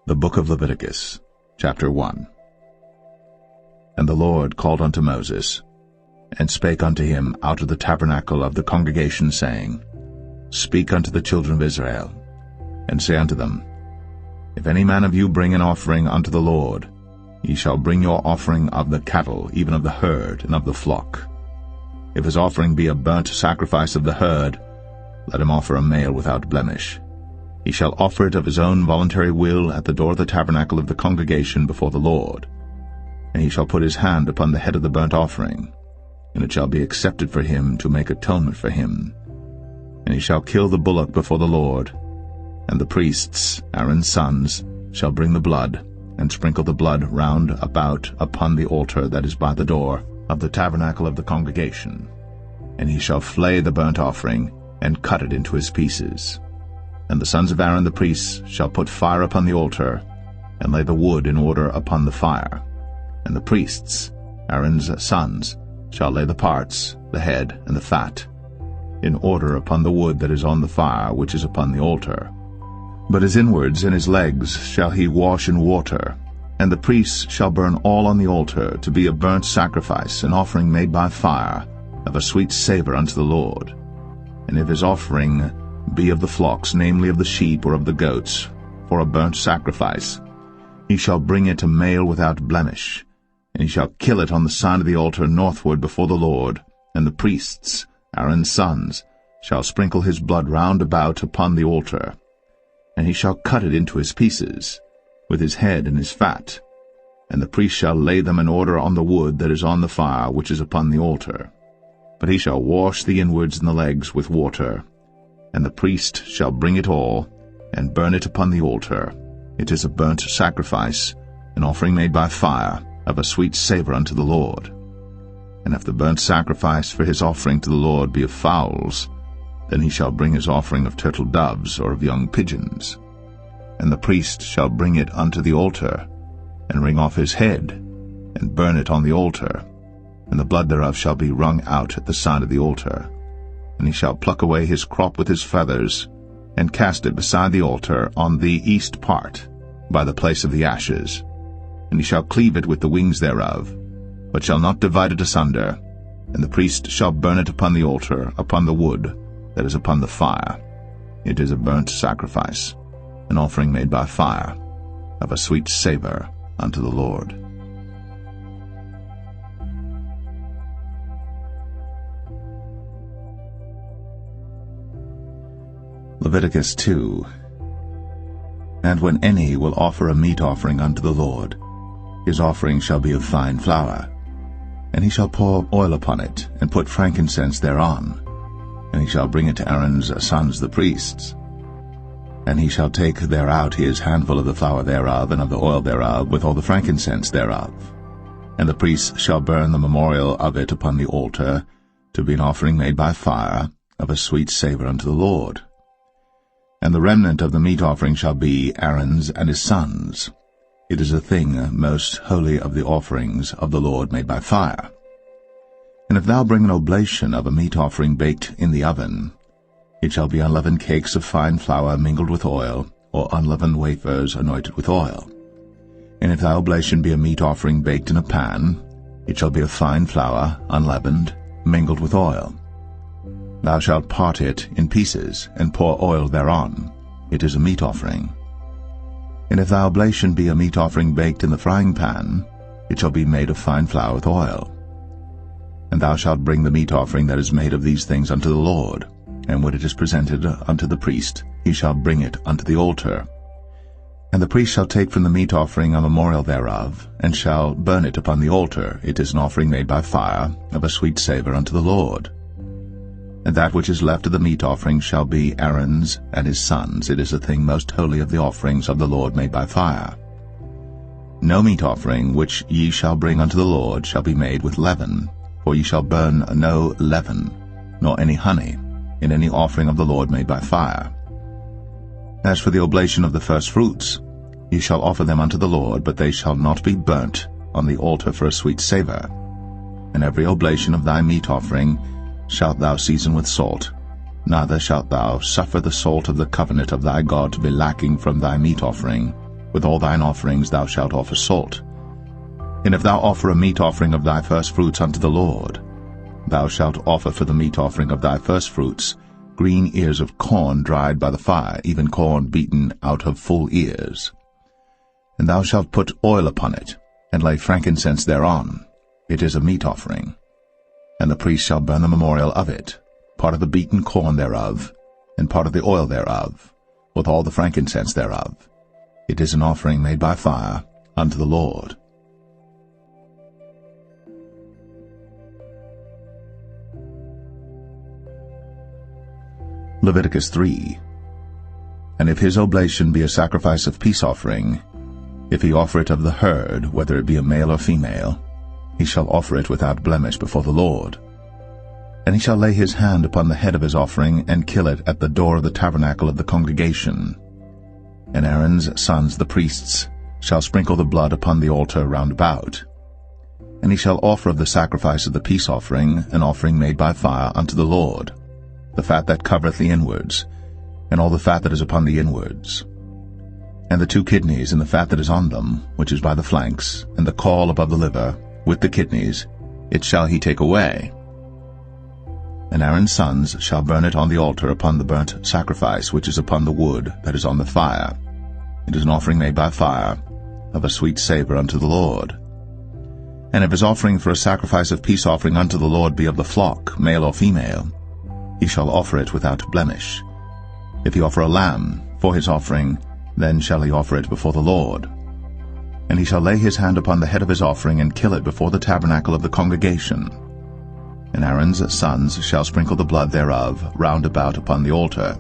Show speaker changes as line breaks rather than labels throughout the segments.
The book of Leviticus, chapter 1. And the Lord called unto Moses, and spake unto him out of the tabernacle of the congregation, saying, Speak unto the children of Israel, and say unto them, If any man of you bring an offering unto the Lord, ye shall bring your offering of the cattle, even of the herd, and of the flock. If his offering be a burnt sacrifice of the herd, let him offer a male without blemish. He shall offer it of his own voluntary will at the door of the tabernacle of the congregation before the Lord. And he shall put his hand upon the head of the burnt offering, and it shall be accepted for him to make atonement for him. And he shall kill the bullock before the Lord, and the priests, Aaron's sons, shall bring the blood, and sprinkle the blood round about upon the altar that is by the door of the tabernacle of the congregation. And he shall flay the burnt offering, and cut it into his pieces. And the sons of Aaron the priests shall put fire upon the altar, and lay the wood in order upon the fire. And the priests, Aaron's sons, shall lay the parts, the head, and the fat, in order upon the wood that is on the fire which is upon the altar. But his inwards and his legs shall he wash in water, and the priests shall burn all on the altar to be a burnt sacrifice, an offering made by fire, of a sweet savour unto the Lord. And if his offering be of the flocks, namely of the sheep or of the goats, for a burnt sacrifice, he shall bring it a male without blemish, and he shall kill it on the side of the altar northward before the Lord, and the priests, Aaron's sons, shall sprinkle his blood round about upon the altar. And he shall cut it into his pieces, with his head and his fat, and the priest shall lay them in order on the wood that is on the fire which is upon the altar. But he shall wash the inwards and the legs with water, and the priest shall bring it all, and burn it upon the altar. It is a burnt sacrifice, an offering made by fire, of a sweet savour unto the Lord. And if the burnt sacrifice for his offering to the Lord be of fowls, then he shall bring his offering of turtle doves or of young pigeons. And the priest shall bring it unto the altar, and wring off his head, and burn it on the altar, and the blood thereof shall be wrung out at the side of the altar. And he shall pluck away his crop with his feathers, and cast it beside the altar on the east part, by the place of the ashes. And he shall cleave it with the wings thereof, but shall not divide it asunder. And the priest shall burn it upon the altar, upon the wood that is upon the fire. It is a burnt sacrifice, an offering made by fire, of a sweet savour unto the Lord. Leviticus 2. And when any will offer a meat offering unto the Lord, his offering shall be of fine flour, and he shall pour oil upon it, and put frankincense thereon, and he shall bring it to Aaron's sons the priests. And he shall take thereout his handful of the flour thereof, and of the oil thereof, with all the frankincense thereof. And the priests shall burn the memorial of it upon the altar, to be an offering made by fire, of a sweet savour unto the Lord. And the remnant of the meat offering shall be Aaron's and his sons. It is a thing most holy of the offerings of the Lord made by fire. And if thou bring an oblation of a meat offering baked in the oven, it shall be unleavened cakes of fine flour mingled with oil, or unleavened wafers anointed with oil. And if thy oblation be a meat offering baked in a pan, it shall be of fine flour, unleavened, mingled with oil. Thou shalt part it in pieces, and pour oil thereon. It is a meat offering. And if thy oblation be a meat offering baked in the frying pan, it shall be made of fine flour with oil. And thou shalt bring the meat offering that is made of these things unto the Lord, and when it is presented unto the priest, he shall bring it unto the altar. And the priest shall take from the meat offering a memorial thereof, and shall burn it upon the altar. It is an offering made by fire, of a sweet savour unto the Lord. And that which is left of the meat offering shall be Aaron's and his sons. It is a thing most holy of the offerings of the Lord made by fire. No meat offering which ye shall bring unto the Lord shall be made with leaven, for ye shall burn no leaven, nor any honey, in any offering of the Lord made by fire. As for the oblation of the firstfruits, ye shall offer them unto the Lord, but they shall not be burnt on the altar for a sweet savour. And every oblation of thy meat offering shalt thou season with salt, neither shalt thou suffer the salt of the covenant of thy God to be lacking from thy meat offering, with all thine offerings thou shalt offer salt. And if thou offer a meat offering of thy firstfruits unto the Lord, thou shalt offer for the meat offering of thy firstfruits green ears of corn dried by the fire, even corn beaten out of full ears. And thou shalt put oil upon it, and lay frankincense thereon. It is a meat offering. And the priest shall burn the memorial of it, part of the beaten corn thereof, and part of the oil thereof, with all the frankincense thereof. It is an offering made by fire unto the Lord. Leviticus 3. And if his oblation be a sacrifice of peace offering, if he offer it of the herd, whether it be a male or female, he shall offer it without blemish before the Lord. And he shall lay his hand upon the head of his offering, and kill it at the door of the tabernacle of the congregation. And Aaron's sons the priests shall sprinkle the blood upon the altar round about. And he shall offer of the sacrifice of the peace offering an offering made by fire unto the Lord, the fat that covereth the inwards, and all the fat that is upon the inwards, and the 2 kidneys and the fat that is on them, which is by the flanks, and the caul above the liver, with the kidneys, it shall he take away. And Aaron's sons shall burn it on the altar upon the burnt sacrifice which is upon the wood that is on the fire. It is an offering made by fire, of a sweet savour unto the Lord. And if his offering for a sacrifice of peace offering unto the Lord be of the flock, male or female, he shall offer it without blemish. If he offer a lamb for his offering, then shall he offer it before the Lord. And he shall lay his hand upon the head of his offering, and kill it before the tabernacle of the congregation. And Aaron's sons shall sprinkle the blood thereof round about upon the altar.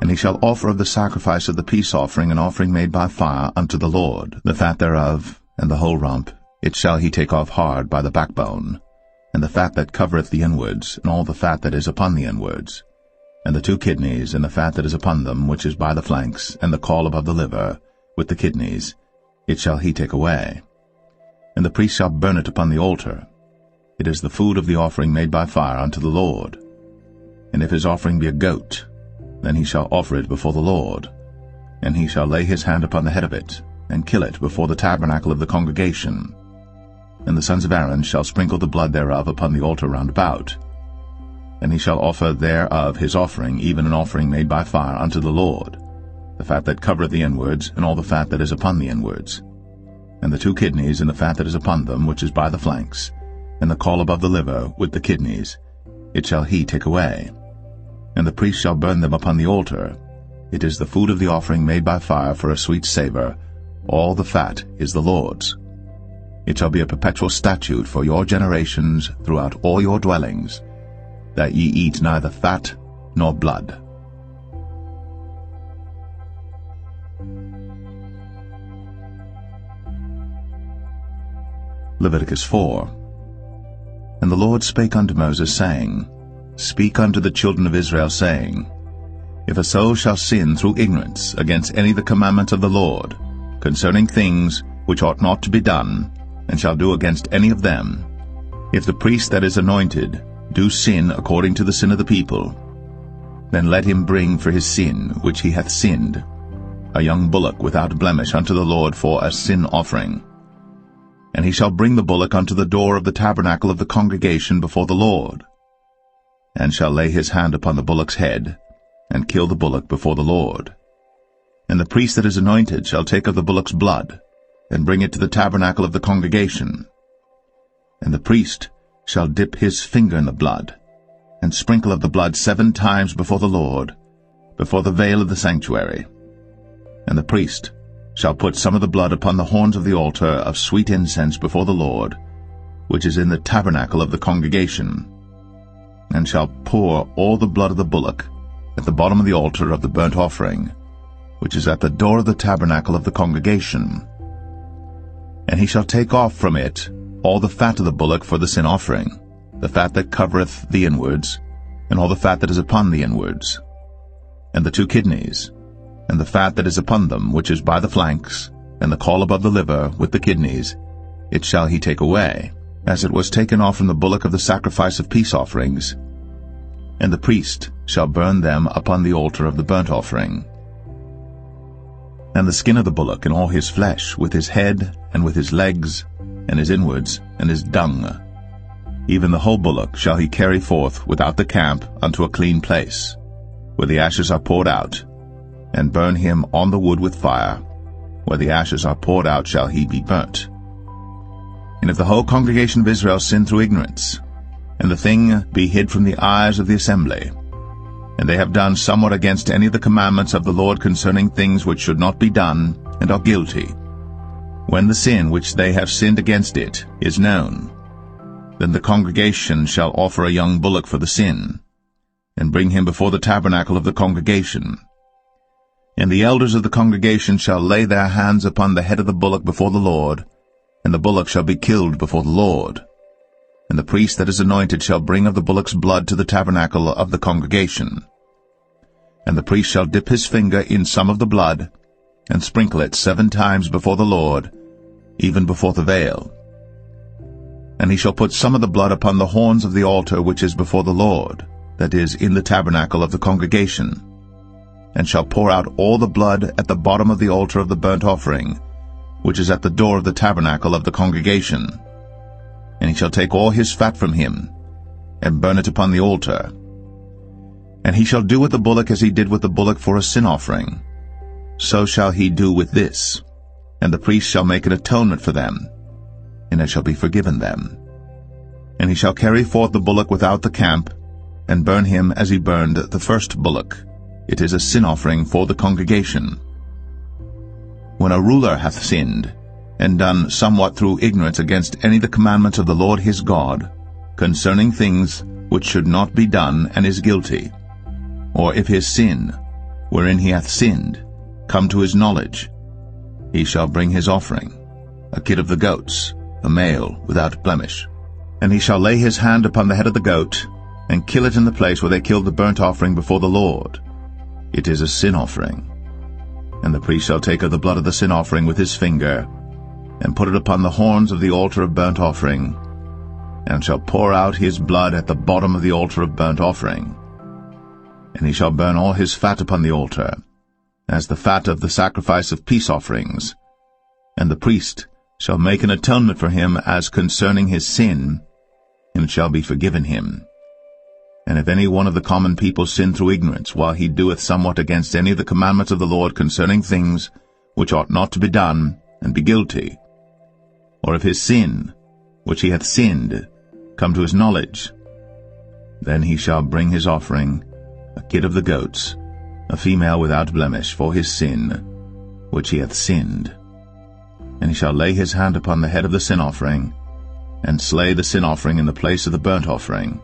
And he shall offer of the sacrifice of the peace offering an offering made by fire unto the Lord, the fat thereof, and the whole rump, it shall he take off hard by the backbone, and the fat that covereth the inwards, and all the fat that is upon the inwards, and the 2 kidneys, and the fat that is upon them, which is by the flanks, and the caul above the liver, with the kidneys, it shall he take away. And the priest shall burn it upon the altar. It is the food of the offering made by fire unto the Lord. And if his offering be a goat, then he shall offer it before the Lord. And he shall lay his hand upon the head of it, and kill it before the tabernacle of the congregation. And the sons of Aaron shall sprinkle the blood thereof upon the altar round about. And he shall offer thereof his offering, even an offering made by fire unto the Lord, the fat that covereth the inwards, and all the fat that is upon the inwards, and the 2 kidneys, and the fat that is upon them, which is by the flanks, and the caul above the liver, with the kidneys, it shall he take away. And the priest shall burn them upon the altar. It is the food of the offering made by fire for a sweet savour. All the fat is the Lord's. It shall be a perpetual statute for your generations throughout all your dwellings, that ye eat neither fat nor blood. Leviticus 4. And the Lord spake unto Moses, saying, Speak unto the children of Israel, saying, If a soul shall sin through ignorance against any of the commandments of the Lord, concerning things which ought not to be done, and shall do against any of them, if the priest that is anointed do sin according to the sin of the people, then let him bring for his sin which he hath sinned a young bullock without blemish unto the Lord for a sin offering. And he shall bring the bullock unto the door of the tabernacle of the congregation before the Lord, and shall lay his hand upon the bullock's head, and kill the bullock before the Lord. And the priest that is anointed shall take of the bullock's blood, and bring it to the tabernacle of the congregation. And the priest shall dip his finger in the blood, and sprinkle of the blood 7 times before the Lord, before the veil of the sanctuary. And the priest shall put some of the blood upon the horns of the altar of sweet incense before the Lord, which is in the tabernacle of the congregation, and shall pour all the blood of the bullock at the bottom of the altar of the burnt offering, which is at the door of the tabernacle of the congregation. And he shall take off from it all the fat of the bullock for the sin offering, the fat that covereth the inwards, and all the fat that is upon the inwards, and the 2 kidneys, and the fat that is upon them, which is by the flanks, and the caul above the liver, with the kidneys, it shall he take away, as it was taken off from the bullock of the sacrifice of peace offerings. And the priest shall burn them upon the altar of the burnt offering. And the skin of the bullock, and all his flesh, with his head, and with his legs, and his inwards, and his dung. Even the whole bullock shall he carry forth without the camp unto a clean place, where the ashes are poured out, and burn him on the wood with fire. Where the ashes are poured out shall he be burnt. And if the whole congregation of Israel sin through ignorance, and the thing be hid from the eyes of the assembly, and they have done somewhat against any of the commandments of the Lord concerning things which should not be done, and are guilty, when the sin which they have sinned against it is known, then the congregation shall offer a young bullock for the sin, and bring him before the tabernacle of the congregation. And the elders of the congregation shall lay their hands upon the head of the bullock before the Lord, and the bullock shall be killed before the Lord. And the priest that is anointed shall bring of the bullock's blood to the tabernacle of the congregation. And the priest shall dip his finger in some of the blood, and sprinkle it 7 times before the Lord, even before the veil. And he shall put some of the blood upon the horns of the altar which is before the Lord, that is, in the tabernacle of the congregation, and shall pour out all the blood at the bottom of the altar of the burnt offering, which is at the door of the tabernacle of the congregation. And he shall take all his fat from him, and burn it upon the altar. And he shall do with the bullock as he did with the bullock for a sin offering. So shall he do with this. And the priest shall make an atonement for them, and it shall be forgiven them. And he shall carry forth the bullock without the camp, and burn him as he burned the first bullock. It is a sin offering for the congregation. When a ruler hath sinned, and done somewhat through ignorance against any of the commandments of the Lord his God, concerning things which should not be done, and is guilty, or if his sin, wherein he hath sinned, come to his knowledge, he shall bring his offering, a kid of the goats, a male without blemish. And he shall lay his hand upon the head of the goat, and kill it in the place where they killed the burnt offering before the Lord. It is a sin offering. And the priest shall take of the blood of the sin offering with his finger, and put it upon the horns of the altar of burnt offering, and shall pour out his blood at the bottom of the altar of burnt offering. And he shall burn all his fat upon the altar, as the fat of the sacrifice of peace offerings. And the priest shall make an atonement for him as concerning his sin, and it shall be forgiven him. And if any one of the common people sin through ignorance, while he doeth somewhat against any of the commandments of the Lord concerning things which ought not to be done, and be guilty, or if his sin, which he hath sinned, come to his knowledge, then he shall bring his offering, a kid of the goats, a female without blemish, for his sin, which he hath sinned. And he shall lay his hand upon the head of the sin offering, and slay the sin offering in the place of the burnt offering.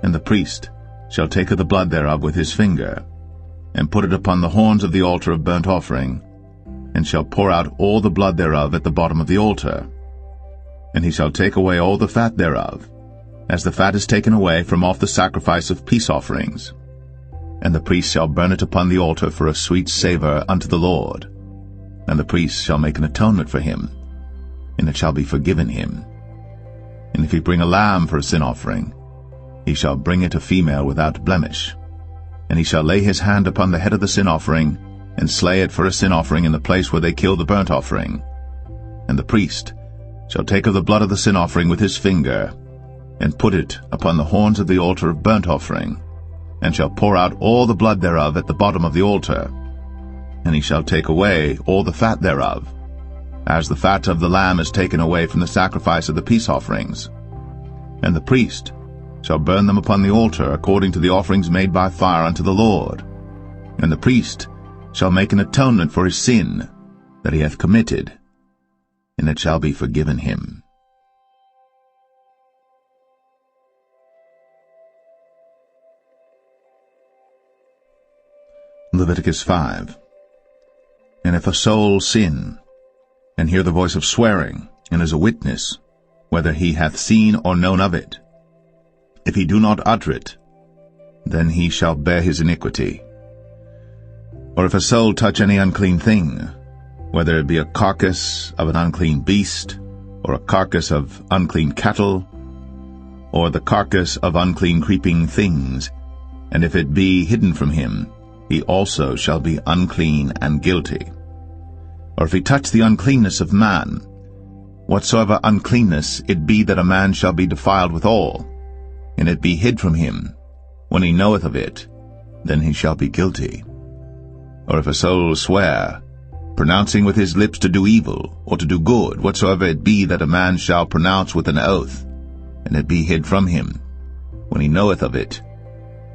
And the priest shall take of the blood thereof with his finger, and put it upon the horns of the altar of burnt offering, and shall pour out all the blood thereof at the bottom of the altar. And he shall take away all the fat thereof, as the fat is taken away from off the sacrifice of peace offerings. And the priest shall burn it upon the altar for a sweet savour unto the Lord. And the priest shall make an atonement for him, and it shall be forgiven him. And if he bring a lamb for a sin offering, he shall bring it a female without blemish. And he shall lay his hand upon the head of the sin offering, and slay it for a sin offering in the place where they kill the burnt offering. And the priest shall take of the blood of the sin offering with his finger, and put it upon the horns of the altar of burnt offering, and shall pour out all the blood thereof at the bottom of the altar. And he shall take away all the fat thereof, as the fat of the lamb is taken away from the sacrifice of the peace offerings. And the priest shall burn them upon the altar according to the offerings made by fire unto the Lord. And the priest shall make an atonement for his sin that he hath committed, and it shall be forgiven him. Leviticus 5. And if a soul sin, and hear the voice of swearing, and is a witness, whether he hath seen or known of it, if he do not utter it, then he shall bear his iniquity. Or if a soul touch any unclean thing, whether it be a carcass of an unclean beast, or a carcass of unclean cattle, or the carcass of unclean creeping things, and if it be hidden from him, he also shall be unclean and guilty. or if he touch the uncleanness of man, whatsoever uncleanness it be that a man shall be defiled withal, and it be hid from him, when he knoweth of it, then he shall be guilty. Or if a soul swear, pronouncing with his lips to do evil, or to do good, whatsoever it be that a man shall pronounce with an oath, and it be hid from him, when he knoweth of it,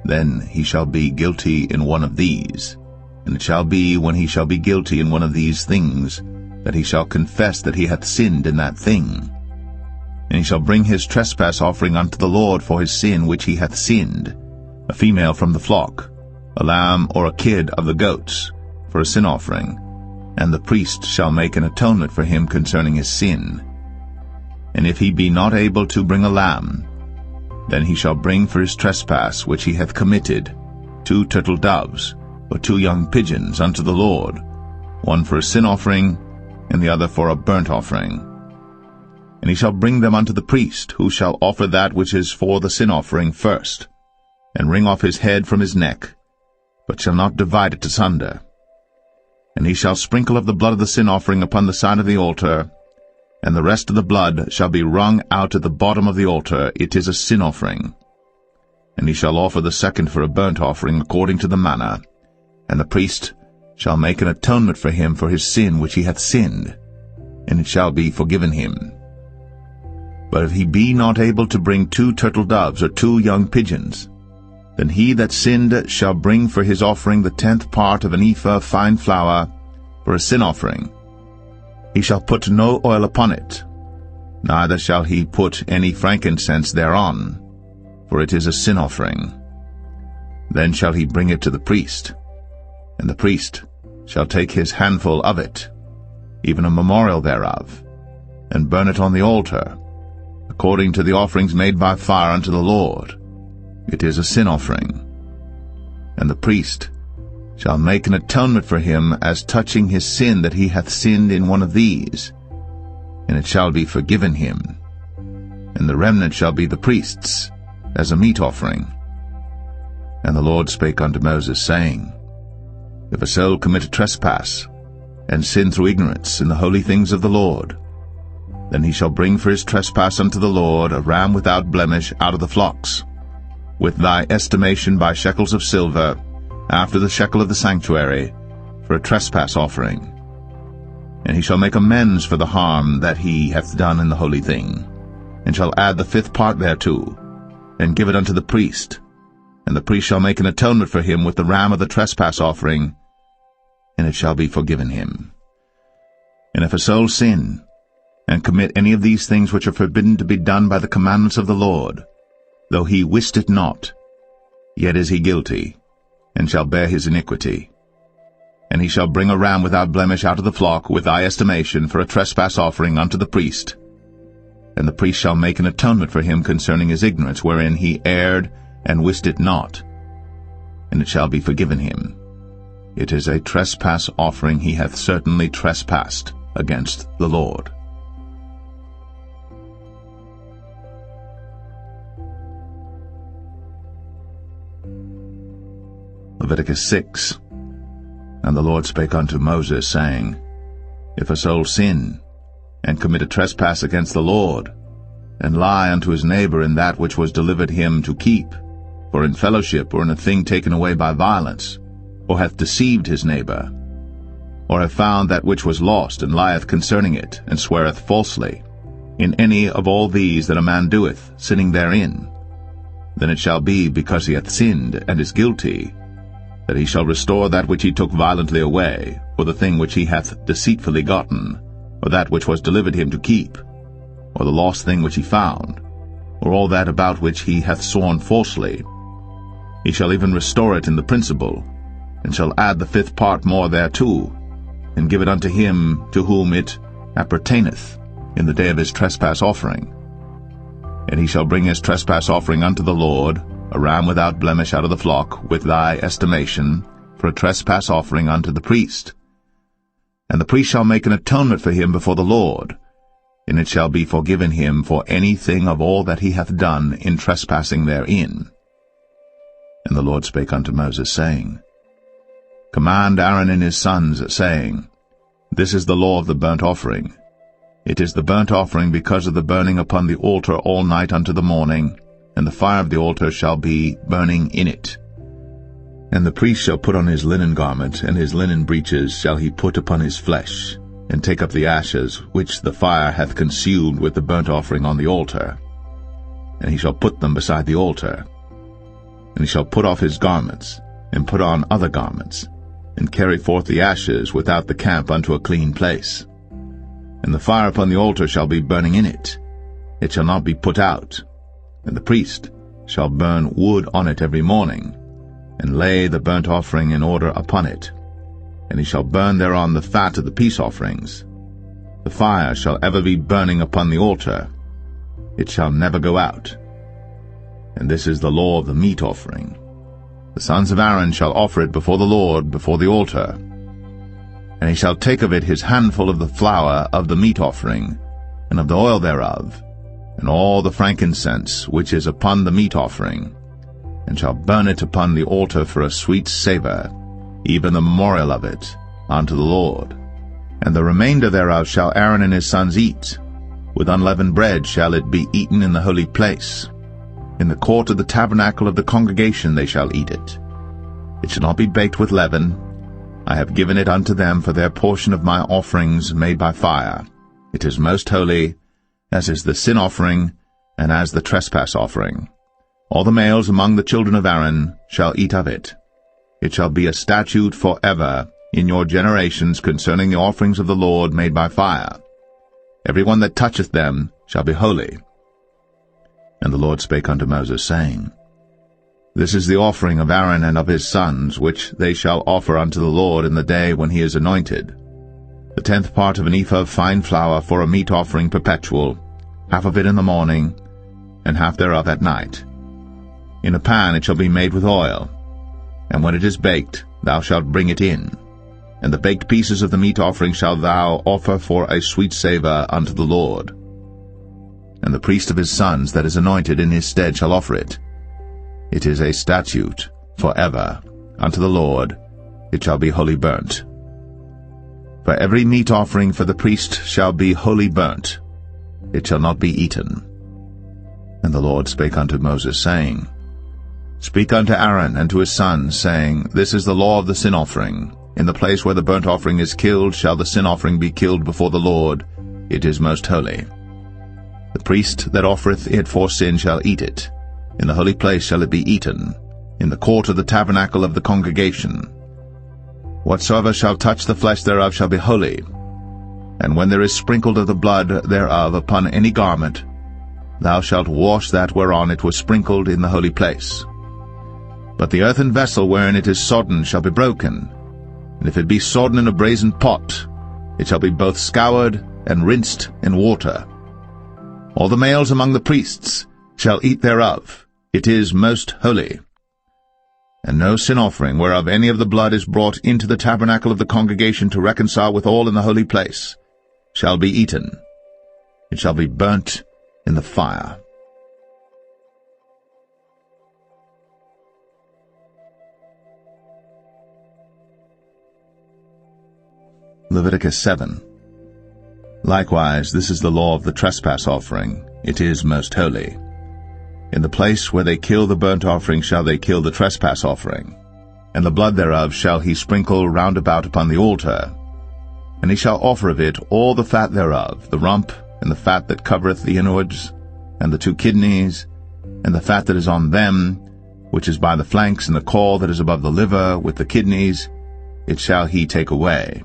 then he shall be guilty in one of these. And it shall be, when he shall be guilty in one of these things, that he shall confess that he hath sinned in that thing. And he shall bring his trespass offering unto the Lord for his sin which he hath sinned, a female from the flock, a lamb or a kid of the goats, for a sin offering, and the priest shall make an atonement for him concerning his sin. And if he be not able to bring a lamb, then he shall bring for his trespass which he hath committed 2 turtle doves, or 2 young pigeons unto the Lord, one for a sin offering, and the other for a burnt offering. And he shall bring them unto the priest, who shall offer that which is for the sin offering first, and wring off his head from his neck, but shall not divide it asunder. And he shall sprinkle of the blood of the sin offering upon the side of the altar, and the rest of the blood shall be wrung out at the bottom of the altar. It is a sin offering. And he shall offer the second for a burnt offering according to the manner, and the priest shall make an atonement for him for his sin which he hath sinned, and it shall be forgiven him. But if he be not able to bring 2 turtle doves or 2 young pigeons, then he that sinned shall bring for his offering the 10th part of an ephah of fine flour for a sin offering. He shall put no oil upon it, neither shall he put any frankincense thereon, for it is a sin offering. Then shall he bring it to the priest, and the priest shall take his handful of it, even a memorial thereof, and burn it on the altar, according to the offerings made by fire unto the Lord. It is a sin offering. And the priest shall make an atonement for him as touching his sin that he hath sinned in one of these, and it shall be forgiven him. And the remnant shall be the priest's, as a meat offering. And the Lord spake unto Moses, saying, If a soul commit a trespass, and sin through ignorance in the holy things of the Lord, then he shall bring for his trespass unto the Lord a ram without blemish out of the flocks, with thy estimation by shekels of silver, after the shekel of the sanctuary, for a trespass offering. And he shall make amends for the harm that he hath done in the holy thing, and shall add the 5th part thereto, and give it unto the priest. And the priest shall make an atonement for him with the ram of the trespass offering, and it shall be forgiven him. And if a soul sin, and commit any of these things which are forbidden to be done by the commandments of the Lord, though he wist it not, yet is he guilty, and shall bear his iniquity. And he shall bring a ram without blemish out of the flock with thy estimation for a trespass offering unto the priest. And the priest shall make an atonement for him concerning his ignorance wherein he erred and wist it not, and it shall be forgiven him. It is a trespass offering. He hath certainly trespassed against the Lord. Leviticus 6. And the Lord spake unto Moses, saying, If a soul sin, and commit a trespass against the Lord, and lie unto his neighbor in that which was delivered him to keep, or in fellowship, or in a thing taken away by violence, or hath deceived his neighbor, or have found that which was lost, and lieth concerning it, and sweareth falsely, in any of all these that a man doeth, sinning therein, then it shall be, because he hath sinned, and is guilty, that he shall restore that which he took violently away, or the thing which he hath deceitfully gotten, or that which was delivered him to keep, or the lost thing which he found, or all that about which he hath sworn falsely. He shall even restore it in the principal, and shall add the 5th part more thereto, and give it unto him to whom it appertaineth in the day of his trespass offering. And he shall bring his trespass offering unto the Lord, a ram without blemish out of the flock, with thy estimation, for a trespass offering unto the priest. And the priest shall make an atonement for him before the Lord, and it shall be forgiven him for anything of all that he hath done in trespassing therein. And the Lord spake unto Moses, saying, Command Aaron and his sons, saying, This is the law of the burnt offering. It is the burnt offering because of the burning upon the altar all night unto the morning, and the fire of the altar shall be burning in it. And the priest shall put on his linen garment, and his linen breeches shall he put upon his flesh, and take up the ashes which the fire hath consumed with the burnt offering on the altar. And he shall put them beside the altar. And he shall put off his garments, and put on other garments, and carry forth the ashes without the camp unto a clean place. And the fire upon the altar shall be burning in it. It shall not be put out. And the priest shall burn wood on it every morning, and lay the burnt offering in order upon it. And he shall burn thereon the fat of the peace offerings. The fire shall ever be burning upon the altar. It shall never go out. And this is the law of the meat offering. The sons of Aaron shall offer it before the Lord, before the altar. And he shall take of it his handful of the flour of the meat offering, and of the oil thereof, and all the frankincense which is upon the meat offering, and shall burn it upon the altar for a sweet savour, even the memorial of it, unto the Lord. And the remainder thereof shall Aaron and his sons eat. With unleavened bread shall it be eaten in the holy place. In the court of the tabernacle of the congregation they shall eat it. It shall not be baked with leaven. I have given it unto them for their portion of my offerings made by fire. It is most holy, as is the sin offering, and as the trespass offering. All the males among the children of Aaron shall eat of it. It shall be a statute forever in your generations concerning the offerings of the Lord made by fire. Every one that toucheth them shall be holy. And the Lord spake unto Moses, saying, This is the offering of Aaron and of his sons, which they shall offer unto the Lord in the day when he is anointed. The 10th part of an ephah of fine flour for a meat offering perpetual, half of it in the morning, and half thereof at night. In a pan it shall be made with oil, and when it is baked, thou shalt bring it in. And the baked pieces of the meat offering shalt thou offer for a sweet savour unto the Lord. And the priest of his sons that is anointed in his stead shall offer it. It is a statute forever unto the Lord. It shall be wholly burnt. For every meat offering for the priest shall be wholly burnt. It shall not be eaten. And the Lord spake unto Moses, saying, Speak unto Aaron and to his sons, saying, This is the law of the sin offering. In the place where the burnt offering is killed shall the sin offering be killed before the Lord. It is most holy. The priest that offereth it for sin shall eat it. In the holy place shall it be eaten, in the court of the tabernacle of the congregation. Whatsoever shall touch the flesh thereof shall be holy. And when there is sprinkled of the blood thereof upon any garment, thou shalt wash that whereon it was sprinkled in the holy place. But the earthen vessel wherein it is sodden shall be broken, and if it be sodden in a brazen pot, it shall be both scoured and rinsed in water. All the males among the priests shall eat thereof. It is most holy. And no sin offering whereof any of the blood is brought into the tabernacle of the congregation to reconcile with all in the holy place shall be eaten. It shall be burnt in the fire. Leviticus 7. Likewise, this is the law of the trespass offering. It is most holy. In the place where they kill the burnt offering shall they kill the trespass offering, and the blood thereof shall he sprinkle round about upon the altar. And he shall offer of it all the fat thereof, the rump, and the fat that covereth the inwards, and the 2 kidneys, and the fat that is on them, which is by the flanks, and the caul that is above the liver, with the kidneys, it shall he take away.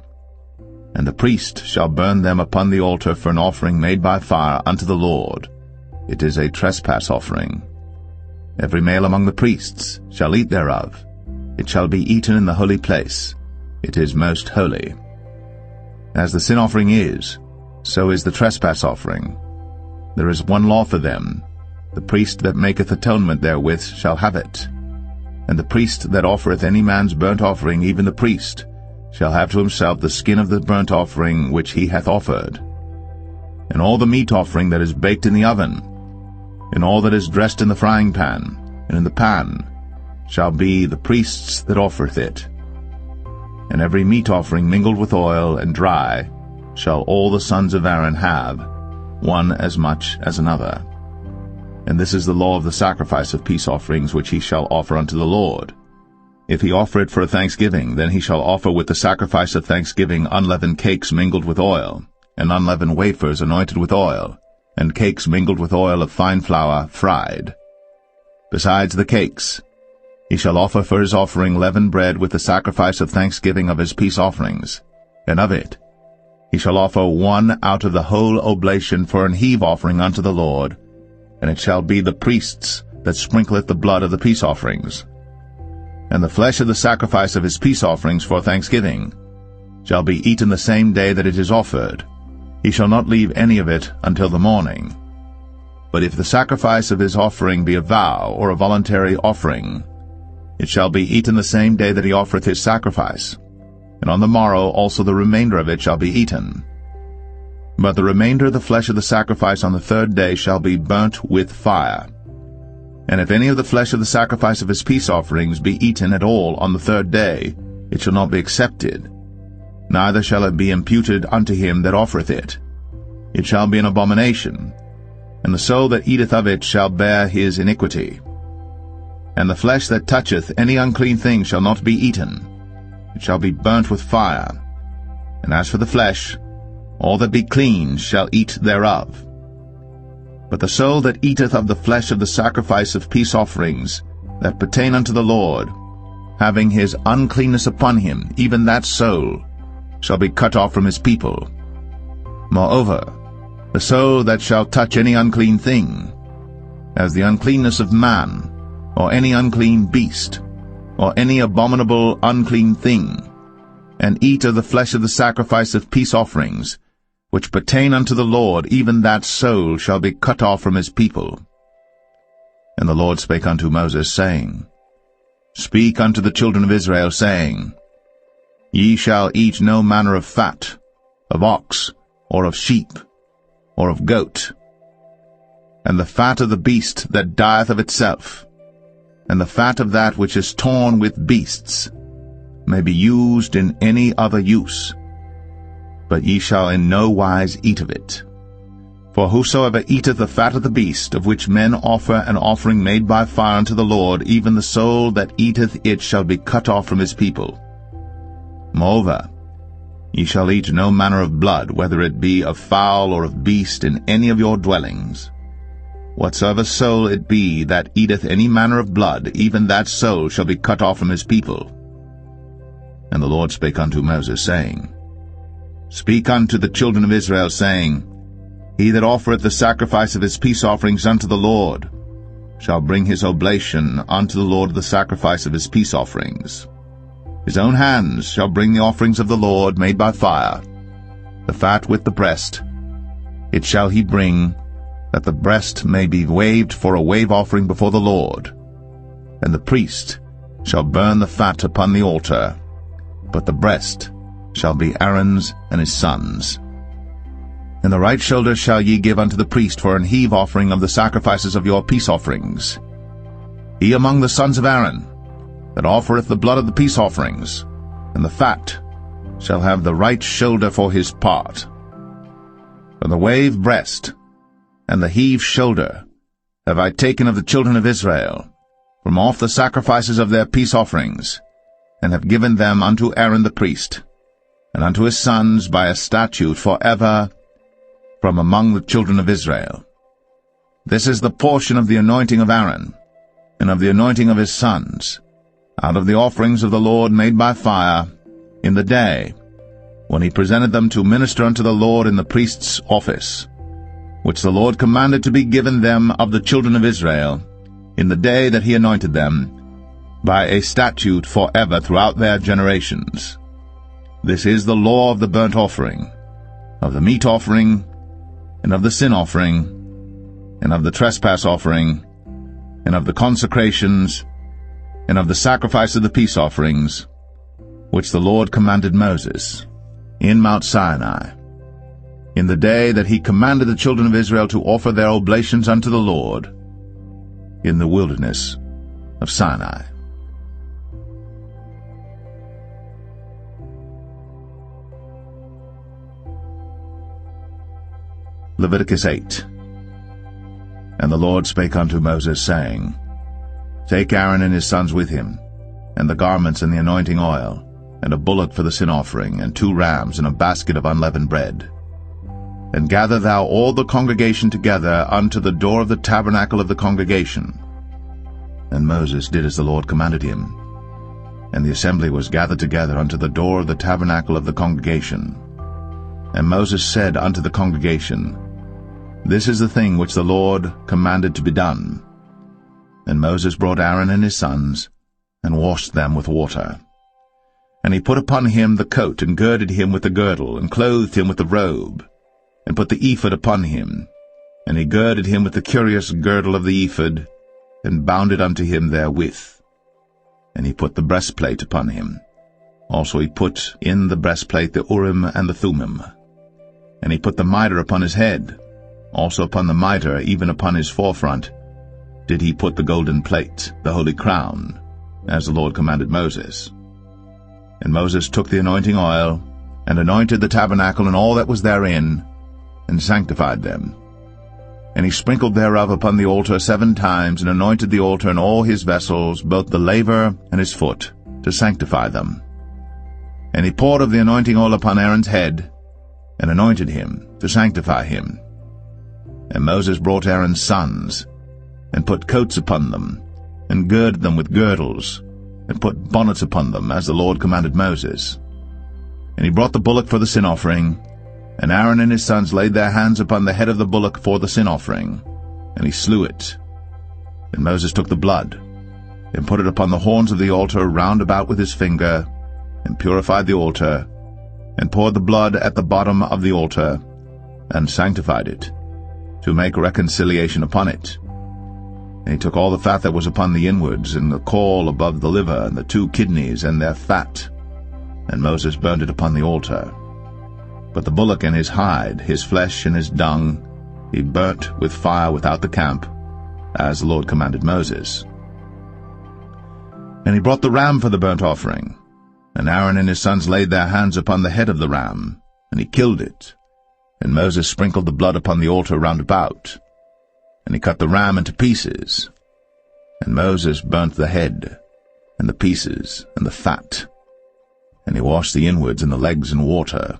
And the priest shall burn them upon the altar for an offering made by fire unto the Lord. It is a trespass offering. Every male among the priests shall eat thereof. It shall be eaten in the holy place. It is most holy. As the sin offering is, so is the trespass offering. There is one law for them. The priest that maketh atonement therewith shall have it. And the priest that offereth any man's burnt offering, even the priest, shall have to himself the skin of the burnt offering which he hath offered. And all the meat offering that is baked in the oven, and all that is dressed in the frying pan, and in the pan, shall be the priest's that offereth it. And every meat offering mingled with oil and dry shall all the sons of Aaron have, one as much as another. And this is the law of the sacrifice of peace offerings which he shall offer unto the Lord. If he offer it for a thanksgiving, then he shall offer with the sacrifice of thanksgiving unleavened cakes mingled with oil, and unleavened wafers anointed with oil, and cakes mingled with oil of fine flour fried. Besides the cakes, he shall offer for his offering leavened bread with the sacrifice of thanksgiving of his peace offerings, and of it he shall offer one out of the whole oblation for an heave offering unto the Lord, and it shall be the priest's that sprinkleth the blood of the peace offerings. And the flesh of the sacrifice of his peace offerings for thanksgiving shall be eaten the same day that it is offered. He shall not leave any of it until the morning. But if the sacrifice of his offering be a vow or a voluntary offering, it shall be eaten the same day that he offereth his sacrifice, and on the morrow also the remainder of it shall be eaten. But the remainder of the flesh of the sacrifice on the third day shall be burnt with fire. And if any of the flesh of the sacrifice of his peace offerings be eaten at all on the third day, it shall not be accepted, neither shall it be imputed unto him that offereth it. It shall be an abomination, and the soul that eateth of it shall bear his iniquity. And the flesh that toucheth any unclean thing shall not be eaten, it shall be burnt with fire. And as for the flesh, all that be clean shall eat thereof. But the soul that eateth of the flesh of the sacrifice of peace offerings that pertain unto the Lord, having his uncleanness upon him, even that soul shall be cut off from his people. Moreover, the soul that shall touch any unclean thing, as the uncleanness of man, or any unclean beast, or any abominable unclean thing, and eat of the flesh of the sacrifice of peace offerings, which pertain unto the Lord, even that soul shall be cut off from his people. And the Lord spake unto Moses, saying, Speak unto the children of Israel, saying, Ye shall eat no manner of fat, of ox, or of sheep, or of goat, and the fat of the beast that dieth of itself, and the fat of that which is torn with beasts, may be used in any other use. But ye shall in no wise eat of it. For whosoever eateth the fat of the beast, of which men offer an offering made by fire unto the Lord, even the soul that eateth it shall be cut off from his people. Moreover, ye shall eat no manner of blood, whether it be of fowl or of beast, in any of your dwellings. Whatsoever soul it be that eateth any manner of blood, even that soul shall be cut off from his people. And the Lord spake unto Moses, saying, Speak unto the children of Israel, saying, He that offereth the sacrifice of his peace offerings unto the Lord shall bring his oblation unto the Lord of the sacrifice of his peace offerings. His own hands shall bring the offerings of the Lord made by fire, the fat with the breast. It shall he bring, that the breast may be waved for a wave offering before the Lord. And the priest shall burn the fat upon the altar, but the breast shall be Aaron's and his sons'. And the right shoulder shall ye give unto the priest for an heave offering of the sacrifices of your peace offerings. He among the sons of Aaron that offereth the blood of the peace offerings, and the fat, shall have the right shoulder for his part. For the wave breast and the heave shoulder have I taken of the children of Israel from off the sacrifices of their peace offerings, and have given them unto Aaron the priest, and unto his sons by a statute forever from among the children of Israel. This is the portion of the anointing of Aaron, and of the anointing of his sons, out of the offerings of the Lord made by fire, in the day when he presented them to minister unto the Lord in the priest's office, which the Lord commanded to be given them of the children of Israel, in the day that he anointed them, by a statute forever throughout their generations. This is the law of the burnt offering, of the meat offering, and of the sin offering, and of the trespass offering, and of the consecrations, and of the sacrifice of the peace offerings, which the Lord commanded Moses in Mount Sinai, in the day that he commanded the children of Israel to offer their oblations unto the Lord in the wilderness of Sinai. Leviticus 8. And the Lord spake unto Moses, saying, Take Aaron and his sons with him, and the garments and the anointing oil, and a bullock for the sin offering, and 2 rams, and a basket of unleavened bread. And gather thou all the congregation together unto the door of the tabernacle of the congregation. And Moses did as the Lord commanded him. And the assembly was gathered together unto the door of the tabernacle of the congregation. And Moses said unto the congregation, This is the thing which the Lord commanded to be done. And Moses brought Aaron and his sons, and washed them with water. And he put upon him the coat, and girded him with the girdle, and clothed him with the robe, and put the ephod upon him. And he girded him with the curious girdle of the ephod, and bound it unto him therewith. And he put the breastplate upon him. Also he put in the breastplate the Urim and the Thummim. And he put the mitre upon his head. Also upon the mitre, even upon his forefront, did he put the golden plate, the holy crown, as the Lord commanded Moses. And Moses took the anointing oil, and anointed the tabernacle and all that was therein, and sanctified them. And he sprinkled thereof upon the altar 7 times, and anointed the altar and all his vessels, both the laver and his foot, to sanctify them. And he poured of the anointing oil upon Aaron's head, and anointed him, to sanctify him. And Moses brought Aaron's sons, and put coats upon them, and girded them with girdles, and put bonnets upon them, as the Lord commanded Moses. And he brought the bullock for the sin offering, and Aaron and his sons laid their hands upon the head of the bullock for the sin offering, and he slew it. And Moses took the blood, and put it upon the horns of the altar round about with his finger, and purified the altar, and poured the blood at the bottom of the altar, and sanctified it, to make reconciliation upon it. And he took all the fat that was upon the inwards, and the caul above the liver, and the 2 kidneys, and their fat, and Moses burned it upon the altar. But the bullock and his hide, his flesh and his dung, he burnt with fire without the camp, as the Lord commanded Moses. And he brought the ram for the burnt offering, and Aaron and his sons laid their hands upon the head of the ram, and he killed it. And Moses sprinkled the blood upon the altar round about, and he cut the ram into pieces. And Moses burnt the head, and the pieces, and the fat, and he washed the inwards and the legs in water.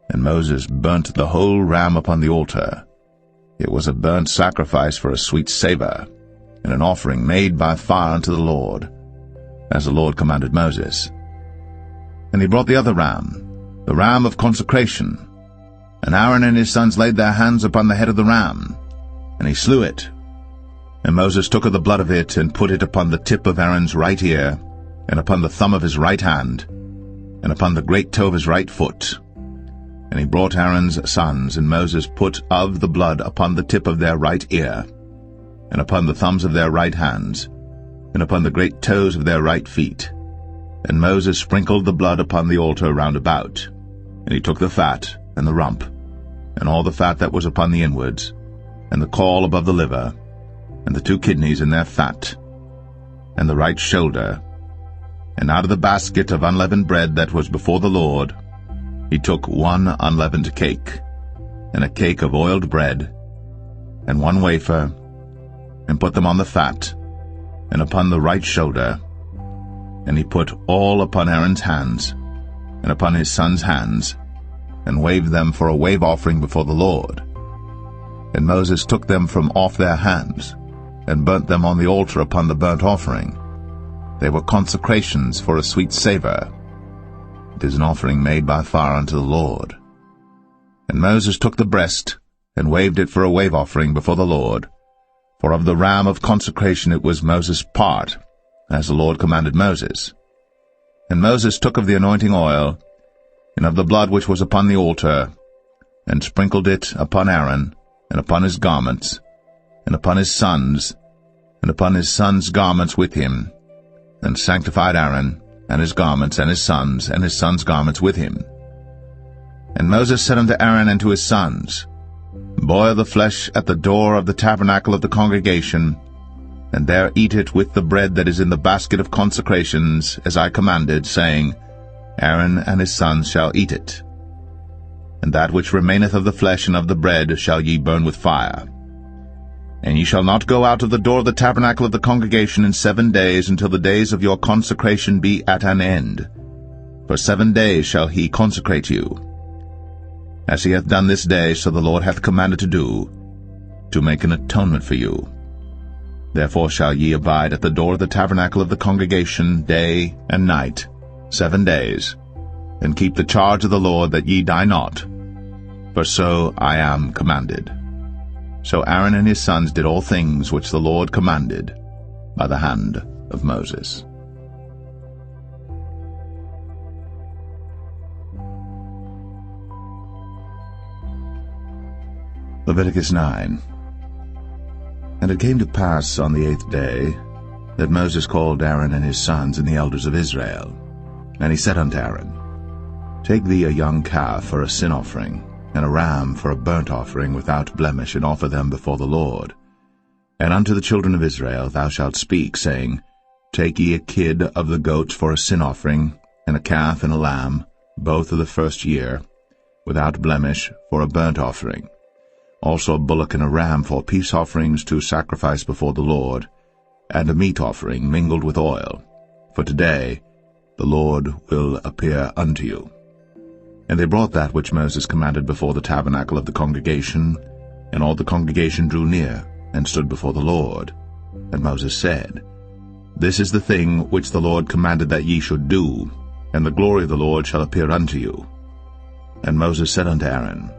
And Moses burnt the whole ram upon the altar. It was a burnt sacrifice for a sweet savour, and an offering made by fire unto the Lord, as the Lord commanded Moses. And he brought the other ram, the ram of consecration. And Aaron and his sons laid their hands upon the head of the ram, and he slew it. And Moses took of the blood of it, and put it upon the tip of Aaron's right ear, and upon the thumb of his right hand, and upon the great toe of his right foot. And he brought Aaron's sons, and Moses put of the blood upon the tip of their right ear, and upon the thumbs of their right hands, and upon the great toes of their right feet. And Moses sprinkled the blood upon the altar round about. And he took the fat, and the rump, and all the fat that was upon the inwards, and the caul above the liver, and the 2 kidneys and their fat, and the right shoulder. And out of the basket of unleavened bread that was before the Lord, he took 1 unleavened cake, and a cake of oiled bread, and 1 wafer, and put them on the fat, and upon the right shoulder. And he put all upon Aaron's hands, and upon his sons' hands, and waved them for a wave offering before the Lord. And Moses took them from off their hands, and burnt them on the altar upon the burnt offering. They were consecrations for a sweet savour. It is an offering made by fire unto the Lord. And Moses took the breast, and waved it for a wave offering before the Lord. For of the ram of consecration it was Moses' part, as the Lord commanded Moses. And Moses took of the anointing oil, and of the blood which was upon the altar, and sprinkled it upon Aaron, and upon his garments, and upon his sons, and upon his sons' garments with him, and sanctified Aaron, and his garments, and his sons' garments with him. And Moses said unto Aaron and to his sons, Boil the flesh at the door of the tabernacle of the congregation, and there eat it with the bread that is in the basket of consecrations, as I commanded, saying, Aaron and his sons shall eat it. and that which remaineth of the flesh and of the bread shall ye burn with fire. And ye shall not go out of the door of the tabernacle of the congregation in 7 days, until the days of your consecration be at an end. For 7 days shall he consecrate you. As he hath done this day, so the Lord hath commanded to do, to make an atonement for you. Therefore shall ye abide at the door of the tabernacle of the congregation day and night 7 days, and keep the charge of the Lord, that ye die not, for so I am commanded. So Aaron and his sons did all things which the Lord commanded by the hand of Moses. Leviticus 9. And it came to pass on the 8th day that Moses called Aaron and his sons and the elders of Israel. And he said unto Aaron, Take thee a young calf for a sin offering, and a ram for a burnt offering without blemish, and offer them before the Lord. And unto the children of Israel thou shalt speak, saying, Take ye a kid of the goats for a sin offering, and a calf and a lamb, both of the first year, without blemish, for a burnt offering. Also a bullock and a ram for peace offerings to sacrifice before the Lord, and a meat offering mingled with oil. For today the Lord will appear unto you. And they brought that which Moses commanded before the tabernacle of the congregation, and all the congregation drew near, and stood before the Lord. And Moses said, This is the thing which the Lord commanded that ye should do, and the glory of the Lord shall appear unto you. And Moses said unto Aaron,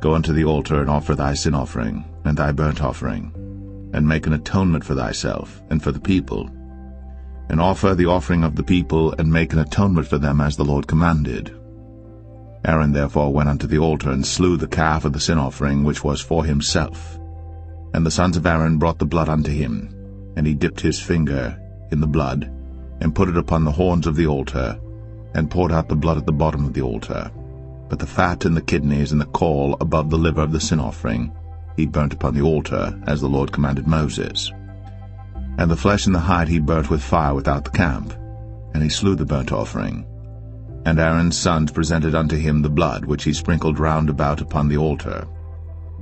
Go unto the altar, and offer thy sin offering, and thy burnt offering, and make an atonement for thyself, and for the people. And offer the offering of the people, and make an atonement for them, as the Lord commanded. Aaron therefore went unto the altar, and slew the calf of the sin offering, which was for himself. And the sons of Aaron brought the blood unto him, and he dipped his finger in the blood, and put it upon the horns of the altar, and poured out the blood at the bottom of the altar. But the fat and the kidneys and the caul above the liver of the sin offering he burnt upon the altar, as the Lord commanded Moses. And the flesh and the hide he burnt with fire without the camp, and he slew the burnt offering. And Aaron's sons presented unto him the blood which he sprinkled round about upon the altar.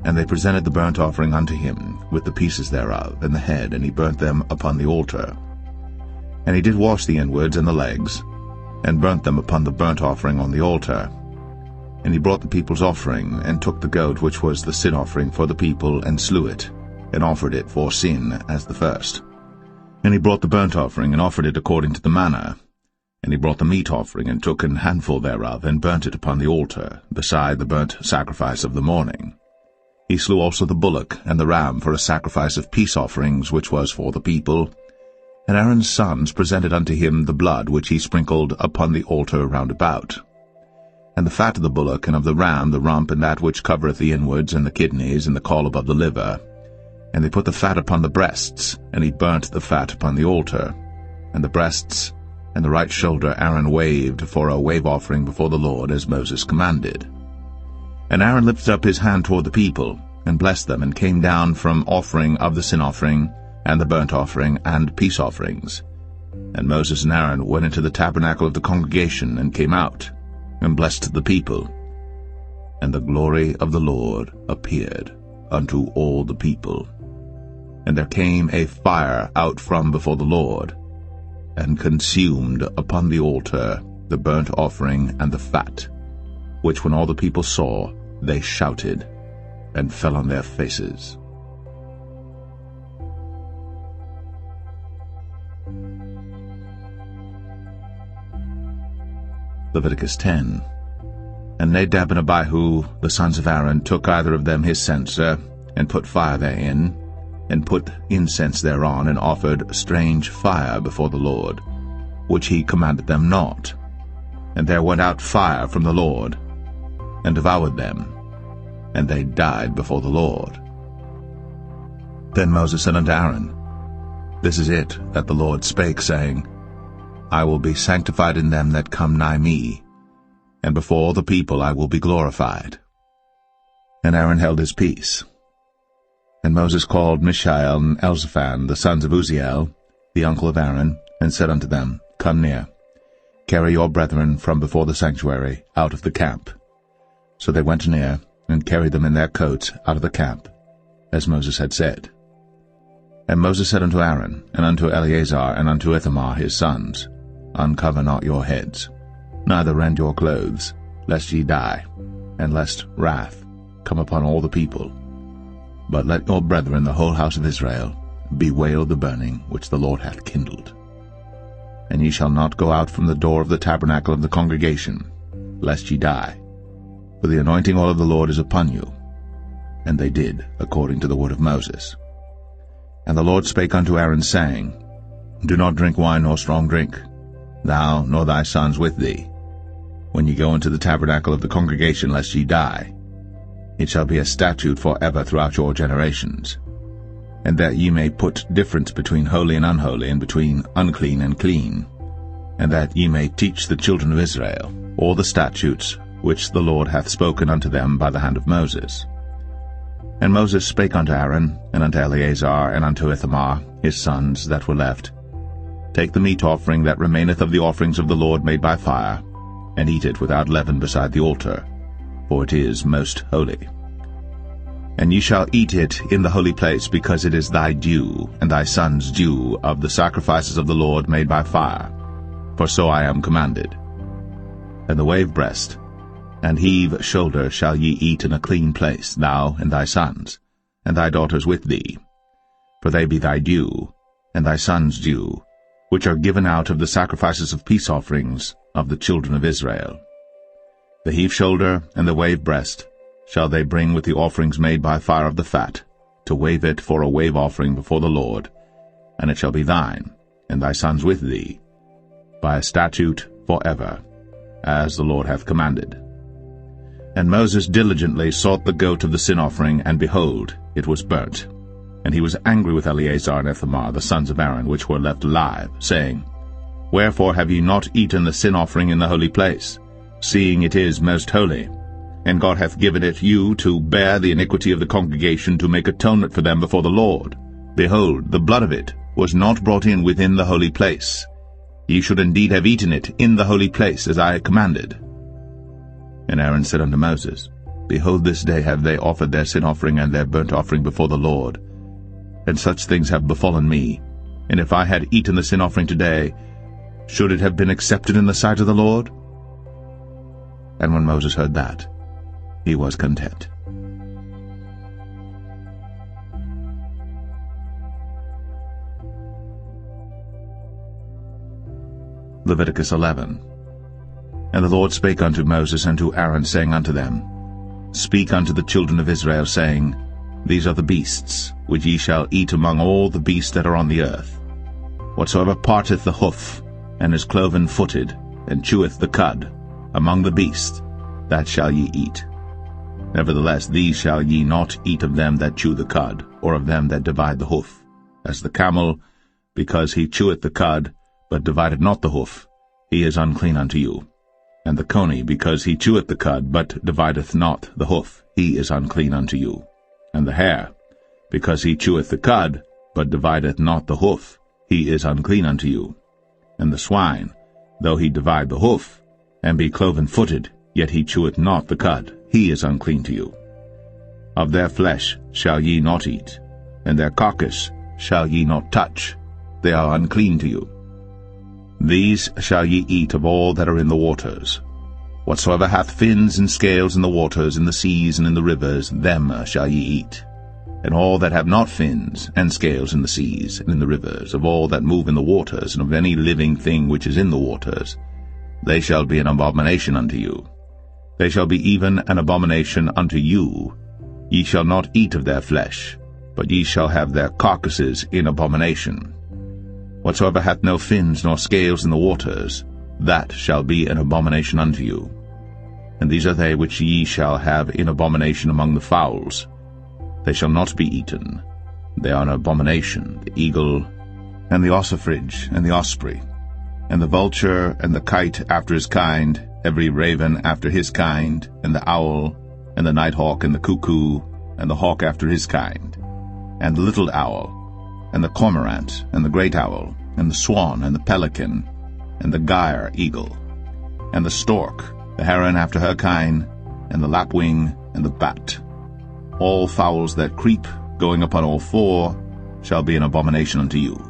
And they presented the burnt offering unto him, with the pieces thereof, and the head, and he burnt them upon the altar. And he did wash the inwards and the legs, and burnt them upon the burnt offering on the altar. And he brought the people's offering, and took the goat which was the sin offering for the people, and slew it, and offered it for sin as the first. And he brought the burnt offering, and offered it according to the manner. And he brought the meat offering, and took an handful thereof, and burnt it upon the altar, beside the burnt sacrifice of the morning. He slew also the bullock and the ram for a sacrifice of peace offerings, which was for the people. And Aaron's sons presented unto him the blood which he sprinkled upon the altar round about. And the fat of the bullock and of the ram, the rump, and that which covereth the inwards, and the kidneys, and the caul above the liver. And they put the fat upon the breasts, and he burnt the fat upon the altar. And the breasts and the right shoulder Aaron waved for a wave offering before the Lord, as Moses commanded. And Aaron lifted up his hand toward the people, and blessed them, and came down from offering of the sin offering, and the burnt offering, and peace offerings. And Moses and Aaron went into the tabernacle of the congregation, and came out, and blessed the people. And the glory of the Lord appeared unto all the people. And there came a fire out from before the Lord, and consumed upon the altar the burnt offering and the fat, which when all the people saw, they shouted, and fell on their faces. Leviticus 10. And Nadab and Abihu, the sons of Aaron, took either of them his censer, and put fire therein, and put incense thereon, and offered strange fire before the Lord, which he commanded them not. And there went out fire from the Lord, and devoured them, and they died before the Lord. Then Moses said unto Aaron, This is it that the Lord spake, saying, I will be sanctified in them that come nigh me, and before the people I will be glorified. And Aaron held his peace. And Moses called Mishael and Elzaphan, the sons of Uzziel, the uncle of Aaron, and said unto them, Come near, carry your brethren from before the sanctuary out of the camp. So they went near, and carried them in their coats out of the camp, as Moses had said. And Moses said unto Aaron, and unto Eleazar, and unto Ithamar his sons, Uncover not your heads, neither rend your clothes, lest ye die, and lest wrath come upon all the people. But let your brethren, the whole house of Israel, bewail the burning which the Lord hath kindled. And ye shall not go out from the door of the tabernacle of the congregation, lest ye die. For the anointing oil of the Lord is upon you. And they did according to the word of Moses. And the Lord spake unto Aaron, saying, Do not drink wine nor strong drink, thou nor thy sons with thee, when ye go into the tabernacle of the congregation, lest ye die. It shall be a statute for ever throughout your generations. And that ye may put difference between holy and unholy, and between unclean and clean, and that ye may teach the children of Israel all the statutes which the Lord hath spoken unto them by the hand of Moses. And Moses spake unto Aaron, and unto Eleazar, and unto Ithamar his sons that were left, Take the meat offering that remaineth of the offerings of the Lord made by fire, and eat it without leaven beside the altar, for it is most holy. And ye shall eat it in the holy place, because it is thy due, and thy son's due, of the sacrifices of the Lord made by fire, for so I am commanded. And the wave breast and heave shoulder shall ye eat in a clean place, thou and thy sons, and thy daughters with thee, for they be thy due, and thy son's due, which are given out of the sacrifices of peace offerings of the children of Israel. The heave shoulder and the wave breast shall they bring with the offerings made by fire of the fat, to wave it for a wave offering before the Lord, and it shall be thine, and thy sons with thee, by a statute forever, as the Lord hath commanded. And Moses diligently sought the goat of the sin offering, and behold, it was burnt. And he was angry with Eleazar and Ithamar, the sons of Aaron, which were left alive, saying, Wherefore have ye not eaten the sin offering in the holy place, seeing it is most holy? And God hath given it you to bear the iniquity of the congregation, to make atonement for them before the Lord. Behold, the blood of it was not brought in within the holy place. Ye should indeed have eaten it in the holy place, as I commanded. And Aaron said unto Moses, Behold, this day have they offered their sin offering and their burnt offering before the Lord. And such things have befallen me. And if I had eaten the sin offering today, should it have been accepted in the sight of the Lord? And when Moses heard that, he was content. Leviticus 11. And the Lord spake unto Moses and to Aaron, saying unto them, Speak unto the children of Israel, saying, These are the beasts, which ye shall eat among all the beasts that are on the earth. Whatsoever parteth the hoof, and is cloven-footed, and cheweth the cud, among the beasts, that shall ye eat. Nevertheless, these shall ye not eat of them that chew the cud, or of them that divide the hoof. As the camel, because he cheweth the cud, but divideth not the hoof, he is unclean unto you. And the coney, because he cheweth the cud, but divideth not the hoof, he is unclean unto you. And the hare, because he cheweth the cud, but divideth not the hoof, he is unclean unto you. And the swine, though he divide the hoof, and be cloven-footed, yet he cheweth not the cud, he is unclean to you. Of their flesh shall ye not eat, and their carcass shall ye not touch, they are unclean to you. These shall ye eat of all that are in the waters. Whatsoever hath fins and scales in the waters, in the seas, and in the rivers, them shall ye eat. And all that have not fins and scales in the seas, and in the rivers, of all that move in the waters, and of any living thing which is in the waters, they shall be an abomination unto you. They shall be even an abomination unto you. Ye shall not eat of their flesh, but ye shall have their carcasses in abomination. Whatsoever hath no fins nor scales in the waters, that shall be an abomination unto you. And these are they which ye shall have in abomination among the fowls. They shall not be eaten. They are an abomination, the eagle, and the ossifrage, and the osprey, and the vulture, and the kite after his kind, every raven after his kind, and the owl, and the nighthawk, and the cuckoo, and the hawk after his kind, and the little owl, and the cormorant, and the great owl, and the swan, and the pelican, and the gyre eagle, and the stork, the heron after her kind, and the lapwing, and the bat. All fowls that creep, going upon all four, shall be an abomination unto you.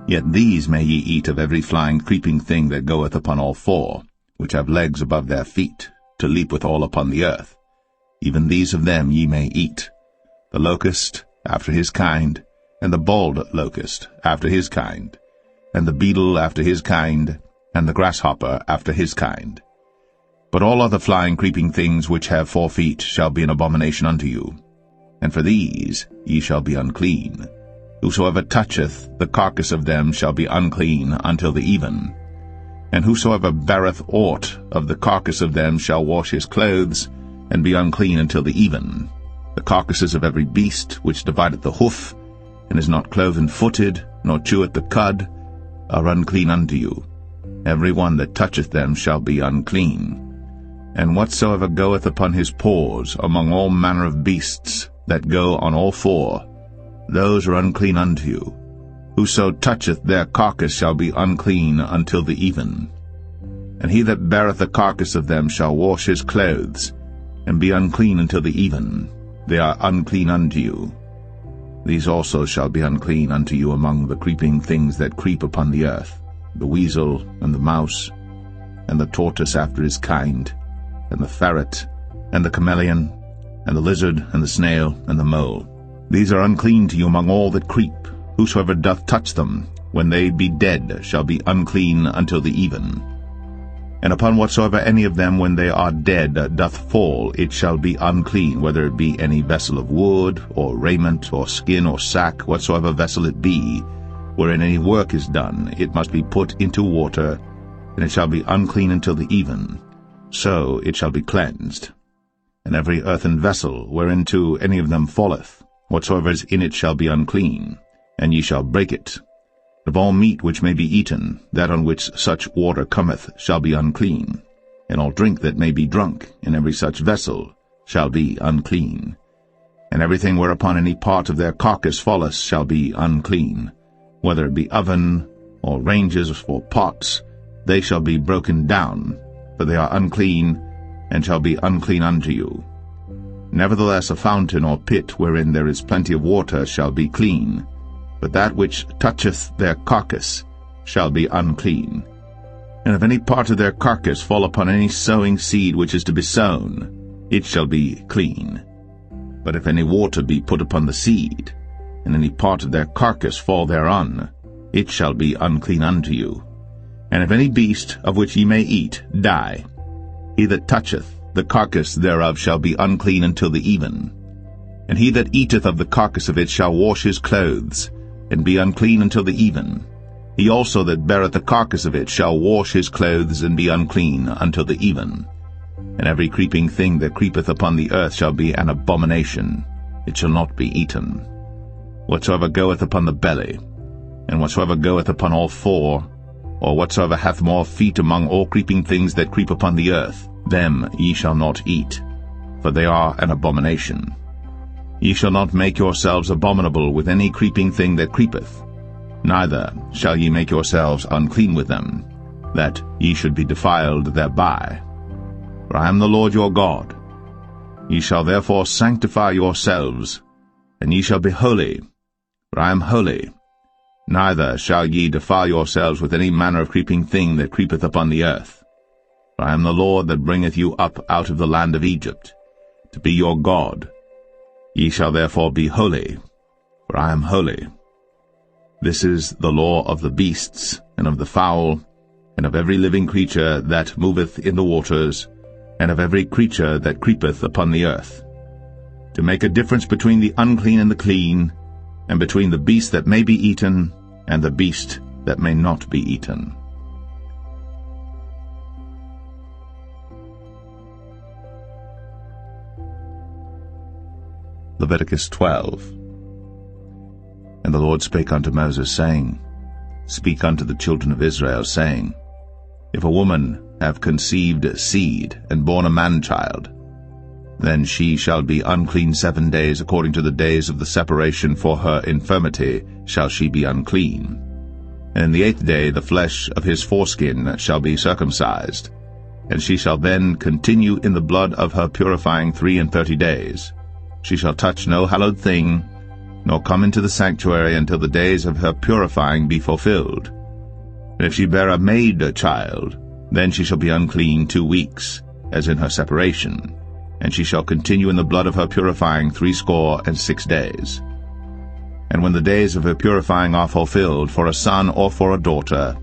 Yet these may ye eat of every flying creeping thing that goeth upon all four, which have legs above their feet, to leap withal upon the earth. Even these of them ye may eat, the locust after his kind, and the bald locust after his kind, and the beetle after his kind, and the grasshopper after his kind. But all other flying creeping things which have 4 feet shall be an abomination unto you, and for these ye shall be unclean. Whosoever toucheth the carcass of them shall be unclean until the even. And whosoever beareth aught of the carcass of them shall wash his clothes, and be unclean until the even. The carcasses of every beast which divideth the hoof, and is not cloven-footed, nor cheweth the cud, are unclean unto you. Every one that toucheth them shall be unclean. And whatsoever goeth upon his paws among all manner of beasts that go on all four, those are unclean unto you. Whoso toucheth their carcass shall be unclean until the even. And he that beareth the carcass of them shall wash his clothes, and be unclean until the even. They are unclean unto you. These also shall be unclean unto you among the creeping things that creep upon the earth, the weasel, and the mouse, and the tortoise after his kind, and the ferret, and the chameleon, and the lizard, and the snail, and the mole. These are unclean to you among all that creep. Whosoever doth touch them, when they be dead, shall be unclean until the even. And upon whatsoever any of them, when they are dead, doth fall, it shall be unclean, whether it be any vessel of wood, or raiment, or skin, or sack, whatsoever vessel it be, wherein any work is done, it must be put into water, and it shall be unclean until the even. So it shall be cleansed. And every earthen vessel, whereinto any of them falleth, whatsoever is in it shall be unclean, and ye shall break it. Of all meat which may be eaten, that on which such water cometh shall be unclean, and all drink that may be drunk in every such vessel shall be unclean. And everything whereupon any part of their carcass falleth shall be unclean, whether it be oven, or ranges, or pots, they shall be broken down, for they are unclean, and shall be unclean unto you. Nevertheless a fountain or pit wherein there is plenty of water shall be clean, but that which toucheth their carcass shall be unclean. And if any part of their carcass fall upon any sowing seed which is to be sown, it shall be clean. But if any water be put upon the seed, and any part of their carcass fall thereon, it shall be unclean unto you. And if any beast of which ye may eat die, he that toucheth the carcass thereof shall be unclean until the even. And he that eateth of the carcass of it shall wash his clothes, and be unclean until the even. He also that beareth the carcass of it shall wash his clothes, and be unclean until the even. And every creeping thing that creepeth upon the earth shall be an abomination, it shall not be eaten. Whatsoever goeth upon the belly, and whatsoever goeth upon all four, or whatsoever hath more feet among all creeping things that creep upon the earth, them ye shall not eat, for they are an abomination. Ye shall not make yourselves abominable with any creeping thing that creepeth, neither shall ye make yourselves unclean with them, that ye should be defiled thereby. For I am the Lord your God. Ye shall therefore sanctify yourselves, and ye shall be holy, for I am holy. Neither shall ye defile yourselves with any manner of creeping thing that creepeth upon the earth. For I am the Lord that bringeth you up out of the land of Egypt, to be your God. Ye shall therefore be holy, for I am holy. This is the law of the beasts, and of the fowl, and of every living creature that moveth in the waters, and of every creature that creepeth upon the earth, to make a difference between the unclean and the clean, and between the beast that may be eaten, and the beast that may not be eaten. Leviticus 12. And the Lord spake unto Moses, saying, Speak unto the children of Israel, saying, If a woman have conceived seed, and born a man-child, then she shall be unclean 7 days, according to the days of the separation for her infirmity shall she be unclean. And in the 8th day the flesh of his foreskin shall be circumcised, and she shall then continue in the blood of her purifying 33 days. She shall touch no hallowed thing, nor come into the sanctuary until the days of her purifying be fulfilled. And if she bear a maid child, then she shall be unclean 2 weeks, as in her separation, and she shall continue in the blood of her purifying 66 days. And when the days of her purifying are fulfilled, for a son or for a daughter,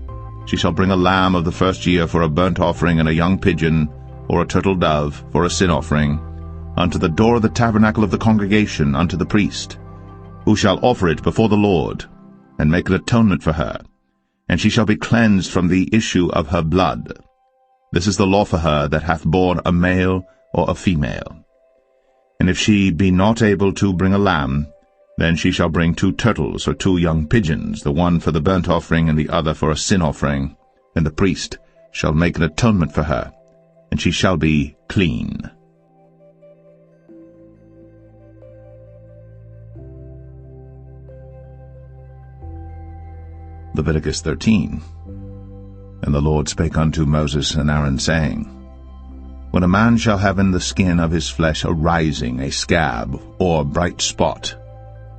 she shall bring a lamb of the first year for a burnt offering, and a young pigeon, or a turtle dove, for a sin offering, unto the door of the tabernacle of the congregation, unto the priest, who shall offer it before the Lord, and make an atonement for her, and she shall be cleansed from the issue of her blood. This is the law for her that hath borne a male or a female. And if she be not able to bring a lamb, then she shall bring 2 turtles or 2 young pigeons, the one for the burnt offering and the other for a sin offering, and the priest shall make an atonement for her, and she shall be clean. Leviticus 13. And the Lord spake unto Moses and Aaron, saying, When a man shall have in the skin of his flesh a rising, a scab, or bright spot,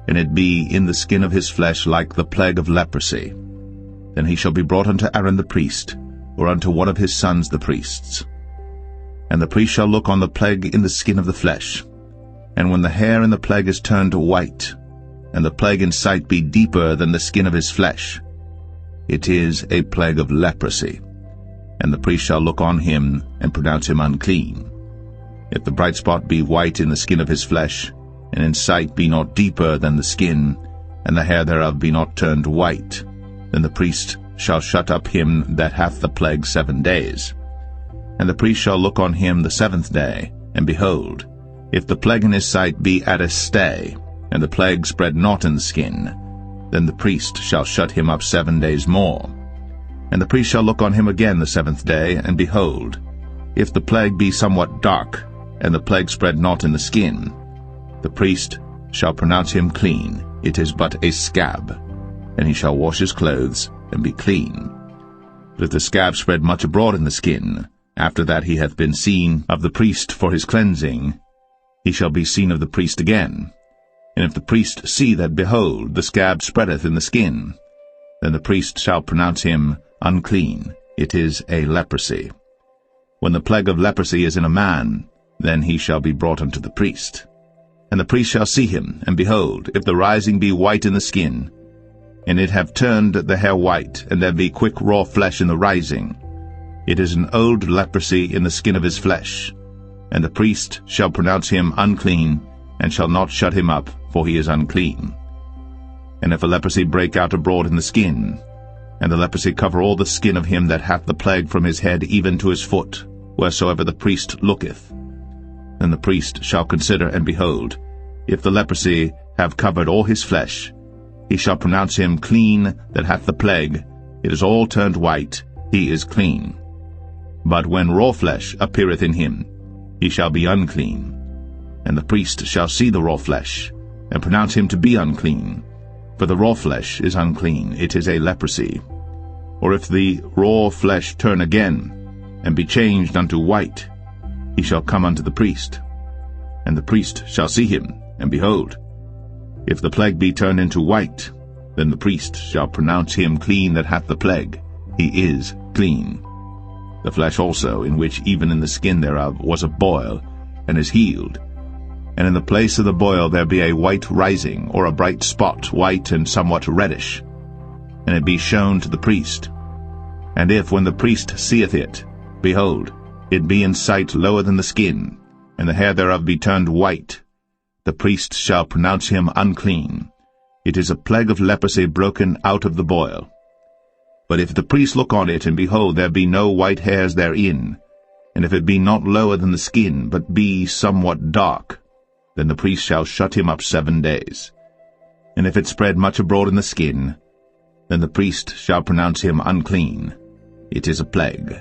and it be in the skin of his flesh like the plague of leprosy, then he shall be brought unto Aaron the priest, or unto one of his sons the priests. And the priest shall look on the plague in the skin of the flesh, and when the hair in the plague is turned white, and the plague in sight be deeper than the skin of his flesh, it is a plague of leprosy, and the priest shall look on him and pronounce him unclean. If the bright spot be white in the skin of his flesh, and in sight be not deeper than the skin, and the hair thereof be not turned white, then the priest shall shut up him that hath the plague 7 days. And the priest shall look on him the 7th day, and behold, if the plague in his sight be at a stay, and the plague spread not in the skin, then the priest shall shut him up 7 days more. And the priest shall look on him again the 7th day, and behold, if the plague be somewhat dark, and the plague spread not in the skin, the priest shall pronounce him clean. It is but a scab, and he shall wash his clothes, and be clean. But if the scab spread much abroad in the skin, after that he hath been seen of the priest for his cleansing, he shall be seen of the priest again. And if the priest see that, behold, the scab spreadeth in the skin, then the priest shall pronounce him unclean. It is a leprosy. When the plague of leprosy is in a man, then he shall be brought unto the priest. And the priest shall see him, and behold, if the rising be white in the skin, and it have turned the hair white, and there be quick raw flesh in the rising, it is an old leprosy in the skin of his flesh. And the priest shall pronounce him unclean, and shall not shut him up, for he is unclean. And if a leprosy break out abroad in the skin, and the leprosy cover all the skin of him that hath the plague from his head even to his foot, wheresoever the priest looketh, then the priest shall consider, and behold, if the leprosy have covered all his flesh, he shall pronounce him clean that hath the plague. It is all turned white, he is clean. But when raw flesh appeareth in him, he shall be unclean. And the priest shall see the raw flesh, and pronounce him to be unclean. For the raw flesh is unclean, it is a leprosy. Or if the raw flesh turn again, and be changed unto white, he shall come unto the priest. And the priest shall see him, and behold, if the plague be turned into white, then the priest shall pronounce him clean that hath the plague. He is clean. The flesh also, in which even in the skin thereof was a boil, and is healed, and in the place of the boil there be a white rising, or a bright spot, white and somewhat reddish, and it be shown to the priest. And if, when the priest seeth it, behold, it be in sight lower than the skin, and the hair thereof be turned white, the priest shall pronounce him unclean. It is a plague of leprosy broken out of the boil. But if the priest look on it, and behold, there be no white hairs therein, and if it be not lower than the skin, but be somewhat dark, then the priest shall shut him up 7 days. And if it spread much abroad in the skin, then the priest shall pronounce him unclean. It is a plague.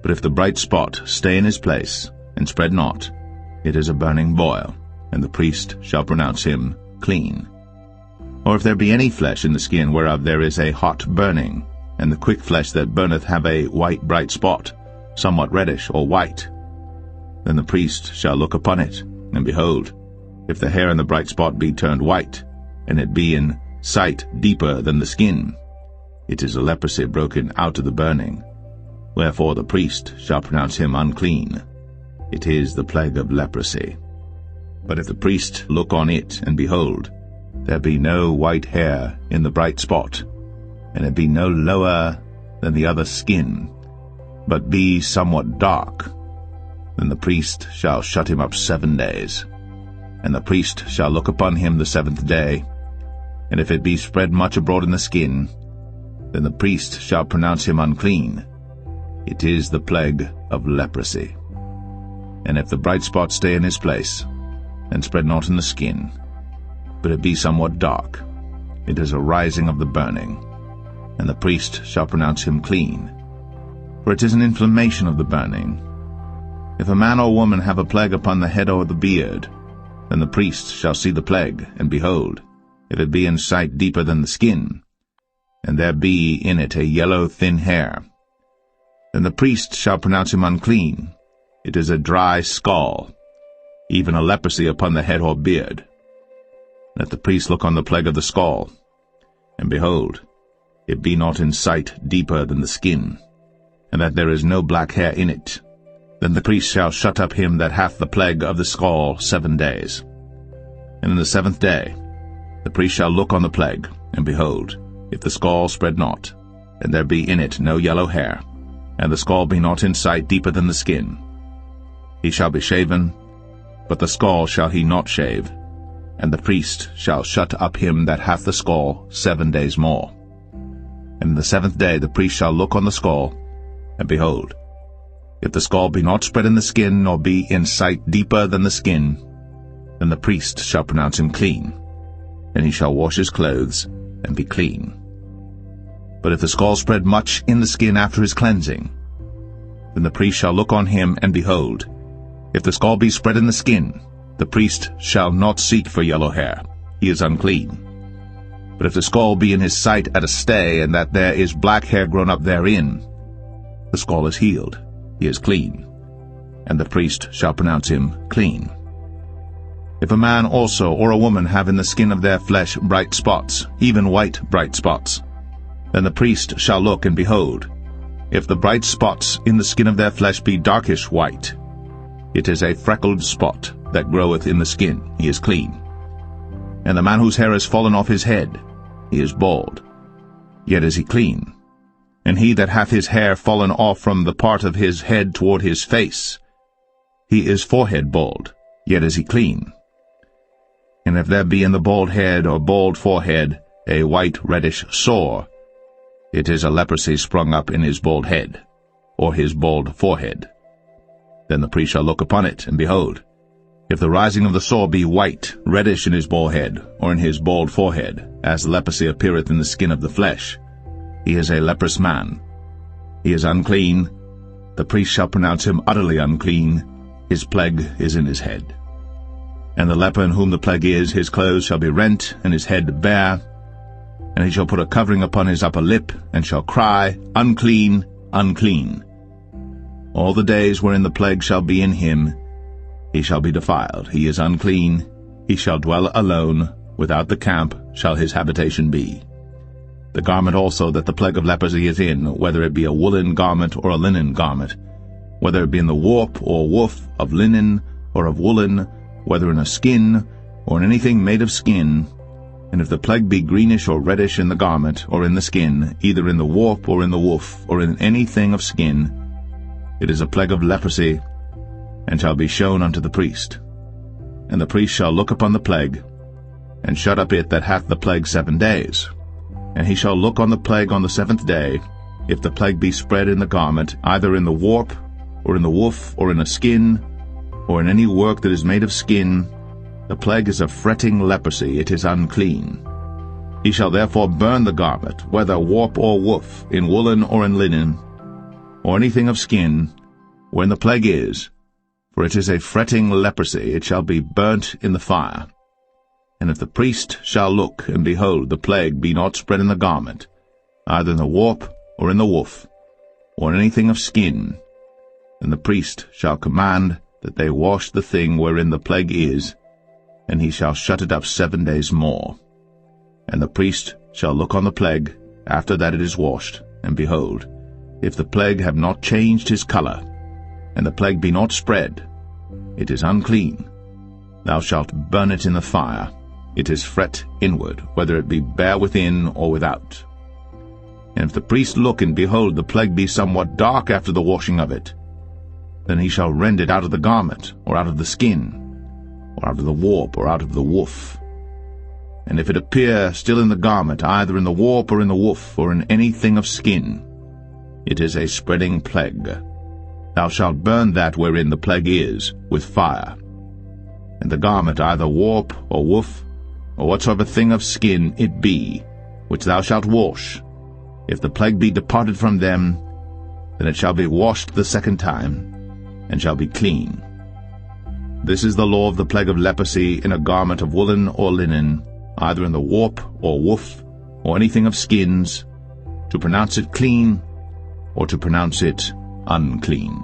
But if the bright spot stay in his place, and spread not, it is a burning boil, and the priest shall pronounce him clean. Or if there be any flesh in the skin whereof there is a hot burning, and the quick flesh that burneth have a white bright spot, somewhat reddish or white, then the priest shall look upon it, and behold, if the hair in the bright spot be turned white, and it be in sight deeper than the skin, it is a leprosy broken out of the burning. Wherefore the priest shall pronounce him unclean. It is the plague of leprosy. But if the priest look on it, and behold, there be no white hair in the bright spot, and it be no lower than the other skin, but be somewhat dark, then the priest shall shut him up 7 days. And the priest shall look upon him the 7th day, and if it be spread much abroad in the skin, then the priest shall pronounce him unclean. It is the plague of leprosy. And if the bright spot stay in his place, and spread not in the skin, but it be somewhat dark, it is a rising of the burning, and the priest shall pronounce him clean. For it is an inflammation of the burning. If a man or woman have a plague upon the head or the beard, then the priest shall see the plague, and behold, if it be in sight deeper than the skin, and there be in it a yellow thin hair, then the priest shall pronounce him unclean. It is a dry scall, even a leprosy upon the head or beard. Let the priest look on the plague of the scall, and behold, it be not in sight deeper than the skin, and that there is no black hair in it, then the priest shall shut up him that hath the plague of the scall 7 days. And in the 7th day the priest shall look on the plague, and behold, if the scall spread not, and there be in it no yellow hair, and the scall be not in sight deeper than the skin, he shall be shaven, but the scall shall he not shave, and the priest shall shut up him that hath the scall 7 days more. And in the 7th day the priest shall look on the scall, and behold, if the scall be not spread in the skin, nor be in sight deeper than the skin, then the priest shall pronounce him clean, and he shall wash his clothes, and be clean. But if the scall spread much in the skin after his cleansing, then the priest shall look on him, and behold, if the scall be spread in the skin, the priest shall not seek for yellow hair, he is unclean. But if the scall be in his sight at a stay, and that there is black hair grown up therein, the scall is healed, he is clean, and the priest shall pronounce him clean. If a man also or a woman have in the skin of their flesh bright spots, even white bright spots, then the priest shall look, and behold, if the bright spots in the skin of their flesh be darkish white, it is a freckled spot that groweth in the skin, he is clean. And the man whose hair is fallen off his head, he is bald, yet is he clean. And he that hath his hair fallen off from the part of his head toward his face, he is forehead bald, yet is he clean. And if there be in the bald head or bald forehead a white reddish sore, it is a leprosy sprung up in his bald head, or his bald forehead. Then the priest shall look upon it, and behold, if the rising of the sore be white, reddish in his bald head, or in his bald forehead, as the leprosy appeareth in the skin of the flesh, he is a leprous man. He is unclean. The priest shall pronounce him utterly unclean. His plague is in his head. And the leper in whom the plague is, his clothes shall be rent, and his head bare. And he shall put a covering upon his upper lip, and shall cry, Unclean, unclean. All the days wherein the plague shall be in him, he shall be defiled. He is unclean. He shall dwell alone. Without the camp shall his habitation be. The garment also that the plague of leprosy is in, whether it be a woolen garment or a linen garment, whether it be in the warp or woof of linen or of woolen, whether in a skin or in anything made of skin, and if the plague be greenish or reddish in the garment or in the skin, either in the warp or in the woof or in anything of skin, it is a plague of leprosy, and shall be shown unto the priest. And the priest shall look upon the plague, and shut up it that hath the plague 7 days. And he shall look on the plague on the 7th day, if the plague be spread in the garment, either in the warp, or in the woof, or in a skin, or in any work that is made of skin, the plague is a fretting leprosy, it is unclean. He shall therefore burn the garment, whether warp or woof, in woolen or in linen, or anything of skin, wherein the plague is, for it is a fretting leprosy, it shall be burnt in the fire. And if the priest shall look, and behold, the plague be not spread in the garment, either in the warp or in the woof, or in anything of skin, And the priest shall command that they wash the thing wherein the plague is, and he shall shut it up 7 days more. And the priest shall look on the plague after that it is washed, and behold, if the plague have not changed his color, and the plague be not spread, it is unclean. Thou shalt burn it in the fire. It is fret inward, whether it be bare within or without. And if the priest look, and behold, the plague be somewhat dark after the washing of it, then he shall rend it out of the garment, or out of the skin, or out of the warp, or out of the woof. And if it appear still in the garment, either in the warp or in the woof, or in anything of skin, it is a spreading plague. Thou shalt burn that wherein the plague is with fire. And the garment, either warp or woof, or whatsoever thing of skin it be, which thou shalt wash, if the plague be departed from them, then it shall be washed the second time, and shall be clean. This is the law of the plague of leprosy in a garment of woolen or linen, either in the warp or woof, or anything of skins, to pronounce it clean, or to pronounce it unclean.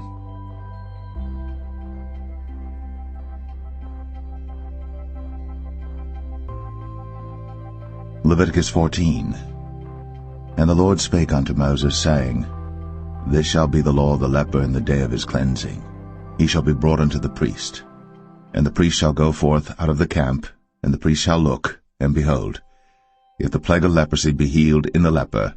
Leviticus 14. And the Lord spake unto Moses, saying, This shall be the law of the leper in the day of his cleansing. He shall be brought unto the priest. And the priest shall go forth out of the camp, and the priest shall look, and behold, if the plague of leprosy be healed in the leper,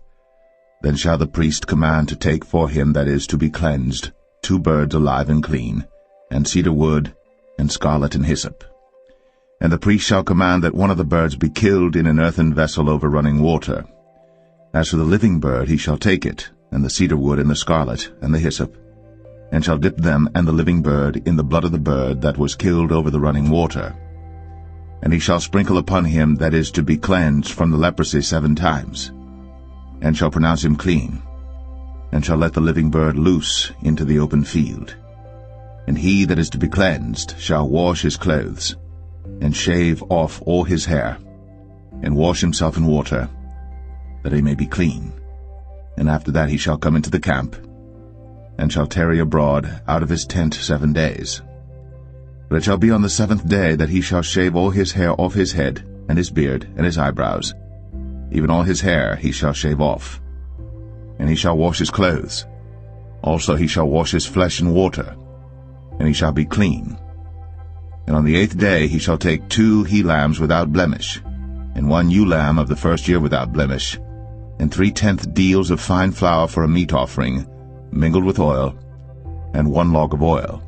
then shall the priest command to take for him that is to be cleansed 2 birds alive and clean, and cedar wood, and scarlet and hyssop. And the priest shall command that one of the birds be killed in an earthen vessel over running water. As for the living bird, he shall take it, and the cedar wood, and the scarlet, and the hyssop, and shall dip them and the living bird in the blood of the bird that was killed over the running water. And he shall sprinkle upon him that is to be cleansed from the leprosy 7 times, and shall pronounce him clean, and shall let the living bird loose into the open field. And he that is to be cleansed shall wash his clothes, and shave off all his hair, and wash himself in water, that he may be clean. And after that he shall come into the camp, and shall tarry abroad out of his tent 7 days. But it shall be on the 7th day that he shall shave all his hair off his head, and his beard, and his eyebrows, even all his hair he shall shave off. And he shall wash his clothes. Also he shall wash his flesh in water, and he shall be clean. And on the 8th day he shall take 2 he-lambs without blemish, and 1 ewe-lamb of the first year without blemish, and 3/10 deals of fine flour for a meat offering, mingled with oil, and 1 log of oil.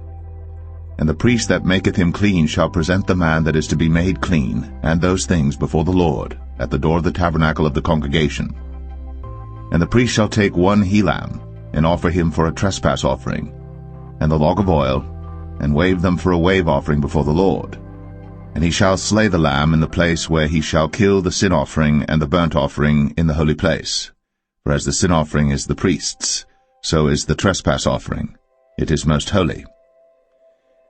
And the priest that maketh him clean shall present the man that is to be made clean, and those things before the Lord, at the door of the tabernacle of the congregation. And the priest shall take 1 he-lamb, and offer him for a trespass offering, and the log of oil, and wave them for a wave offering before the Lord. And he shall slay the lamb in the place where he shall kill the sin offering and the burnt offering in the holy place. For as the sin offering is the priest's, so is the trespass offering. It is most holy.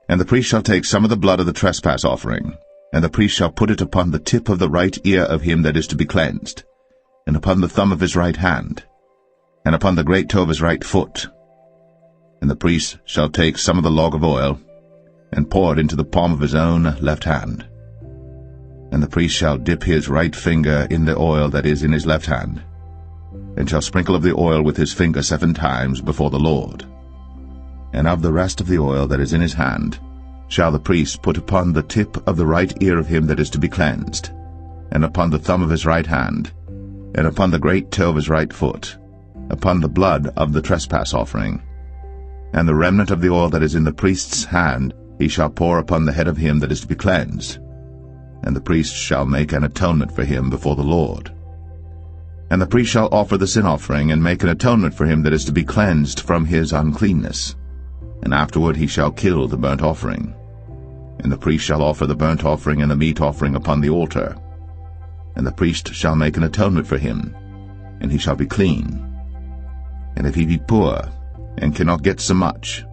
And the priest shall take some of the blood of the trespass offering, and the priest shall put it upon the tip of the right ear of him that is to be cleansed, and upon the thumb of his right hand, and upon the great toe of his right foot. And the priest shall take some of the log of oil, and pour it into the palm of his own left hand. And the priest shall dip his right finger in the oil that is in his left hand, and shall sprinkle of the oil with his finger 7 times before the Lord. And of the rest of the oil that is in his hand shall the priest put upon the tip of the right ear of him that is to be cleansed, and upon the thumb of his right hand, and upon the great toe of his right foot, upon the blood of the trespass offering. And the remnant of the oil that is in the priest's hand he shall pour upon the head of him that is to be cleansed, and the priest shall make an atonement for him before the Lord. And the priest shall offer the sin offering, and make an atonement for him that is to be cleansed from his uncleanness. And afterward he shall kill the burnt offering. And the priest shall offer the burnt offering and the meat offering upon the altar. And the priest shall make an atonement for him, and he shall be clean. And if he be poor, and cannot get so much,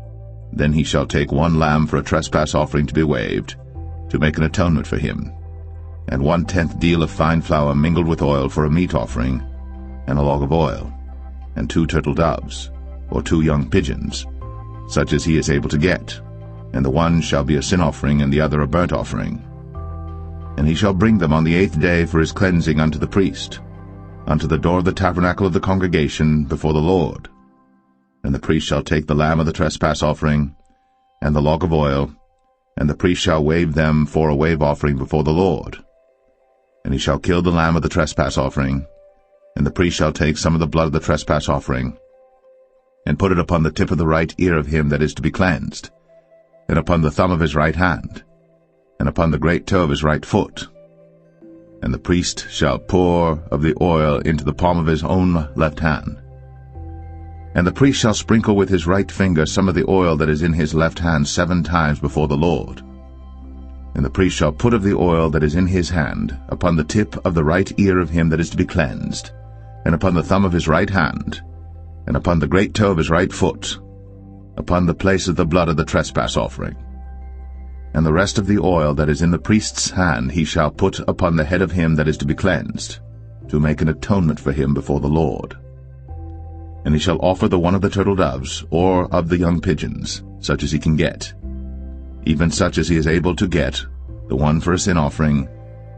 then he shall take 1 lamb for a trespass offering to be waved, to make an atonement for him, and 1/10 deal of fine flour mingled with oil for a meat offering, and a log of oil, and 2 turtle doves, or 2 young pigeons, such as he is able to get, and the one shall be a sin offering, and the other a burnt offering. And he shall bring them on the 8th day for his cleansing unto the priest, unto the door of the tabernacle of the congregation before the Lord. And the priest shall take the lamb of the trespass offering, and the log of oil, and the priest shall wave them for a wave offering before the Lord. And he shall kill the lamb of the trespass offering, and the priest shall take some of the blood of the trespass offering, and put it upon the tip of the right ear of him that is to be cleansed, and upon the thumb of his right hand, and upon the great toe of his right foot. And the priest shall pour of the oil into the palm of his own left hand. And the priest shall sprinkle with his right finger some of the oil that is in his left hand 7 times before the Lord. And the priest shall put of the oil that is in his hand upon the tip of the right ear of him that is to be cleansed, and upon the thumb of his right hand, and upon the great toe of his right foot, upon the place of the blood of the trespass offering. And the rest of the oil that is in the priest's hand he shall put upon the head of him that is to be cleansed, to make an atonement for him before the Lord. And he shall offer the one of the turtle doves, or of the young pigeons, such as he can get, even such as he is able to get, the one for a sin offering,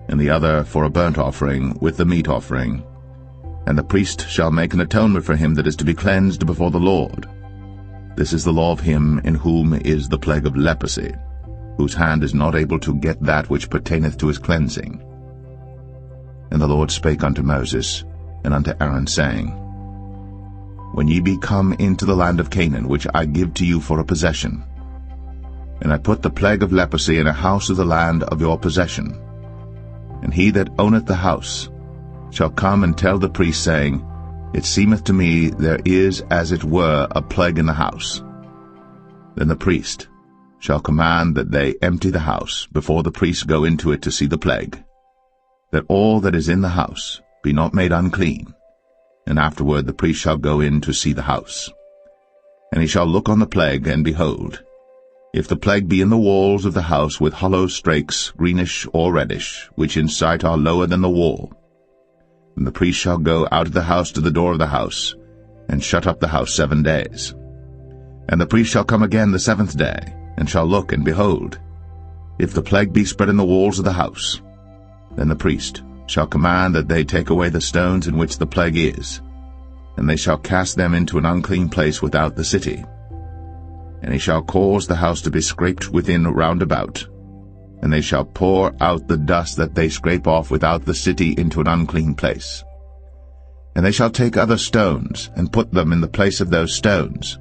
and the other for a burnt offering with the meat offering. And the priest shall make an atonement for him that is to be cleansed before the Lord. This is the law of him in whom is the plague of leprosy, whose hand is not able to get that which pertaineth to his cleansing. And the Lord spake unto Moses and unto Aaron, saying, When ye be come into the land of Canaan, which I give to you for a possession, and I put the plague of leprosy in a house of the land of your possession, and he that owneth the house shall come and tell the priest, saying, It seemeth to me there is as it were a plague in the house. Then the priest shall command that they empty the house before the priests go into it to see the plague, that all that is in the house be not made unclean. And afterward the priest shall go in to see the house. And he shall look on the plague, and behold, if the plague be in the walls of the house with hollow strakes, greenish or reddish, which in sight are lower than the wall, then the priest shall go out of the house to the door of the house, and shut up the house 7 days. And the priest shall come again the 7th day, and shall look, and behold, if the plague be spread in the walls of the house, then the priest shall command that they take away the stones in which the plague is, and they shall cast them into an unclean place without the city. And he shall cause the house to be scraped within round about, and they shall pour out the dust that they scrape off without the city into an unclean place. And they shall take other stones, and put them in the place of those stones.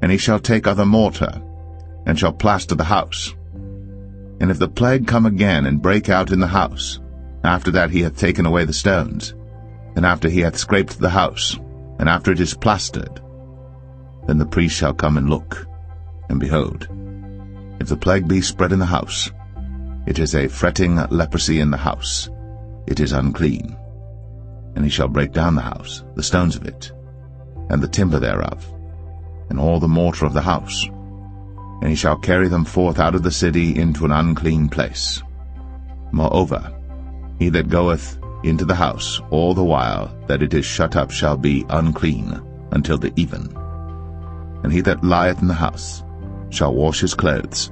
And he shall take other mortar, and shall plaster the house. And if the plague come again and break out in the house, after that he hath taken away the stones, and after he hath scraped the house, and after it is plastered, then the priest shall come and look, and behold, if the plague be spread in the house, it is a fretting leprosy in the house, it is unclean. And he shall break down the house, the stones of it, and the timber thereof, and all the mortar of the house, and he shall carry them forth out of the city into an unclean place. Moreover, he that goeth into the house all the while that it is shut up shall be unclean until the even. And he that lieth in the house shall wash his clothes,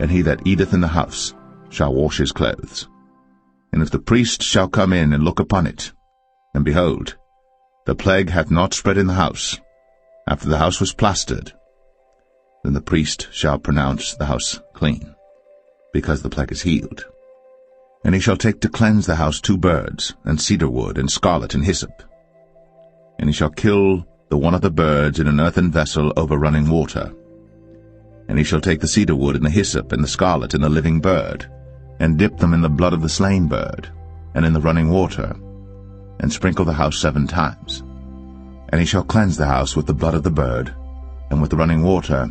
and he that eateth in the house shall wash his clothes. And if the priest shall come in and look upon it, and behold, the plague hath not spread in the house, after the house was plastered, then the priest shall pronounce the house clean, because the plague is healed. And he shall take to cleanse the house 2 birds, and cedar wood, and scarlet, and hyssop. And he shall kill the one of the birds in an earthen vessel over running water. And he shall take the cedar wood, and the hyssop, and the scarlet, and the living bird, and dip them in the blood of the slain bird, and in the running water, and sprinkle the house 7 times. And he shall cleanse the house with the blood of the bird, and with the running water,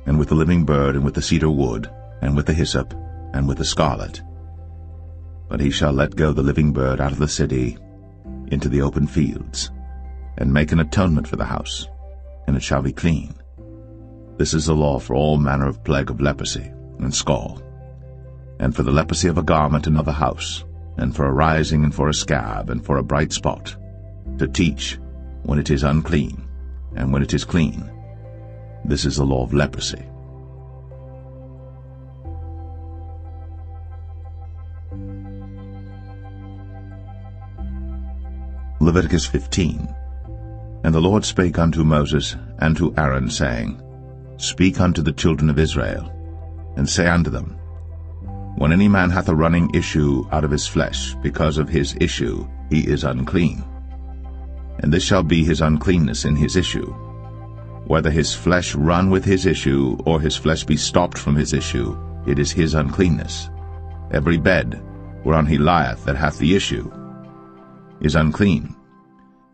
and with the living bird, and with the cedar wood, and with the hyssop, and with the scarlet. But he shall let go the living bird out of the city into the open fields, and make an atonement for the house, and it shall be clean. This is the law for all manner of plague of leprosy and scall, and for the leprosy of a garment and of a house, and for a rising, and for a scab, and for a bright spot, to teach when it is unclean, and when it is clean. This is the law of leprosy. Leviticus 15. And the Lord spake unto Moses and to Aaron, saying, Speak unto the children of Israel, and say unto them, When any man hath a running issue out of his flesh, because of his issue he is unclean. And this shall be his uncleanness in his issue, whether his flesh run with his issue, or his flesh be stopped from his issue, it is his uncleanness. Every bed whereon he lieth that hath the issue is unclean,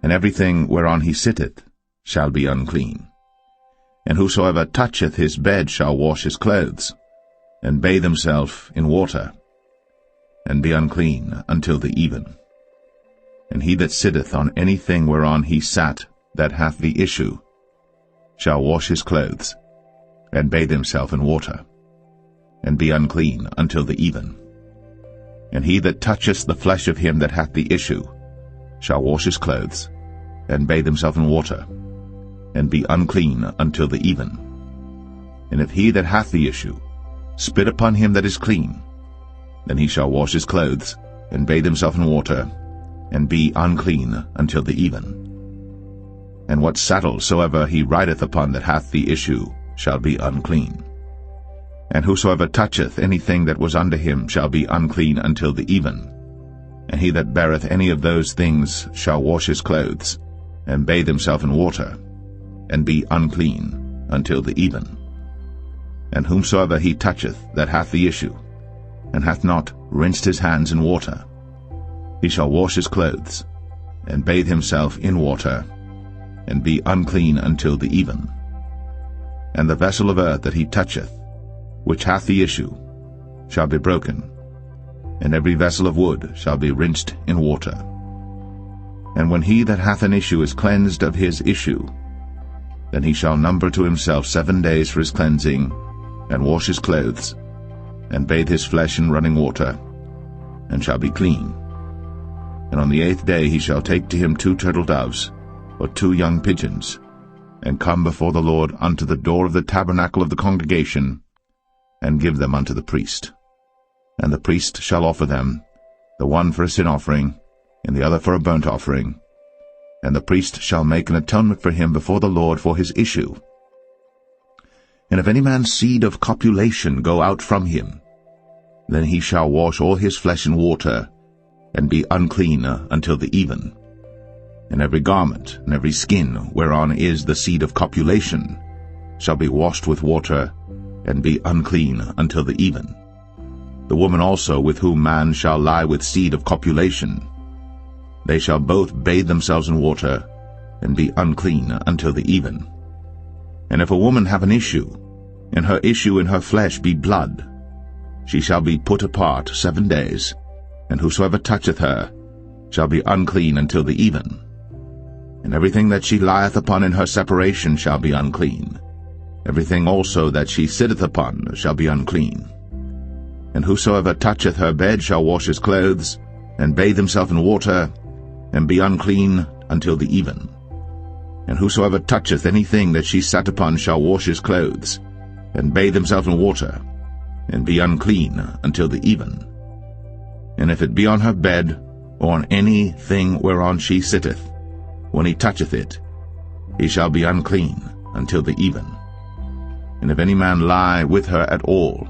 and everything whereon he sitteth shall be unclean. And whosoever toucheth his bed shall wash his clothes, and bathe himself in water, and be unclean until the even. And he that sitteth on anything whereon he sat that hath the issue shall wash his clothes, and bathe himself in water, and be unclean until the even. And he that toucheth the flesh of him that hath the issue shall wash his clothes, and bathe himself in water, and be unclean until the even. And if he that hath the issue spit upon him that is clean, then he shall wash his clothes, and bathe himself in water, and be unclean until the even. And what saddle soever he rideth upon that hath the issue shall be unclean. And whosoever toucheth anything that was under him shall be unclean until the even. And he that beareth any of those things shall wash his clothes, and bathe himself in water, and be unclean until the even. And whomsoever he toucheth that hath the issue, and hath not rinsed his hands in water, he shall wash his clothes, and bathe himself in water, and be unclean until the even. And the vessel of earth that he toucheth, which hath the issue, shall be broken, and every vessel of wood shall be rinsed in water. And when he that hath an issue is cleansed of his issue, then he shall number to himself 7 days for his cleansing, and wash his clothes, and bathe his flesh in running water, and shall be clean. And on the 8th day he shall take to him 2 turtle doves, or 2 young pigeons, and come before the Lord unto the door of the tabernacle of the congregation, and give them unto the priest. And the priest shall offer them, the one for a sin offering, and the other for a burnt offering. And the priest shall make an atonement for him before the Lord for his issue. And if any man's seed of copulation go out from him, then he shall wash all his flesh in water, and be unclean until the even. And every garment and every skin whereon is the seed of copulation shall be washed with water, and be unclean until the even. The woman also with whom man shall lie with seed of copulation, they shall both bathe themselves in water, and be unclean until the even. And if a woman have an issue, and her issue in her flesh be blood, she shall be put apart 7 days, and whosoever toucheth her shall be unclean until the even. And everything that she lieth upon in her separation shall be unclean. Everything also that she sitteth upon shall be unclean. And whosoever toucheth her bed shall wash his clothes, and bathe himself in water, and be unclean until the even. And whosoever toucheth anything that she sat upon shall wash his clothes, and bathe himself in water, and be unclean until the even. And if it be on her bed, or on any thing whereon she sitteth, when he toucheth it, he shall be unclean until the even. And if any man lie with her at all,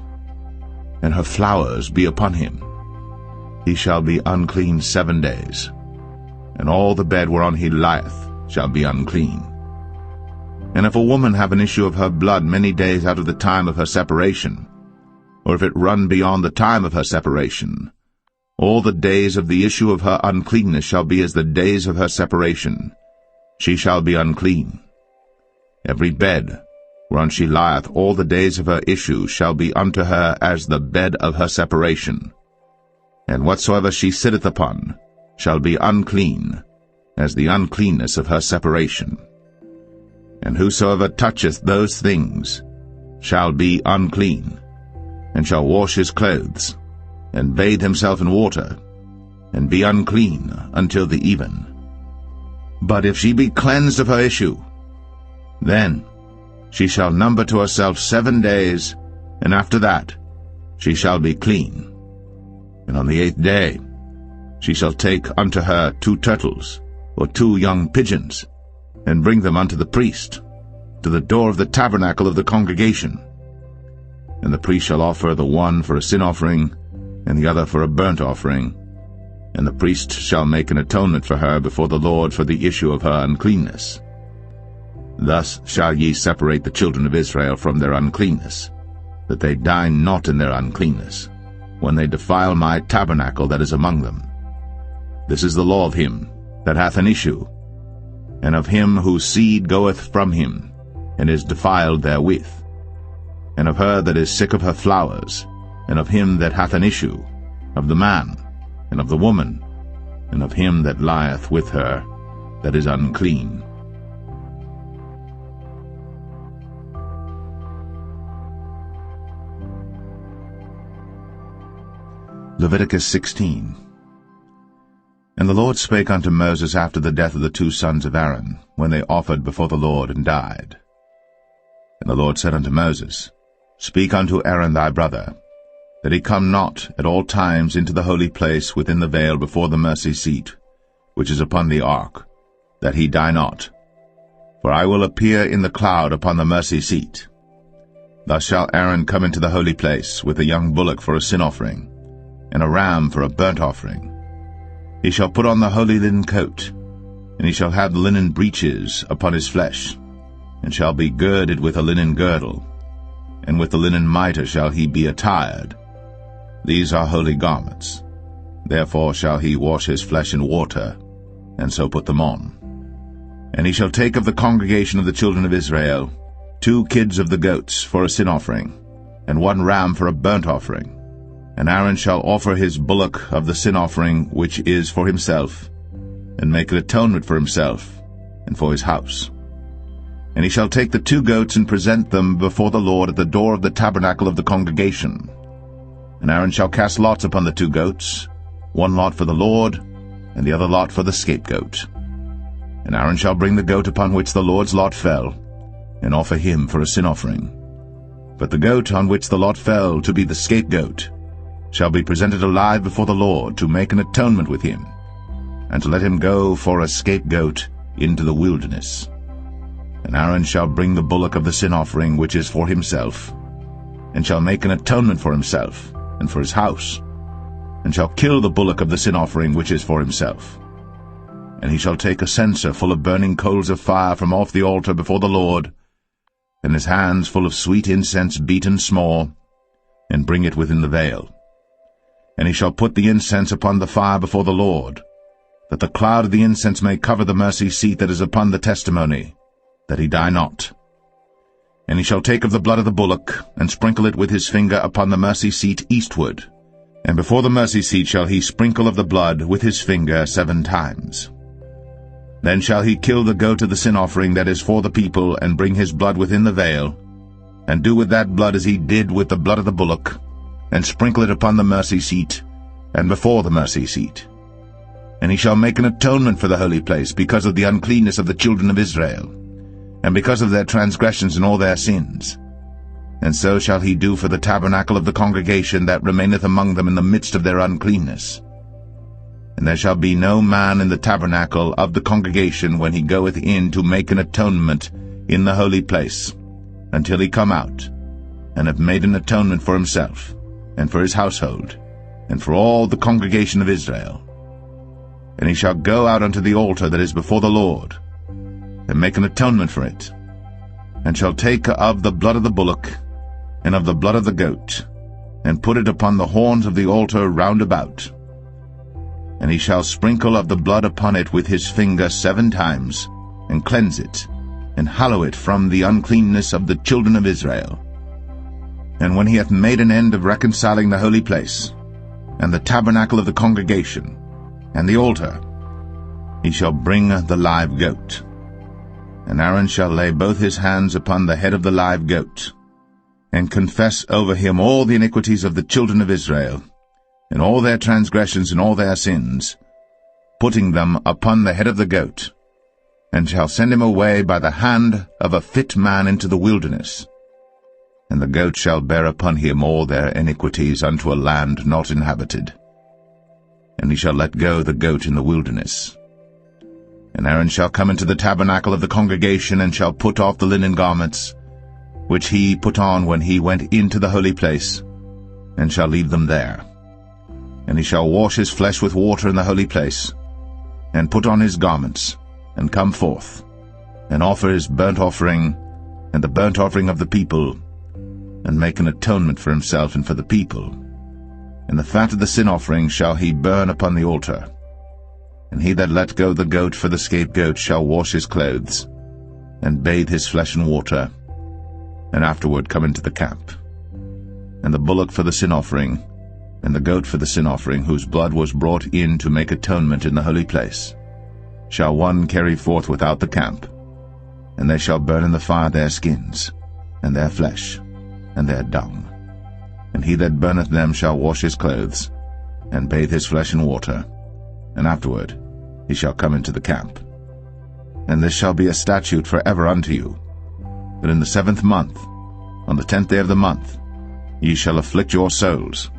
and her flowers be upon him, he shall be unclean 7 days, and all the bed whereon he lieth shall be unclean. And if a woman have an issue of her blood many days out of the time of her separation, or if it run beyond the time of her separation, all the days of the issue of her uncleanness shall be as the days of her separation. She shall be unclean. Every bed whereon she lieth all the days of her issue shall be unto her as the bed of her separation. And whatsoever she sitteth upon shall be unclean, as the uncleanness of her separation. And whosoever toucheth those things shall be unclean, and shall wash his clothes, and bathe himself in water, and be unclean until the even. But if she be cleansed of her issue, then she shall number to herself 7 days, and after that she shall be clean. And on the 8th day she shall take unto her 2 turtles, or 2 young pigeons, and bring them unto the priest, to the door of the tabernacle of the congregation. And the priest shall offer the one for a sin offering, and the other for a burnt offering. And the priest shall make an atonement for her before the Lord for the issue of her uncleanness. Thus shall ye separate the children of Israel from their uncleanness, that they die not in their uncleanness, when they defile my tabernacle that is among them. This is the law of him that hath an issue, and of him whose seed goeth from him, and is defiled therewith, and of her that is sick of her flowers, and of him that hath an issue, of the man, and of the woman, and of him that lieth with her, that is unclean. Leviticus 16. And the Lord spake unto Moses after the death of the 2 sons of Aaron, when they offered before the Lord and died. And the Lord said unto Moses, Speak unto Aaron thy brother, that he come not at all times into the holy place within the veil before the mercy seat, which is upon the ark, that he die not. For I will appear in the cloud upon the mercy seat. Thus shall Aaron come into the holy place with a young bullock for a sin offering, and a ram for a burnt offering. He shall put on the holy linen coat, and he shall have the linen breeches upon his flesh, and shall be girded with a linen girdle, and with the linen mitre shall he be attired. These are holy garments. Therefore shall he wash his flesh in water, and so put them on. And he shall take of the congregation of the children of Israel 2 kids of the goats for a sin offering, and 1 ram for a burnt offering. And Aaron shall offer his bullock of the sin offering which is for himself, and make an atonement for himself and for his house. And he shall take the 2 goats and present them before the Lord at the door of the tabernacle of the congregation. And Aaron shall cast lots upon the 2 goats, 1 lot for the Lord, and the other lot for the scapegoat. And Aaron shall bring the goat upon which the Lord's lot fell, and offer him for a sin offering. But the goat on which the lot fell to be the scapegoat shall be presented alive before the Lord to make an atonement with him, and to let him go for a scapegoat into the wilderness. And Aaron shall bring the bullock of the sin offering which is for himself, and shall make an atonement for himself and for his house, and shall kill the bullock of the sin offering which is for himself. And he shall take a censer full of burning coals of fire from off the altar before the Lord, and his hands full of sweet incense beaten small, and bring it within the veil. And he shall put the incense upon the fire before the Lord, that the cloud of the incense may cover the mercy seat that is upon the testimony, that he die not. And he shall take of the blood of the bullock, and sprinkle it with his finger upon the mercy seat eastward, and before the mercy seat shall he sprinkle of the blood with his finger 7 times. Then shall he kill the goat of the sin offering that is for the people, and bring his blood within the veil, and do with that blood as he did with the blood of the bullock, and sprinkle it upon the mercy seat, and before the mercy seat. And he shall make an atonement for the holy place because of the uncleanness of the children of Israel, and because of their transgressions and all their sins. And so shall he do for the tabernacle of the congregation that remaineth among them in the midst of their uncleanness. And there shall be no man in the tabernacle of the congregation when he goeth in to make an atonement in the holy place, until he come out, and have made an atonement for himself, and for his household, and for all the congregation of Israel. And he shall go out unto the altar that is before the Lord, and make an atonement for it, and shall take of the blood of the bullock, and of the blood of the goat, and put it upon the horns of the altar round about. And he shall sprinkle of the blood upon it with his finger 7 times, and cleanse it, and hallow it from the uncleanness of the children of Israel. And when he hath made an end of reconciling the holy place, and the tabernacle of the congregation, and the altar, he shall bring the live goat. And Aaron shall lay both his hands upon the head of the live goat, and confess over him all the iniquities of the children of Israel, and all their transgressions and all their sins, putting them upon the head of the goat, and shall send him away by the hand of a fit man into the wilderness. And the goat shall bear upon him all their iniquities unto a land not inhabited. And he shall let go the goat in the wilderness. And Aaron shall come into the tabernacle of the congregation, and shall put off the linen garments, which he put on when he went into the holy place, and shall leave them there. And he shall wash his flesh with water in the holy place, and put on his garments, and come forth, and offer his burnt offering, and the burnt offering of the people, and make an atonement for himself and for the people. And the fat of the sin offering shall he burn upon the altar. And he that let go the goat for the scapegoat shall wash his clothes, and bathe his flesh in water, and afterward come into the camp. And the bullock for the sin offering, and the goat for the sin offering, whose blood was brought in to make atonement in the holy place, shall one carry forth without the camp, and they shall burn in the fire their skins, and their flesh, and their dung. And he that burneth them shall wash his clothes, and bathe his flesh in water, and afterward he shall come into the camp. And this shall be a statute for ever unto you, that in the 7th month, on the 10th day of the month, ye shall afflict your souls,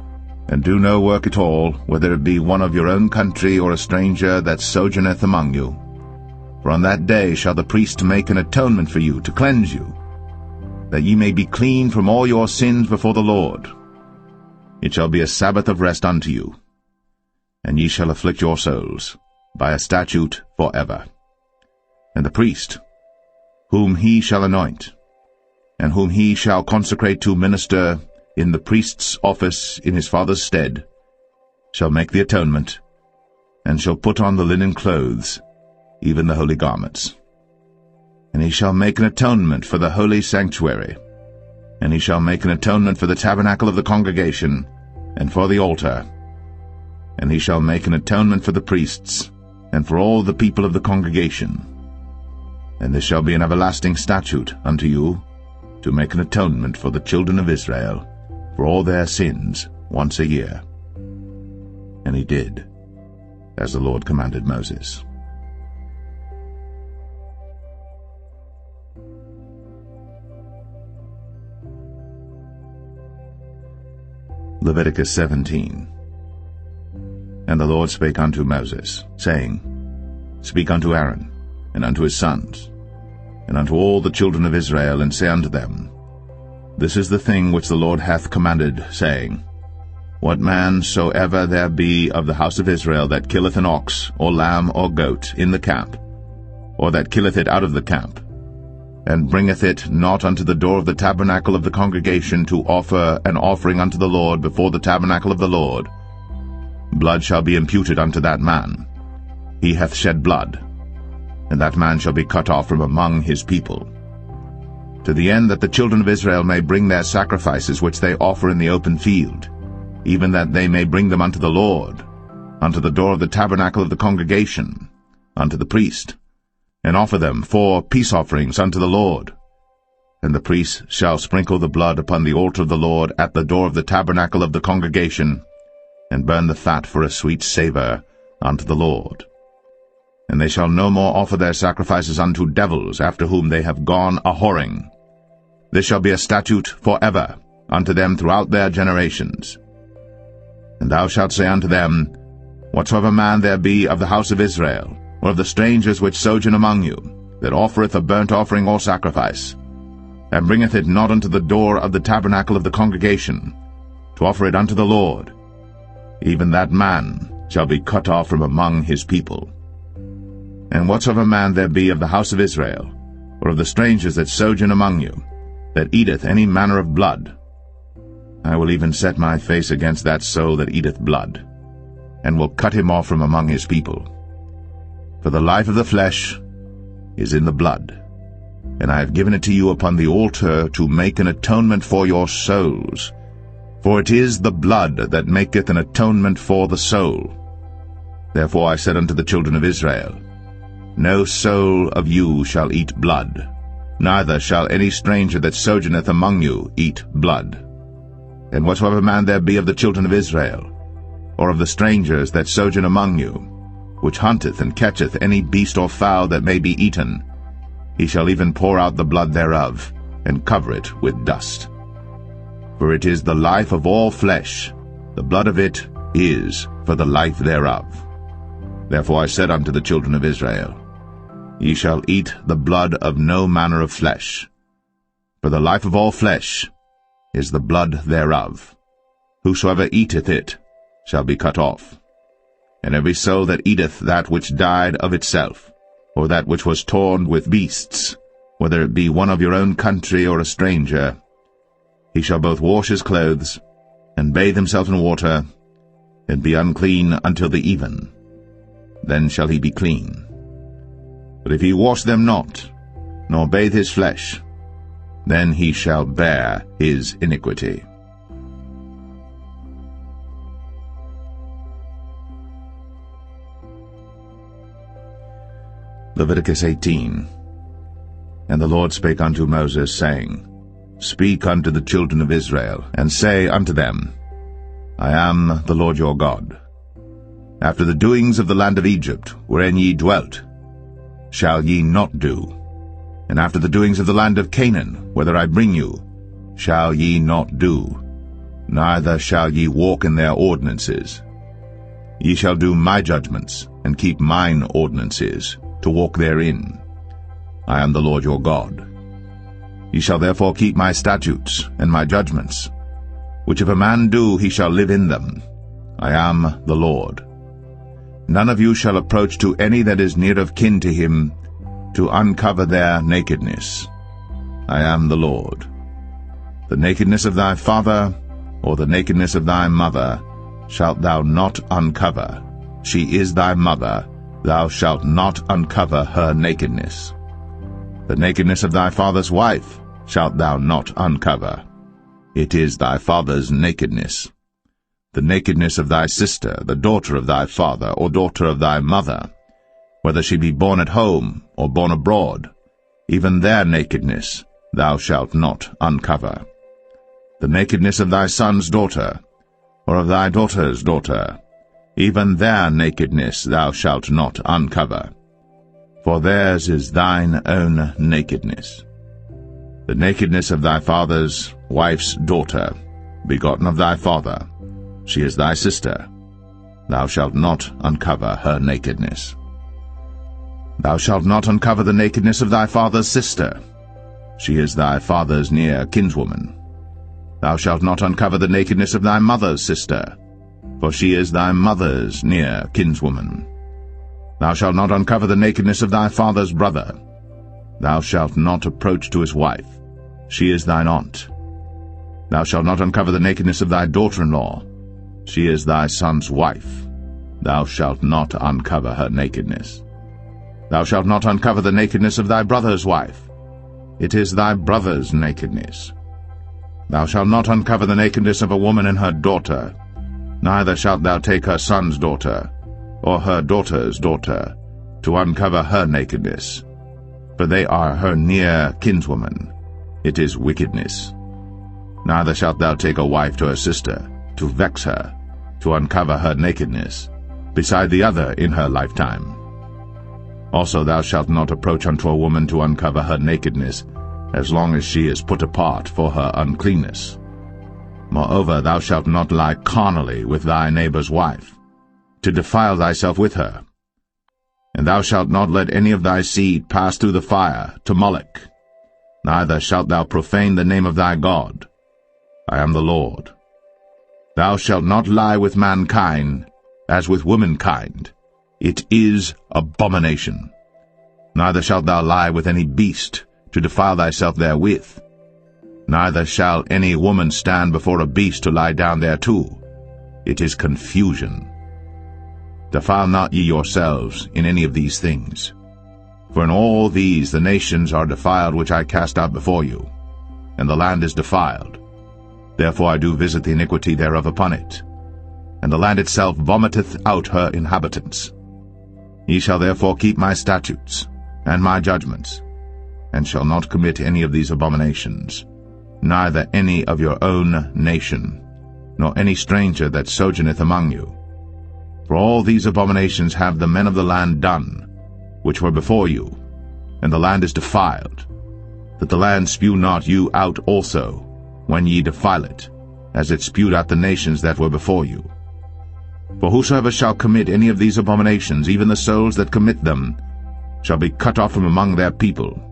and do no work at all, whether it be one of your own country or a stranger that sojourneth among you. For on that day shall the priest make an atonement for you, to cleanse you, that ye may be clean from all your sins before the Lord. It shall be a Sabbath of rest unto you, and ye shall afflict your souls, by a statute for ever. And the priest, whom he shall anoint, and whom he shall consecrate to minister in the priest's office in his father's stead, shall make the atonement, and shall put on the linen clothes, even the holy garments. And he shall make an atonement for the holy sanctuary, and he shall make an atonement for the tabernacle of the congregation, and for the altar. And he shall make an atonement for the priests, and for all the people of the congregation. And this shall be an everlasting statute unto you, to make an atonement for the children of Israel, for all their sins once a year. And he did, as the Lord commanded Moses. Leviticus 17. And the Lord spake unto Moses, saying, Speak unto Aaron, and unto his sons, and unto all the children of Israel, and say unto them, This is the thing which the Lord hath commanded, saying, What man soever there be of the house of Israel that killeth an ox, or lamb, or goat, in the camp, or that killeth it out of the camp, and bringeth it not unto the door of the tabernacle of the congregation to offer an offering unto the Lord before the tabernacle of the Lord, blood shall be imputed unto that man. He hath shed blood, and that man shall be cut off from among his people. To the end that the children of Israel may bring their sacrifices which they offer in the open field, even that they may bring them unto the Lord, unto the door of the tabernacle of the congregation, unto the priest, and offer them for peace offerings unto the Lord. And the priest shall sprinkle the blood upon the altar of the Lord at the door of the tabernacle of the congregation, and burn the fat for a sweet savour unto the Lord. And they shall no more offer their sacrifices unto devils, after whom they have gone a-whoring. This shall be a statute for ever unto them throughout their generations. And thou shalt say unto them, Whatsoever man there be of the house of Israel, or of the strangers which sojourn among you, that offereth a burnt offering or sacrifice, and bringeth it not unto the door of the tabernacle of the congregation, to offer it unto the Lord, even that man shall be cut off from among his people. And whatsoever man there be of the house of Israel, or of the strangers that sojourn among you, that eateth any manner of blood, I will even set my face against that soul that eateth blood, and will cut him off from among his people. For the life of the flesh is in the blood, and I have given it to you upon the altar to make an atonement for your souls. For it is the blood that maketh an atonement for the soul. Therefore I said unto the children of Israel, No soul of you shall eat blood, neither shall any stranger that sojourneth among you eat blood. And whatsoever man there be of the children of Israel, or of the strangers that sojourn among you, which hunteth and catcheth any beast or fowl that may be eaten, he shall even pour out the blood thereof, and cover it with dust. For it is the life of all flesh, the blood of it is for the life thereof. Therefore I said unto the children of Israel, Ye shall eat the blood of no manner of flesh, for the life of all flesh is the blood thereof. Whosoever eateth it shall be cut off. And every soul that eateth that which died of itself, or that which was torn with beasts, whether it be one of your own country or a stranger, he shall both wash his clothes, and bathe himself in water, and be unclean until the even. Then shall he be clean. But if he wash them not, nor bathe his flesh, then he shall bear his iniquity. Leviticus 18. And the Lord spake unto Moses, saying, Speak unto the children of Israel, and say unto them, I am the Lord your God. After the doings of the land of Egypt, wherein ye dwelt, shall ye not do, and after the doings of the land of Canaan, whither I bring you, shall ye not do, neither shall ye walk in their ordinances. Ye shall do my judgments, and keep mine ordinances, to walk therein. I am the Lord your God. Ye shall therefore keep my statutes and my judgments, which if a man do, he shall live in them. I am the Lord. None of you shall approach to any that is near of kin to him, to uncover their nakedness. I am the Lord. The nakedness of thy father, or the nakedness of thy mother, shalt thou not uncover. She is thy mother, thou shalt not uncover her nakedness. The nakedness of thy father's wife shalt thou not uncover. It is thy father's nakedness. The nakedness of thy sister, the daughter of thy father, or daughter of thy mother, whether she be born at home or born abroad, even their nakedness thou shalt not uncover. The nakedness of thy son's daughter, or of thy daughter's daughter, even their nakedness thou shalt not uncover, for theirs is thine own nakedness. The nakedness of thy father's wife's daughter, begotten of thy father, she is thy sister. Thou shalt not uncover her nakedness. Thou shalt not uncover the nakedness of thy father's sister. She is thy father's near kinswoman. Thou shalt not uncover the nakedness of thy mother's sister, for she is thy mother's near kinswoman. Thou shalt not uncover the nakedness of thy father's brother. Thou shalt not approach to his wife. She is thine aunt. Thou shalt not uncover the nakedness of thy daughter-in-law. She is thy son's wife. Thou shalt not uncover her nakedness. Thou shalt not uncover the nakedness of thy brother's wife. It is thy brother's nakedness. Thou shalt not uncover the nakedness of a woman and her daughter, neither shalt thou take her son's daughter, or her daughter's daughter, to uncover her nakedness, for they are her near kinswoman. It is wickedness. Neither shalt thou take a wife to her sister, to vex her, to uncover her nakedness, beside the other in her lifetime. Also thou shalt not approach unto a woman to uncover her nakedness, as long as she is put apart for her uncleanness. Moreover, thou shalt not lie carnally with thy neighbor's wife, to defile thyself with her. And thou shalt not let any of thy seed pass through the fire to Moloch, neither shalt thou profane the name of thy God. I am the Lord. Thou shalt not lie with mankind as with womankind. It is abomination. Neither shalt thou lie with any beast, to defile thyself therewith. Neither shall any woman stand before a beast to lie down thereto. It is confusion. Defile not ye yourselves in any of these things. For in all these the nations are defiled which I cast out before you, and the land is defiled. Therefore I do visit the iniquity thereof upon it, and the land itself vomiteth out her inhabitants. Ye shall therefore keep my statutes and my judgments, and shall not commit any of these abominations, neither any of your own nation, nor any stranger that sojourneth among you. For all these abominations have the men of the land done, which were before you, and the land is defiled, that the land spew not you out also, when ye defile it, as it spewed out the nations that were before you. For whosoever shall commit any of these abominations, even the souls that commit them, shall be cut off from among their people.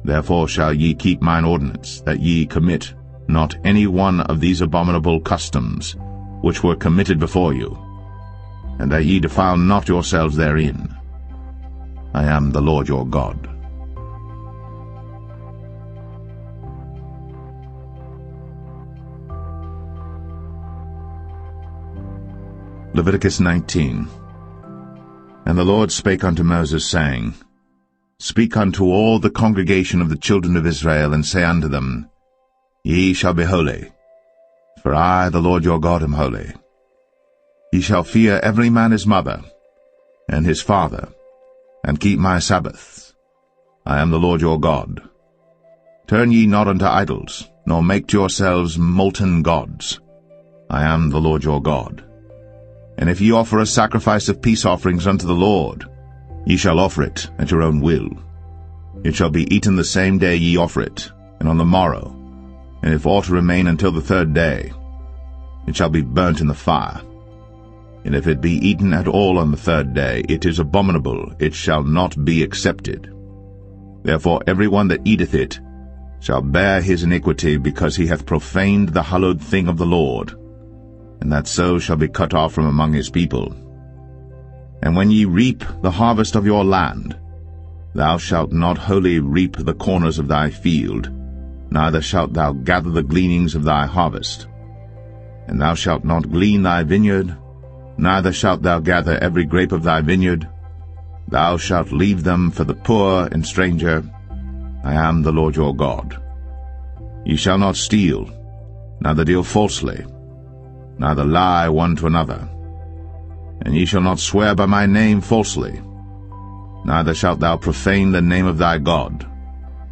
Therefore shall ye keep mine ordinance, that ye commit not any one of these abominable customs, which were committed before you, and that ye defile not yourselves therein. I am the Lord your God. Leviticus 19. And the Lord spake unto Moses, saying, Speak unto all the congregation of the children of Israel, and say unto them, Ye shall be holy, for I, the Lord your God, am holy. Ye shall fear every man his mother, and his father, and keep my Sabbaths. I am the Lord your God. Turn ye not unto idols, nor make to yourselves molten gods. I am the Lord your God. And if ye offer a sacrifice of peace offerings unto the Lord, ye shall offer it at your own will. It shall be eaten the same day ye offer it, and on the morrow. And if aught remain until the third day, it shall be burnt in the fire. And if it be eaten at all on the third day, it is abominable, it shall not be accepted. Therefore every one that eateth it shall bear his iniquity, because he hath profaned the hallowed thing of the Lord, and that so shall be cut off from among his people. And when ye reap the harvest of your land, thou shalt not wholly reap the corners of thy field, neither shalt thou gather the gleanings of thy harvest. And thou shalt not glean thy vineyard, neither shalt thou gather every grape of thy vineyard. Thou shalt leave them for the poor and stranger. I am the Lord your God. Ye shall not steal, neither deal falsely, neither lie one to another. And ye shall not swear by my name falsely, neither shalt thou profane the name of thy God.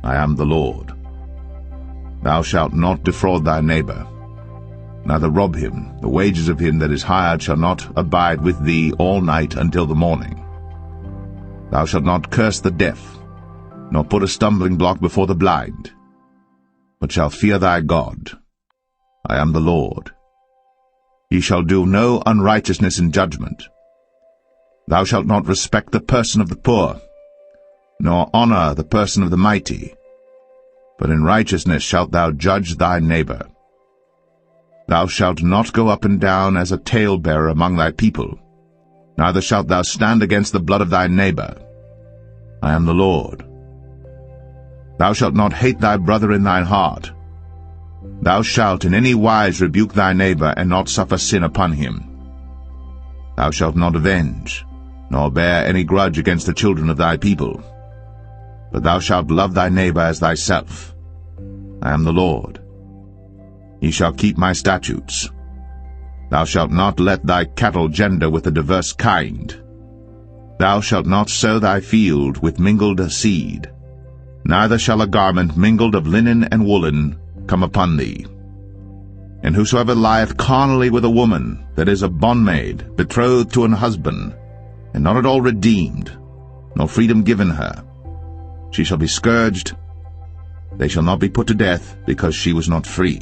I am the Lord. Thou shalt not defraud thy neighbor, neither rob him. The wages of him that is hired shall not abide with thee all night until the morning. Thou shalt not curse the deaf, nor put a stumbling block before the blind, but shalt fear thy God. I am the Lord. Ye shall do no unrighteousness in judgment. Thou shalt not respect the person of the poor, nor honor the person of the mighty, but in righteousness shalt thou judge thy neighbor. Thou shalt not go up and down as a talebearer among thy people, neither shalt thou stand against the blood of thy neighbor. I am the Lord. Thou shalt not hate thy brother in thine heart. Thou shalt in any wise rebuke thy neighbor, and not suffer sin upon him. Thou shalt not avenge, nor bear any grudge against the children of thy people, but thou shalt love thy neighbor as thyself. I am the Lord. Ye shall keep my statutes. Thou shalt not let thy cattle gender with a diverse kind. Thou shalt not sow thy field with mingled seed, neither shall a garment mingled of linen and woolen come upon thee. And whosoever lieth carnally with a woman that is a bondmaid, betrothed to an husband, and not at all redeemed, nor freedom given her, she shall be scourged. They shall not be put to death, because she was not free.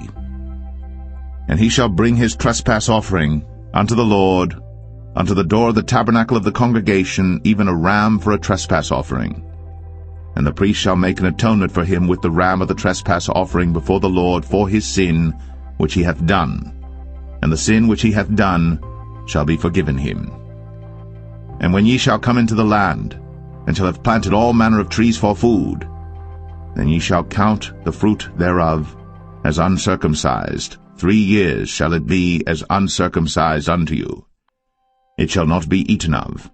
And he shall bring his trespass offering unto the Lord, unto the door of the tabernacle of the congregation, even a ram for a trespass offering. And the priest shall make an atonement for him with the ram of the trespass offering before the Lord for his sin which he hath done. And the sin which he hath done shall be forgiven him. And when ye shall come into the land, and shall have planted all manner of trees for food, then ye shall count the fruit thereof as uncircumcised. 3 years shall it be as uncircumcised unto you. It shall not be eaten of.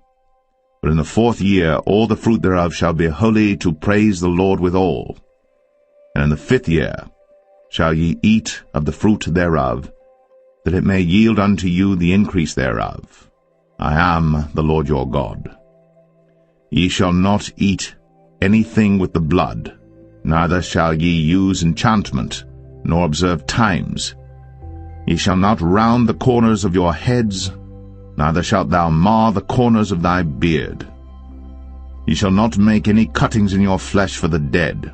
But in the 4th year all the fruit thereof shall be holy, to praise the Lord withal. And in the 5th year shall ye eat of the fruit thereof, that it may yield unto you the increase thereof. I am the Lord your God. Ye shall not eat anything with the blood, neither shall ye use enchantment, nor observe times. Ye shall not round the corners of your heads, neither shalt thou mar the corners of thy beard. Ye shall not make any cuttings in your flesh for the dead,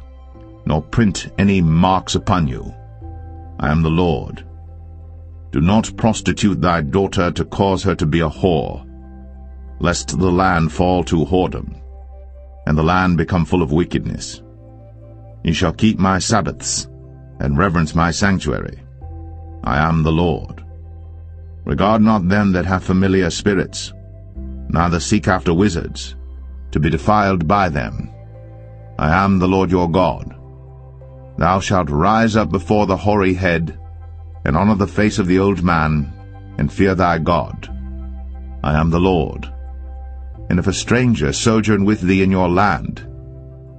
nor print any marks upon you. I am the Lord. Do not prostitute thy daughter to cause her to be a whore, lest the land fall to whoredom, and the land become full of wickedness. Ye shall keep my Sabbaths, and reverence my sanctuary. I am the Lord. Regard not them that have familiar spirits, neither seek after wizards, to be defiled by them. I am the Lord your God. Thou shalt rise up before the hoary head, and honor the face of the old man, and fear thy God. I am the Lord. And if a stranger sojourn with thee in your land,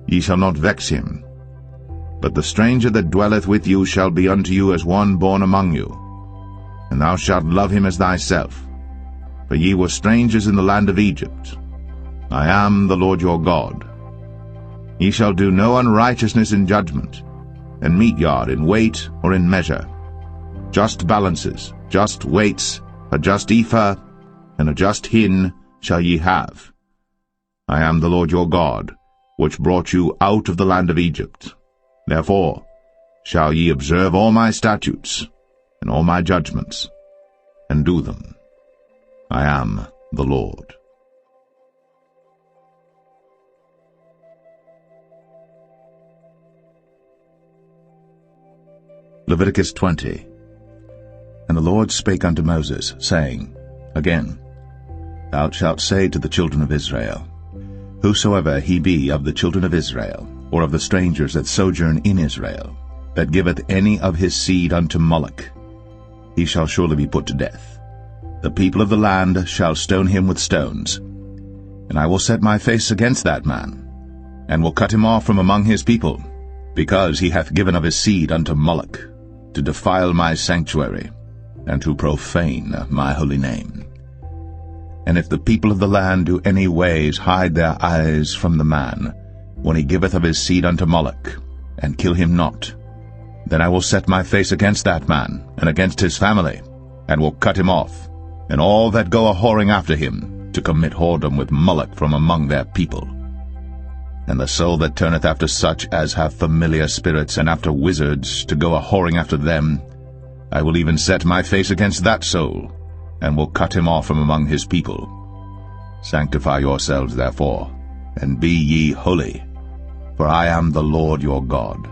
ye shall not vex him. But the stranger that dwelleth with you shall be unto you as one born among you, and thou shalt love him as thyself. For ye were strangers in the land of Egypt. I am the Lord your God. Ye shall do no unrighteousness in judgment, and meet yard in weight or in measure. Just balances, just weights, a just ephah, and a just hin shall ye have. I am the Lord your God, which brought you out of the land of Egypt. Therefore shall ye observe all my statutes, and all my judgments, and do them. I am the Lord. Leviticus 20. And the Lord spake unto Moses, saying, Again, thou shalt say to the children of Israel, Whosoever he be of the children of Israel, or of the strangers that sojourn in Israel, that giveth any of his seed unto Moloch, he shall surely be put to death. The people of the land shall stone him with stones. And I will set my face against that man, and will cut him off from among his people, because he hath given of his seed unto Moloch, to defile my sanctuary, and to profane my holy name. And if the people of the land do any ways hide their eyes from the man, when he giveth of his seed unto Moloch, and kill him not, then I will set my face against that man, and against his family, and will cut him off, and all that go a-whoring after him, to commit whoredom with Moloch from among their people. And the soul that turneth after such as have familiar spirits, and after wizards, to go a-whoring after them, I will even set my face against that soul, and will cut him off from among his people. Sanctify yourselves therefore, and be ye holy, for I am the Lord your God.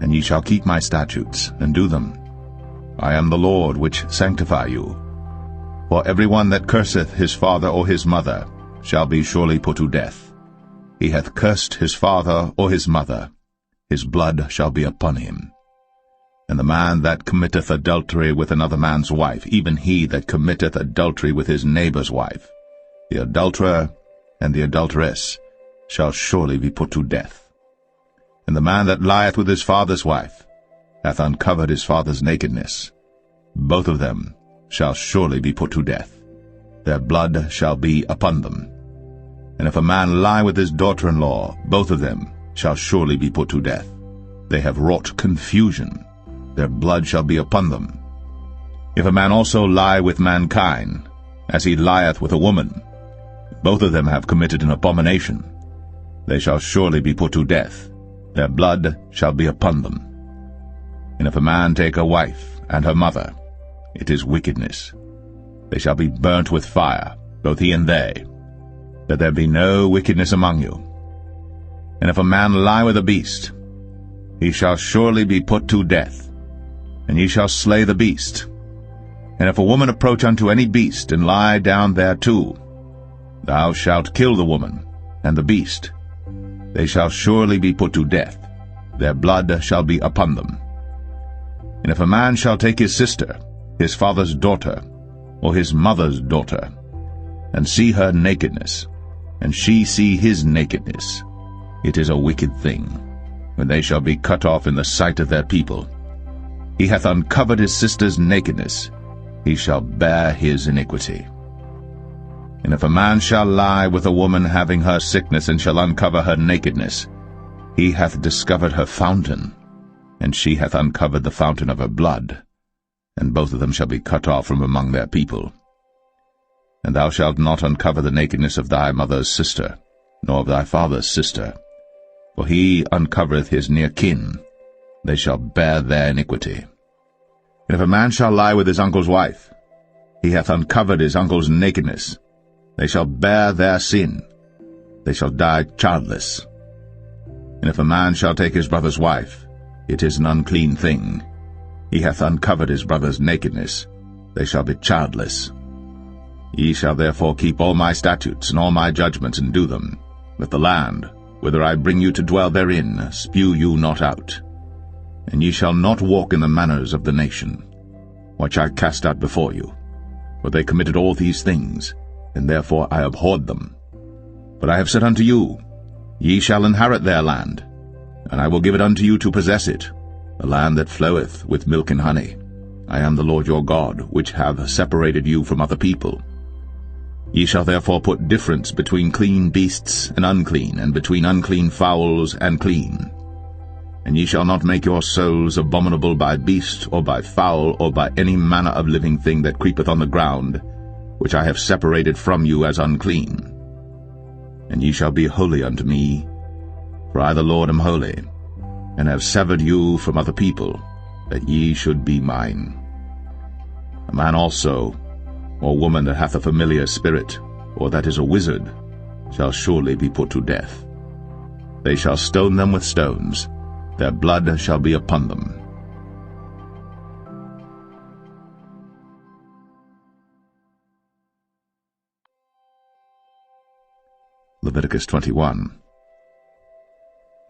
And ye shall keep my statutes, and do them. I am the Lord which sanctify you. For every one that curseth his father or his mother shall be surely put to death. He hath cursed his father or his mother, his blood shall be upon him. And the man that committeth adultery with another man's wife, even he that committeth adultery with his neighbor's wife, the adulterer and the adulteress, shall surely be put to death. And the man that lieth with his father's wife hath uncovered his father's nakedness. Both of them shall surely be put to death. Their blood shall be upon them. And if a man lie with his daughter-in-law, both of them shall surely be put to death. They have wrought confusion. Their blood shall be upon them. If a man also lie with mankind, as he lieth with a woman, both of them have committed an abomination. They shall surely be put to death. Their blood shall be upon them. And if a man take a wife and her mother, it is wickedness. They shall be burnt with fire, both he and they, that there be no wickedness among you. And if a man lie with a beast, he shall surely be put to death, and ye shall slay the beast. And if a woman approach unto any beast, and lie down thereto, thou shalt kill the woman and the beast. They shall surely be put to death. Their blood shall be upon them. And if a man shall take his sister, his father's daughter, or his mother's daughter, and see her nakedness, and she see his nakedness, it is a wicked thing, when they shall be cut off in the sight of their people. He hath uncovered his sister's nakedness, he shall bear his iniquity. And if a man shall lie with a woman having her sickness, and shall uncover her nakedness, he hath discovered her fountain, and she hath uncovered the fountain of her blood, and both of them shall be cut off from among their people. And thou shalt not uncover the nakedness of thy mother's sister, nor of thy father's sister. For he uncovereth his near kin, they shall bear their iniquity. And if a man shall lie with his uncle's wife, he hath uncovered his uncle's nakedness, they shall bear their sin, they shall die childless. And if a man shall take his brother's wife, it is an unclean thing. He hath uncovered his brother's nakedness, they shall be childless. Ye shall therefore keep all my statutes and all my judgments, and do them, that the land, whither I bring you to dwell therein, spew you not out. And ye shall not walk in the manners of the nation, which I cast out before you. For they committed all these things, and therefore I abhorred them. But I have said unto you, Ye shall inherit their land, and I will give it unto you to possess it, a land that floweth with milk and honey. I am the Lord your God, which have separated you from other people. Ye shall therefore put difference between clean beasts and unclean, and between unclean fowls and clean. And ye shall not make your souls abominable by beast, or by fowl, or by any manner of living thing that creepeth on the ground, which I have separated from you as unclean. And ye shall be holy unto me, for I the Lord am holy, and have severed you from other people, that ye should be mine. A man also, or woman that hath a familiar spirit, or that is a wizard, shall surely be put to death. They shall stone them with stones, their blood shall be upon them. Leviticus 21.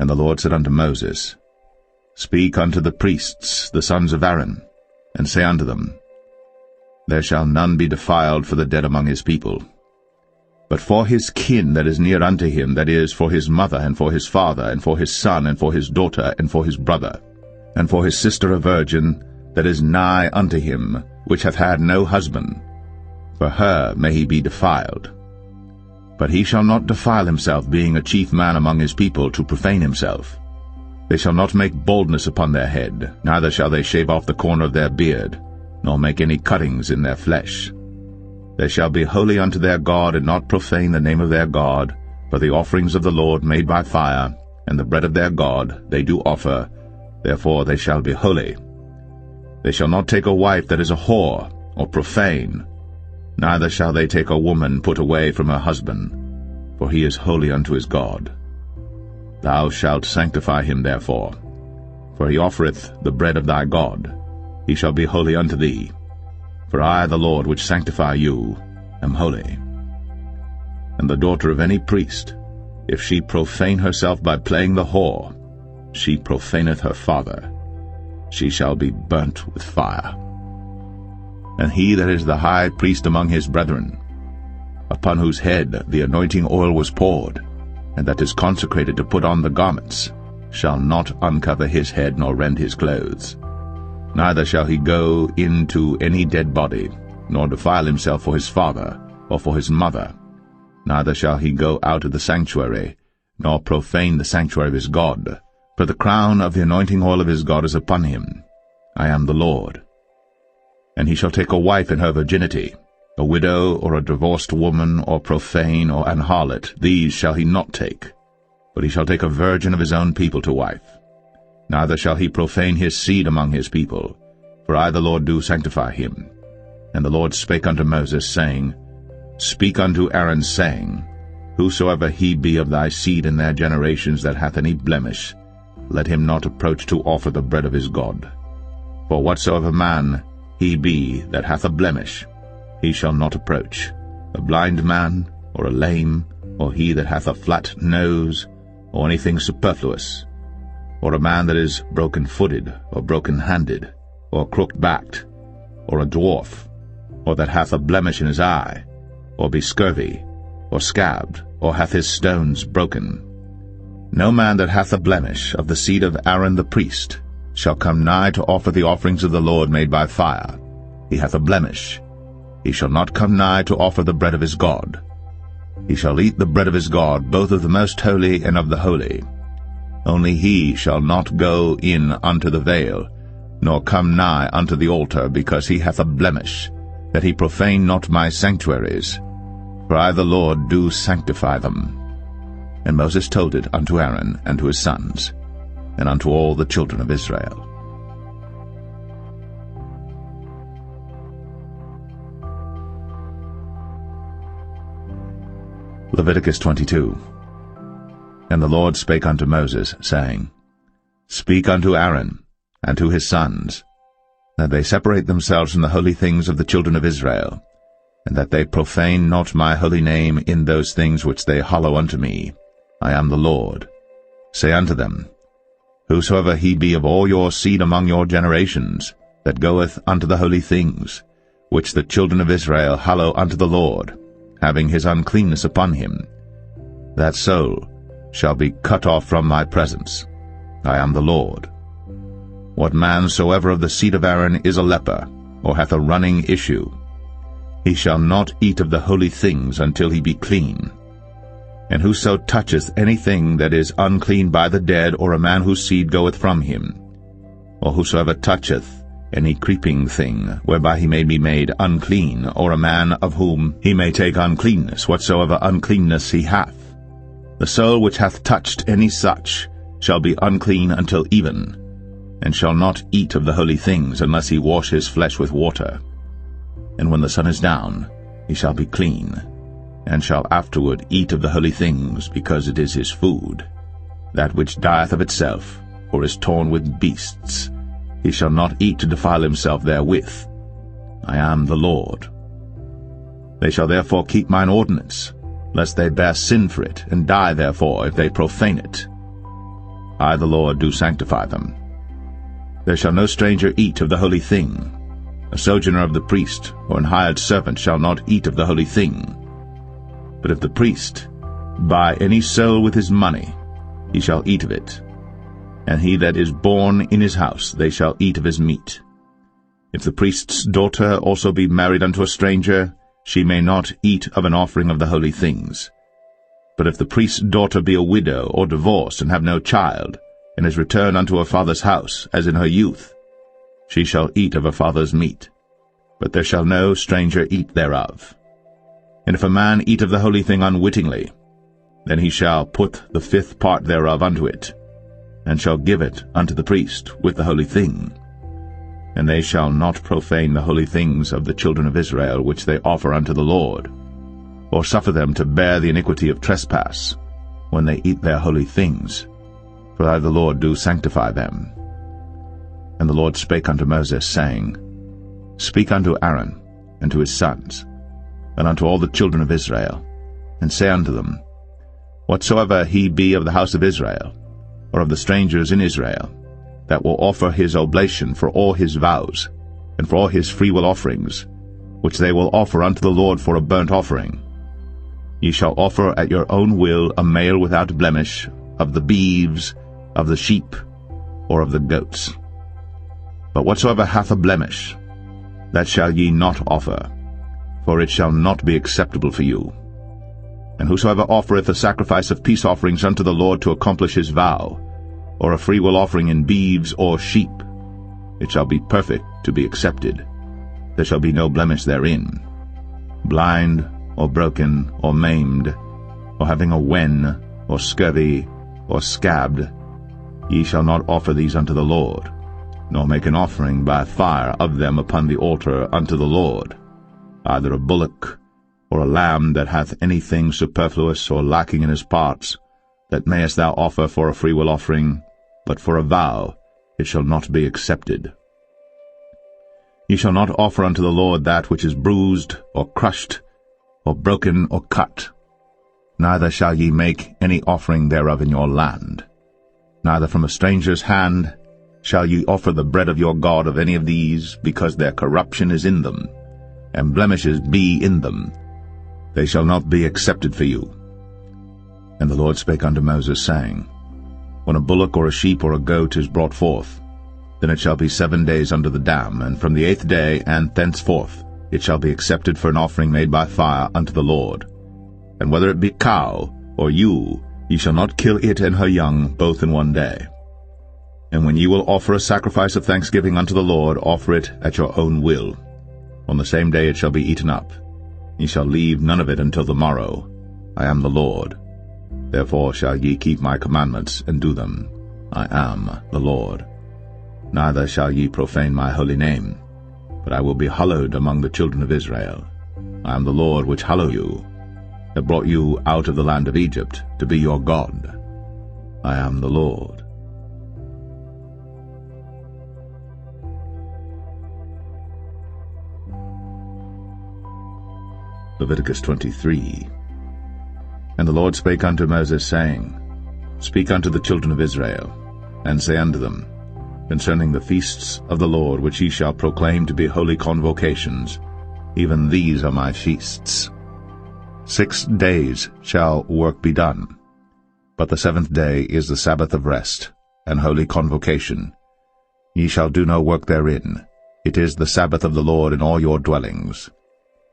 And the Lord said unto Moses, Speak unto the priests, the sons of Aaron, and say unto them, There shall none be defiled for the dead among his people. But for his kin that is near unto him, that is, for his mother, and for his father, and for his son, and for his daughter, and for his brother, and for his sister a virgin, that is nigh unto him, which hath had no husband, for her may he be defiled. But he shall not defile himself, being a chief man among his people, to profane himself. They shall not make baldness upon their head, neither shall they shave off the corner of their beard, nor make any cuttings in their flesh. They shall be holy unto their God, and not profane the name of their God, for the offerings of the Lord made by fire, and the bread of their God they do offer, therefore they shall be holy. They shall not take a wife that is a whore, or profane, neither shall they take a woman put away from her husband, for he is holy unto his God. Thou shalt sanctify him therefore, for he offereth the bread of thy God. He shall be holy unto thee. For I, the Lord, which sanctify you, am holy. And the daughter of any priest, if she profane herself by playing the whore, she profaneth her father. She shall be burnt with fire. And he that is the high priest among his brethren, upon whose head the anointing oil was poured, and that is consecrated to put on the garments, shall not uncover his head nor rend his clothes. Neither shall he go into any dead body, nor defile himself for his father, or for his mother. Neither shall he go out of the sanctuary, nor profane the sanctuary of his God. For the crown of the anointing oil of his God is upon him. I am the Lord. And he shall take a wife in her virginity, a widow, or a divorced woman, or profane, or an harlot. These shall he not take, but he shall take a virgin of his own people to wife. Neither shall he profane his seed among his people, for I the Lord do sanctify him. And the Lord spake unto Moses, saying, Speak unto Aaron, saying, Whosoever he be of thy seed in their generations that hath any blemish, let him not approach to offer the bread of his God. For whatsoever man he be that hath a blemish, he shall not approach, a blind man, or a lame, or he that hath a flat nose, or anything superfluous, or a man that is broken-footed, or broken-handed, or crooked-backed, or a dwarf, or that hath a blemish in his eye, or be scurvy, or scabbed, or hath his stones broken. No man that hath a blemish of the seed of Aaron the priest shall come nigh to offer the offerings of the Lord made by fire. He hath a blemish. He shall not come nigh to offer the bread of his God. He shall eat the bread of his God, both of the most holy and of the holy. Only he shall not go in unto the veil, nor come nigh unto the altar, because he hath a blemish, that he profane not my sanctuaries, for I the Lord do sanctify them. And Moses told it unto Aaron and to his sons, and unto all the children of Israel. Leviticus 22. And the Lord spake unto Moses, saying, Speak unto Aaron and to his sons, that they separate themselves from the holy things of the children of Israel, and that they profane not my holy name in those things which they hallow unto me. I am the Lord. Say unto them, Whosoever he be of all your seed among your generations, that goeth unto the holy things, which the children of Israel hallow unto the Lord, having his uncleanness upon him, that soul shall be cut off from my presence. I am the Lord. What man soever of the seed of Aaron is a leper, or hath a running issue, he shall not eat of the holy things until he be clean. And whoso toucheth anything that is unclean by the dead, or a man whose seed goeth from him, or whosoever toucheth any creeping thing, whereby he may be made unclean, or a man of whom he may take uncleanness, whatsoever uncleanness he hath, the soul which hath touched any such shall be unclean until even, and shall not eat of the holy things, unless he wash his flesh with water. And when the sun is down, he shall be clean, and shall afterward eat of the holy things, because it is his food. That which dieth of itself, or is torn with beasts, he shall not eat to defile himself therewith. I am the Lord. They shall therefore keep mine ordinance, lest they bear sin for it, and die therefore if they profane it. I the Lord do sanctify them. There shall no stranger eat of the holy thing. A sojourner of the priest, or an hired servant, shall not eat of the holy thing. But if the priest buy any soul with his money, he shall eat of it. And he that is born in his house, they shall eat of his meat. If the priest's daughter also be married unto a stranger, she may not eat of an offering of the holy things. But if the priest's daughter be a widow, or divorced, and have no child, and is returned unto her father's house, as in her youth, she shall eat of her father's meat, but there shall no stranger eat thereof. And if a man eat of the holy thing unwittingly, then he shall put the 5th part thereof unto it, and shall give it unto the priest with the holy thing. And they shall not profane the holy things of the children of Israel, which they offer unto the Lord, or suffer them to bear the iniquity of trespass, when they eat their holy things. For I the Lord do sanctify them. And the Lord spake unto Moses, saying, Speak unto Aaron and to his sons, and unto all the children of Israel, and say unto them, Whatsoever he be of the house of Israel, or of the strangers in Israel, that will offer his oblation for all his vows, and for all his freewill offerings, which they will offer unto the Lord for a burnt offering, ye shall offer at your own will a male without blemish, of the beeves, of the sheep, or of the goats. But whatsoever hath a blemish, that shall ye not offer, for it shall not be acceptable for you. And whosoever offereth a sacrifice of peace offerings unto the Lord to accomplish his vow, or a freewill offering in beeves or sheep, it shall be perfect to be accepted. There shall be no blemish therein. Blind, or broken, or maimed, or having a wen, or scurvy, or scabbed, ye shall not offer these unto the Lord, nor make an offering by fire of them upon the altar unto the Lord, either a bullock, or a lamb that hath anything superfluous or lacking in his parts, that mayest thou offer for a freewill offering, but for a vow it shall not be accepted. Ye shall not offer unto the Lord that which is bruised, or crushed, or broken, or cut. Neither shall ye make any offering thereof in your land. Neither from a stranger's hand shall ye offer the bread of your God of any of these, because their corruption is in them, and blemishes be in them. They shall not be accepted for you. And the Lord spake unto Moses, saying, When a bullock or a sheep or a goat is brought forth, then it shall be 7 days under the dam, and from the 8th day and thenceforth it shall be accepted for an offering made by fire unto the Lord. And whether it be cow or ewe, ye shall not kill it and her young both in 1 day. And when ye will offer a sacrifice of thanksgiving unto the Lord, offer it at your own will. On the same day it shall be eaten up. Ye shall leave none of it until the morrow. I am the Lord. Therefore shall ye keep my commandments, and do them. I am the Lord. Neither shall ye profane my holy name, but I will be hallowed among the children of Israel. I am the Lord which hallow you, that brought you out of the land of Egypt, to be your God. I am the Lord. Leviticus 23. And the Lord spake unto Moses, saying, Speak unto the children of Israel, and say unto them, concerning the feasts of the Lord, which ye shall proclaim to be holy convocations, even these are my feasts. 6 days shall work be done, but the 7th day is the Sabbath of rest, and holy convocation. Ye shall do no work therein. It is the Sabbath of the Lord in all your dwellings.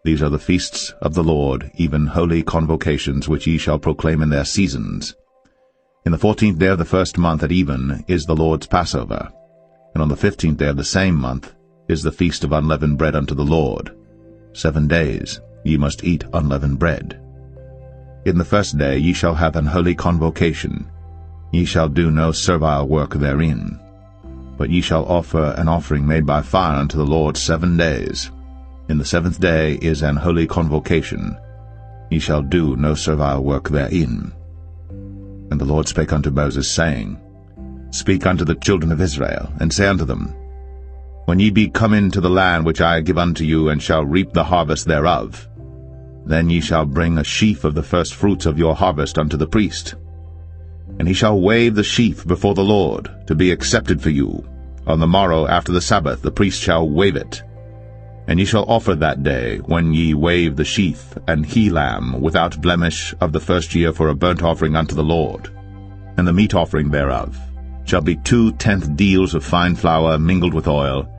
These are the feasts of the Lord, even holy convocations, which ye shall proclaim in their seasons. In the 14th day of the 1st month at even is the Lord's Passover, and on the 15th day of the same month is the feast of unleavened bread unto the Lord. 7 days ye must eat unleavened bread. In the 1st day ye shall have an holy convocation. Ye shall do no servile work therein, but ye shall offer an offering made by fire unto the Lord 7 days. In the 7th day is an holy convocation. Ye shall do no servile work therein. And the Lord spake unto Moses, saying, Speak unto the children of Israel, and say unto them, When ye be come into the land which I give unto you, and shall reap the harvest thereof, then ye shall bring a sheaf of the first fruits of your harvest unto the priest. And he shall wave the sheaf before the Lord, to be accepted for you. On the morrow after the Sabbath the priest shall wave it. And ye shall offer that day, when ye wave the sheaf, an he-lamb without blemish of the 1st year for a burnt offering unto the Lord. And the meat offering thereof shall be 2/10 deals of fine flour mingled with oil,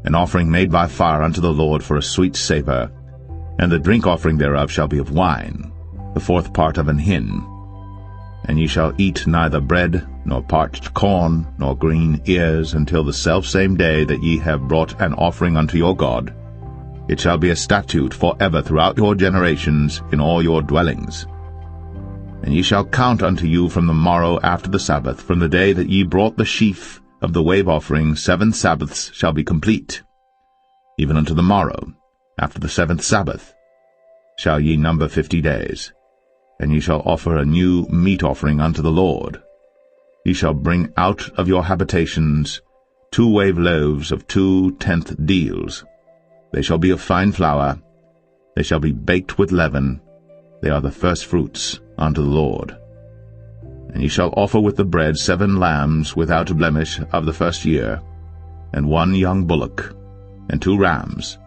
an offering made by fire unto the Lord for a sweet savour. And the drink offering thereof shall be of wine, the 4th part of an hin. And ye shall eat neither bread, nor parched corn, nor green ears, until the selfsame day that ye have brought an offering unto your God. It shall be a statute for ever throughout your generations in all your dwellings. And ye shall count unto you from the morrow after the Sabbath, from the day that ye brought the sheaf of the wave offering, 7 Sabbaths shall be complete. Even unto the morrow, after the 7th Sabbath, shall ye number 50 days. And ye shall offer a new meat offering unto the Lord. Ye shall bring out of your habitations 2 wave loaves of 2/10 deals. They shall be of fine flour. They shall be baked with leaven. They are the first fruits unto the Lord. And ye shall offer with the bread 7 lambs without a blemish of the 1st year, and 1 young bullock, and 2 rams.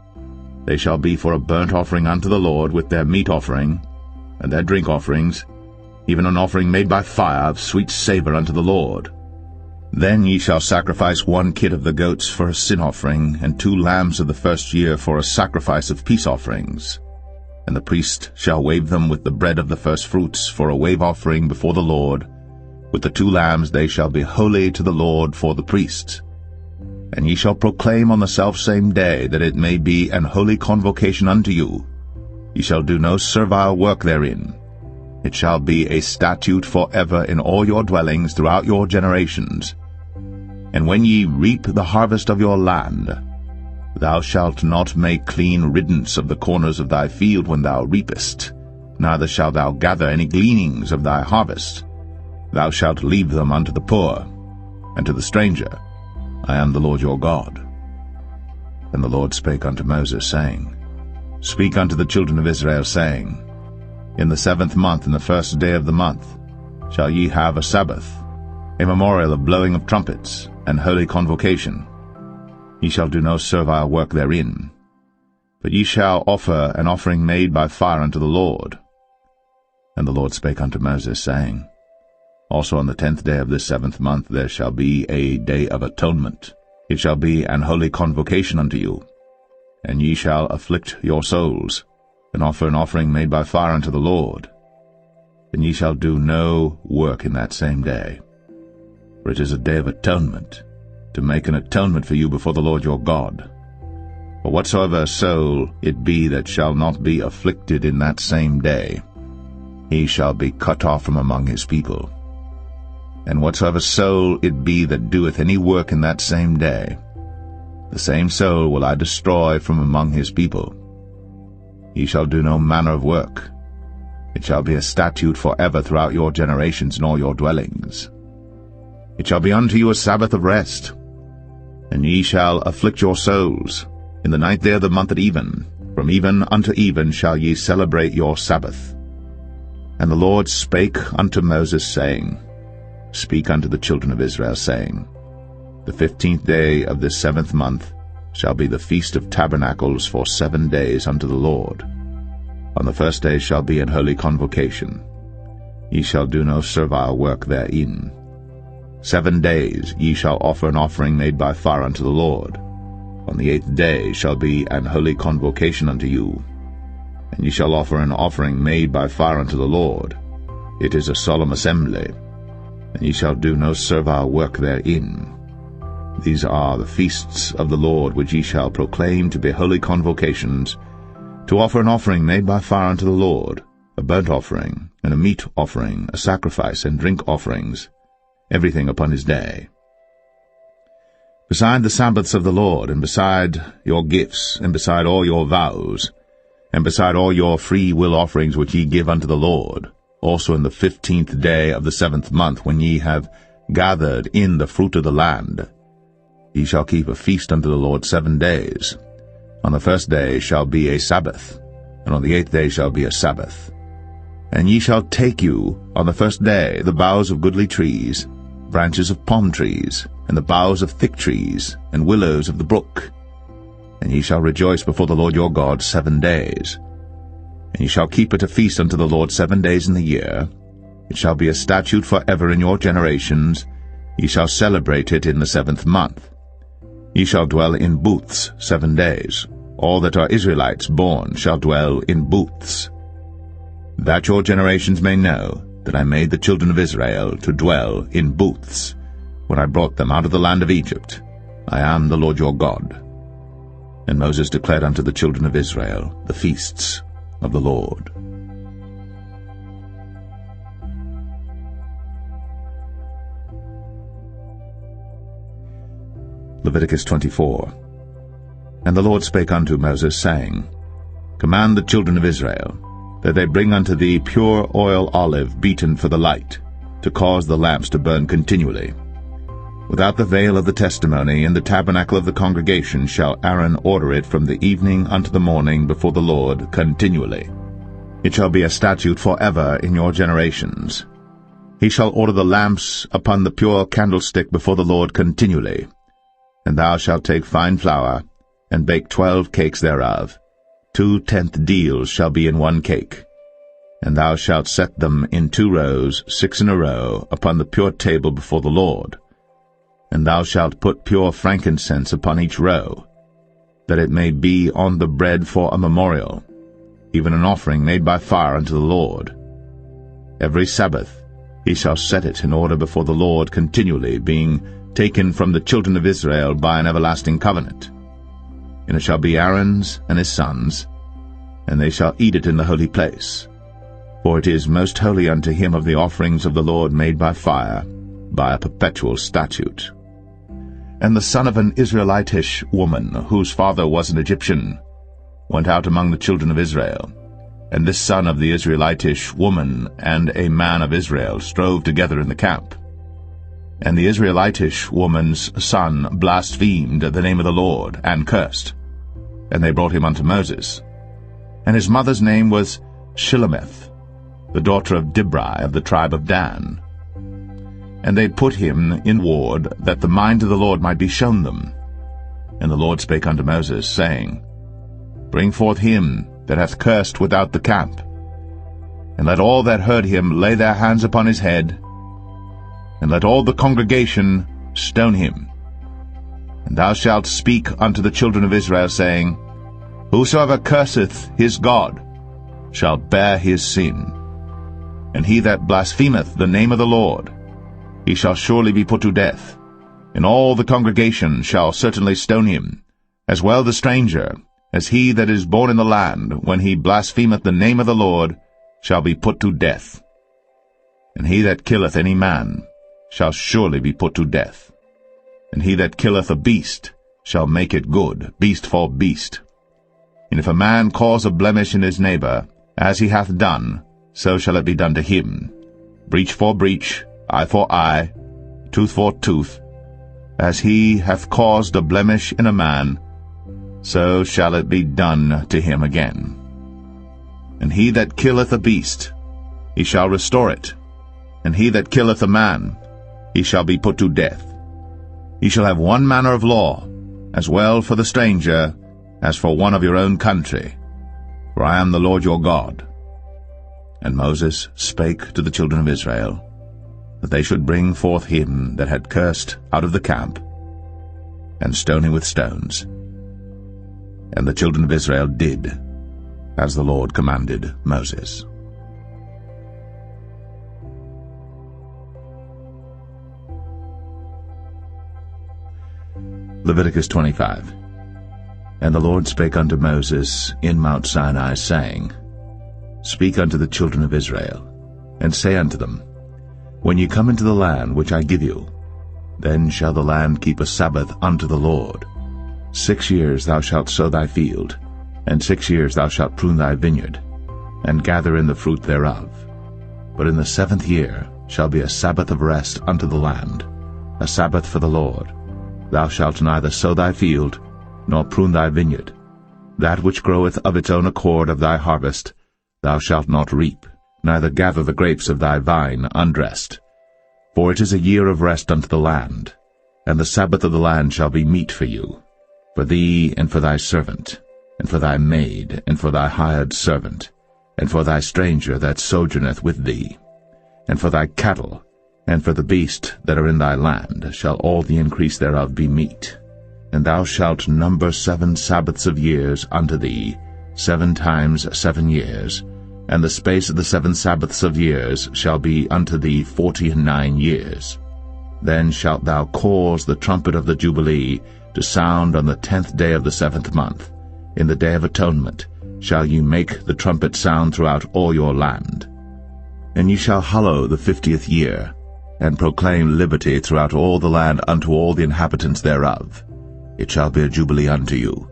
They shall be for a burnt offering unto the Lord, with their meat offering, and their drink offerings, even an offering made by fire of sweet savour unto the Lord. Then ye shall sacrifice 1 kid of the goats for a sin offering, and 2 lambs of the 1st year for a sacrifice of peace offerings. And the priest shall wave them with the bread of the first fruits for a wave offering before the Lord. With the 2 lambs they shall be holy to the Lord for the priests. And ye shall proclaim on the selfsame day that it may be an holy convocation unto you. Ye shall do no servile work therein. It shall be a statute for ever in all your dwellings throughout your generations. And when ye reap the harvest of your land, thou shalt not make clean riddance of the corners of thy field when thou reapest, neither shalt thou gather any gleanings of thy harvest. Thou shalt leave them unto the poor, and to the stranger. I am the Lord your God. And the Lord spake unto Moses, saying, Speak unto the children of Israel, saying, In the 7th month, in the 1st day of the month, shall ye have a Sabbath, a memorial of blowing of trumpets, and holy convocation. Ye shall do no servile work therein, but ye shall offer an offering made by fire unto the Lord. And the Lord spake unto Moses, saying, Also on the 10th day of this 7th month there shall be a day of atonement. It shall be an holy convocation unto you. And ye shall afflict your souls, and offer an offering made by fire unto the Lord. And ye shall do no work in that same day. For it is a day of atonement, to make an atonement for you before the Lord your God. For whatsoever soul it be that shall not be afflicted in that same day, he shall be cut off from among his people. And whatsoever soul it be that doeth any work in that same day, the same soul will I destroy from among his people. He shall do no manner of work. It shall be a statute forever throughout your generations in all your dwellings. It shall be unto you a Sabbath of rest, and ye shall afflict your souls. In the 9th day of the month at even, from even unto even shall ye celebrate your Sabbath. And the Lord spake unto Moses, saying, Speak unto the children of Israel, saying, The 15th day of this 7th month shall be the Feast of Tabernacles for 7 days unto the Lord. On the 1st day shall be an holy convocation. Ye shall do no servile work therein. 7 days ye shall offer an offering made by fire unto the Lord. On the 8th day shall be an holy convocation unto you, and ye shall offer an offering made by fire unto the Lord. It is a solemn assembly, and ye shall do no servile work therein. These are the feasts of the Lord which ye shall proclaim to be holy convocations, to offer an offering made by fire unto the Lord, a burnt offering, and a meat offering, a sacrifice, and drink offerings, everything upon his day. Beside the Sabbaths of the Lord, and beside your gifts, and beside all your vows, and beside all your free will offerings which ye give unto the Lord, also in the 15th day of the 7th month, when ye have gathered in the fruit of the land, ye shall keep a feast unto the Lord 7 days. On the 1st day shall be a Sabbath, and on the 8th day shall be a Sabbath. And ye shall take you on the 1st day the boughs of goodly trees, branches of palm trees, and the boughs of thick trees, and willows of the brook. And ye shall rejoice before the Lord your God 7 days. And ye shall keep it a feast unto the Lord 7 days in the year. It shall be a statute forever in your generations. Ye shall celebrate it in the 7th month. Ye shall dwell in booths 7 days. All that are Israelites born shall dwell in booths. That your generations may know that I made the children of Israel to dwell in booths, when I brought them out of the land of Egypt. I am the Lord your God. And Moses declared unto the children of Israel the feasts of the Lord. Leviticus 24. And the Lord spake unto Moses, saying, Command the children of Israel, that they bring unto thee pure oil olive beaten for the light, to cause the lamps to burn continually. Without the veil of the testimony in the tabernacle of the congregation shall Aaron order it from the evening unto the morning before the Lord continually. It shall be a statute forever in your generations. He shall order the lamps upon the pure candlestick before the Lord continually. And thou shalt take fine flour, and bake 12 cakes thereof. 2 tenth deals shall be in 1 cake. And thou shalt set them in 2 rows, 6 in a row, upon the pure table before the Lord. And thou shalt put pure frankincense upon each row, that it may be on the bread for a memorial, even an offering made by fire unto the Lord. Every Sabbath he shall set it in order before the Lord continually, being taken from the children of Israel by an everlasting covenant. And it shall be Aaron's and his sons, and they shall eat it in the holy place. For it is most holy unto him of the offerings of the Lord made by fire, by a perpetual statute. And the son of an Israelitish woman, whose father was an Egyptian, went out among the children of Israel. And this son of the Israelitish woman and a man of Israel strove together in the camp. And the Israelitish woman's son blasphemed the name of the Lord, and cursed. And they brought him unto Moses. And his mother's name was Shilemeth, the daughter of Dibri of the tribe of Dan. And they put him in ward, that the mind of the Lord might be shown them. And the Lord spake unto Moses, saying, Bring forth him that hath cursed without the camp, and let all that heard him lay their hands upon his head, and let all the congregation stone him. And thou shalt speak unto the children of Israel, saying, Whosoever curseth his God shall bear his sin. And he that blasphemeth the name of the Lord, he shall surely be put to death, and all the congregation shall certainly stone him, as well the stranger, as he that is born in the land, when he blasphemeth the name of the Lord, shall be put to death. And he that killeth any man shall surely be put to death. And he that killeth a beast shall make it good, beast for beast. And if a man cause a blemish in his neighbor, as he hath done, so shall it be done to him. Breach for breach, eye for eye, tooth for tooth. As he hath caused a blemish in a man, so shall it be done to him again. And he that killeth a beast, he shall restore it. And he that killeth a man, he shall be put to death. Ye shall have one manner of law, as well for the stranger as for one of your own country. For I am the Lord your God. And Moses spake to the children of Israel, that they should bring forth him that had cursed out of the camp, and stone him with stones. And the children of Israel did as the Lord commanded Moses. Leviticus 25. And the Lord spake unto Moses in Mount Sinai, saying, Speak unto the children of Israel, and say unto them, When ye come into the land which I give you, then shall the land keep a Sabbath unto the Lord. 6 years thou shalt sow thy field, and 6 years thou shalt prune thy vineyard, and gather in the fruit thereof. But in the 7th year shall be a Sabbath of rest unto the land, a Sabbath for the Lord. Thou shalt neither sow thy field, nor prune thy vineyard. That which groweth of its own accord of thy harvest thou shalt not reap, neither gather the grapes of thy vine undressed. For it is a year of rest unto the land, and the Sabbath of the land shall be meat for you, for thee and for thy servant, and for thy maid, and for thy hired servant, and for thy stranger that sojourneth with thee, and for thy cattle, and for the beast that are in thy land shall all the increase thereof be meat. And thou shalt number 7 Sabbaths of years unto thee, 7 times 7 years, and the space of the 7 Sabbaths of years shall be unto thee 49 years. Then shalt thou cause the trumpet of the Jubilee to sound on the 10th day of the 7th month. In the day of atonement shall ye make the trumpet sound throughout all your land. And ye shall hallow the 50th year, and proclaim liberty throughout all the land unto all the inhabitants thereof. It shall be a jubilee unto you.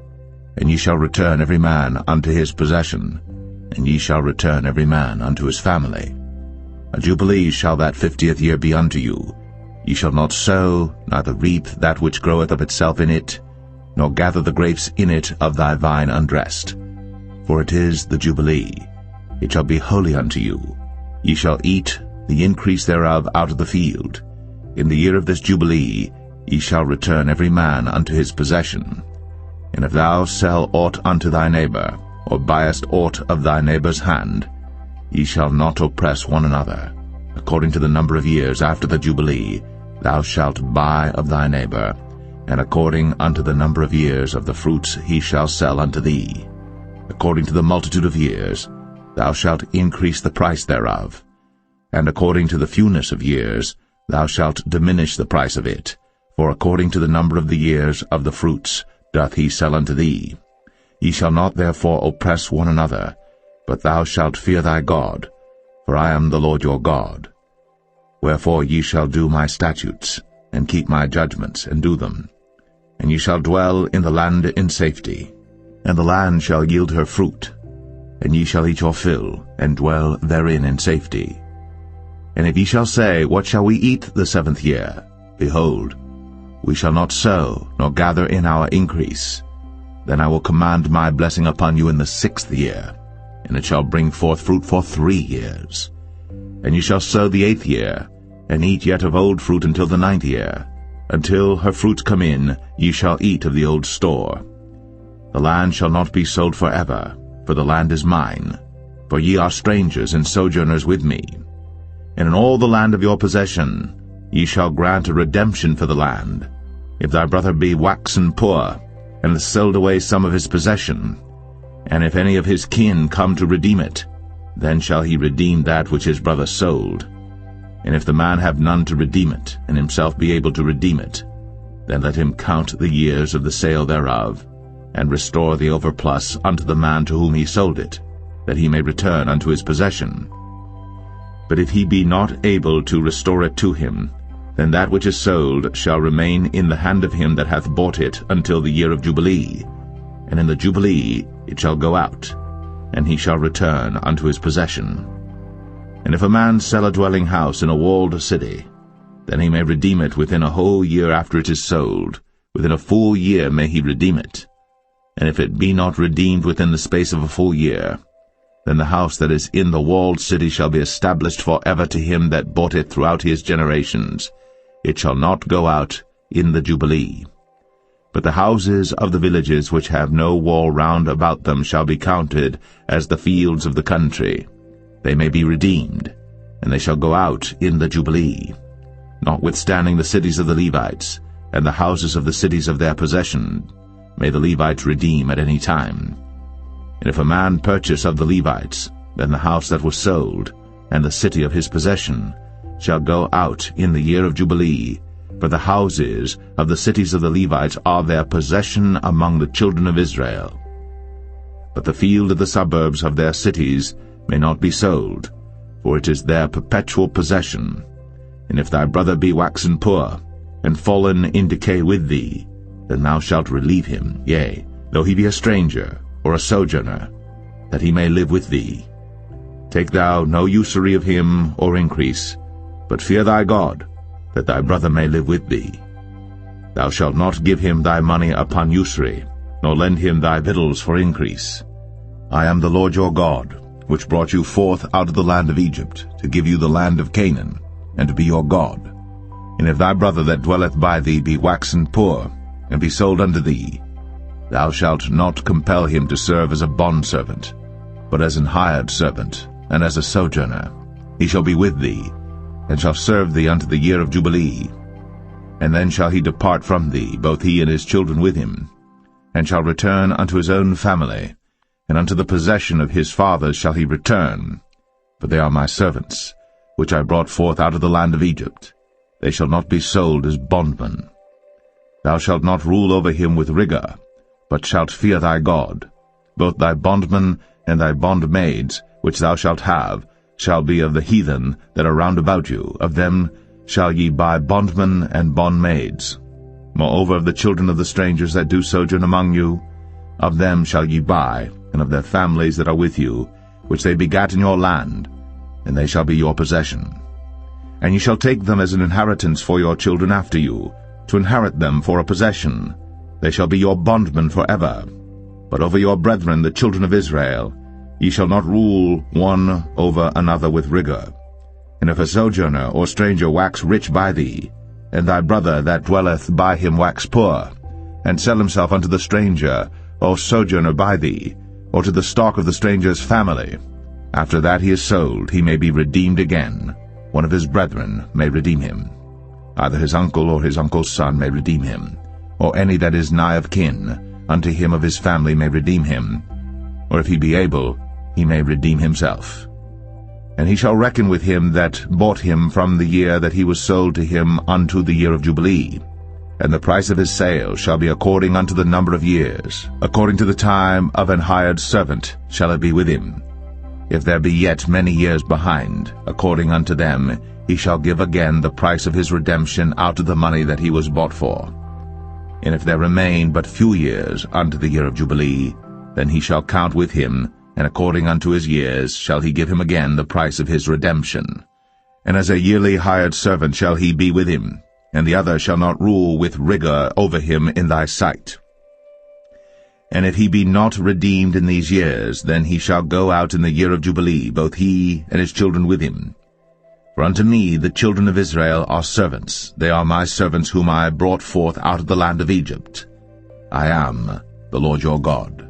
And ye shall return every man unto his possession, and ye shall return every man unto his family. A jubilee shall that 50th year be unto you. Ye shall not sow, neither reap that which groweth of itself in it, nor gather the grapes in it of thy vine undressed. For it is the jubilee. It shall be holy unto you. Ye shall eat the increase thereof out of the field. In the year of this jubilee ye shall return every man unto his possession. And if thou sell aught unto thy neighbor, or buyest aught of thy neighbor's hand, ye shall not oppress one another. According to the number of years after the jubilee thou shalt buy of thy neighbor, and according unto the number of years of the fruits he shall sell unto thee. According to the multitude of years thou shalt increase the price thereof, and according to the fewness of years thou shalt diminish the price of it, for according to the number of the years of the fruits doth he sell unto thee. Ye shall not therefore oppress one another, but thou shalt fear thy God, for I am the Lord your God. Wherefore ye shall do my statutes, and keep my judgments, and do them. And ye shall dwell in the land in safety, and the land shall yield her fruit, and ye shall eat your fill, and dwell therein in safety. And if ye shall say, What shall we eat the 7th year? Behold, we shall not sow, nor gather in our increase. Then I will command my blessing upon you in the 6th year, and it shall bring forth fruit for 3 years. And ye shall sow the 8th year, and eat yet of old fruit until the 9th year. Until her fruits come in, ye shall eat of the old store. The land shall not be sold forever, for the land is mine. For ye are strangers and sojourners with me. And in all the land of your possession ye shall grant a redemption for the land. If thy brother be waxen poor, and hath sold away some of his possession, and if any of his kin come to redeem it, then shall he redeem that which his brother sold. And if the man have none to redeem it, and himself be able to redeem it, then let him count the years of the sale thereof, and restore the overplus unto the man to whom he sold it, that he may return unto his possession. But if he be not able to restore it to him, then that which is sold shall remain in the hand of him that hath bought it until the year of Jubilee, and in the Jubilee it shall go out, and he shall return unto his possession. And if a man sell a dwelling house in a walled city, then he may redeem it within a whole year after it is sold. Within a full year may he redeem it. And if it be not redeemed within the space of a full year, then the house that is in the walled city shall be established for ever to him that bought it throughout his generations. It shall not go out in the Jubilee. But the houses of the villages which have no wall round about them shall be counted as the fields of the country. They may be redeemed, and they shall go out in the Jubilee. Notwithstanding the cities of the Levites, and the houses of the cities of their possession, may the Levites redeem at any time. And if a man purchase of the Levites, then the house that was sold, and the city of his possession, shall go out in the year of Jubilee, for the houses of the cities of the Levites are their possession among the children of Israel. But the field of the suburbs of their cities may not be sold, for it is their perpetual possession. And if thy brother be waxen poor, and fallen in decay with thee, then thou shalt relieve him, yea, though he be a stranger, or a sojourner, that he may live with thee. Take thou no usury of him, or increase, but fear thy God, that thy brother may live with thee. Thou shalt not give him thy money upon usury, nor lend him thy victuals for increase. I am the Lord your God, which brought you forth out of the land of Egypt, to give you the land of Canaan, and to be your God. And if thy brother that dwelleth by thee be waxen poor, and be sold unto thee, thou shalt not compel him to serve as a bondservant, but as an hired servant, and as a sojourner. He shall be with thee, and shall serve thee unto the year of Jubilee. And then shall he depart from thee, both he and his children with him, and shall return unto his own family, and unto the possession of his fathers shall he return. For they are my servants, which I brought forth out of the land of Egypt. They shall not be sold as bondmen. Thou shalt not rule over him with rigor, but shalt fear thy God. Both thy bondmen and thy bondmaids, which thou shalt have, shall be of the heathen that are round about you. Of them shall ye buy bondmen and bondmaids. Moreover, of the children of the strangers that do sojourn among you, of them shall ye buy, and of their families that are with you, which they begat in your land, and they shall be your possession. And ye shall take them as an inheritance for your children after you, to inherit them for a possession. They shall be your bondmen forever. But over your brethren, the children of Israel, ye shall not rule one over another with rigor. And if a sojourner or stranger wax rich by thee, and thy brother that dwelleth by him wax poor, and sell himself unto the stranger or sojourner by thee, or to the stock of the stranger's family, after that he is sold, he may be redeemed again. One of his brethren may redeem him. Either his uncle or his uncle's son may redeem him, or any that is nigh of kin unto him of his family may redeem him, or if he be able, he may redeem himself. And he shall reckon with him that bought him from the year that he was sold to him unto the year of Jubilee. And the price of his sale shall be according unto the number of years. According to the time of an hired servant shall it be with him. If there be yet many years behind, according unto them, he shall give again the price of his redemption out of the money that he was bought for. And if there remain but few years unto the year of Jubilee, then he shall count with him, and according unto his years shall he give him again the price of his redemption. And as a yearly hired servant shall he be with him, and the other shall not rule with rigor over him in thy sight. And if he be not redeemed in these years, then he shall go out in the year of Jubilee, both he and his children with him. For unto me the children of Israel are servants. They are my servants whom I brought forth out of the land of Egypt. I am the Lord your God.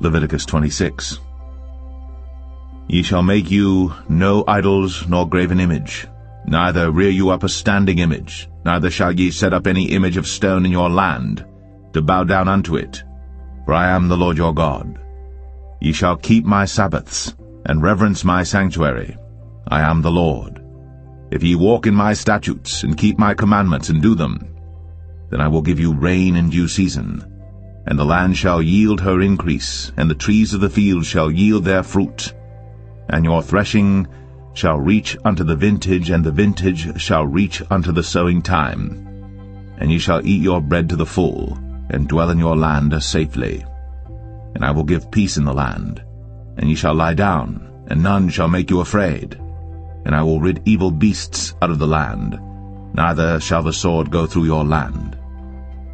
Leviticus 26. Ye shall make you no idols nor graven image, neither rear you up a standing image, neither shall ye set up any image of stone in your land, to bow down unto it, for I am the Lord your God. Ye shall keep my Sabbaths, and reverence my sanctuary. I am the Lord. If ye walk in my statutes, and keep my commandments, and do them, then I will give you rain in due season, and the land shall yield her increase, and the trees of the field shall yield their fruit. And your threshing shall reach unto the vintage, and the vintage shall reach unto the sowing time. And ye shall eat your bread to the full, and dwell in your land safely. And I will give peace in the land, and ye shall lie down, and none shall make you afraid. And I will rid evil beasts out of the land, neither shall the sword go through your land.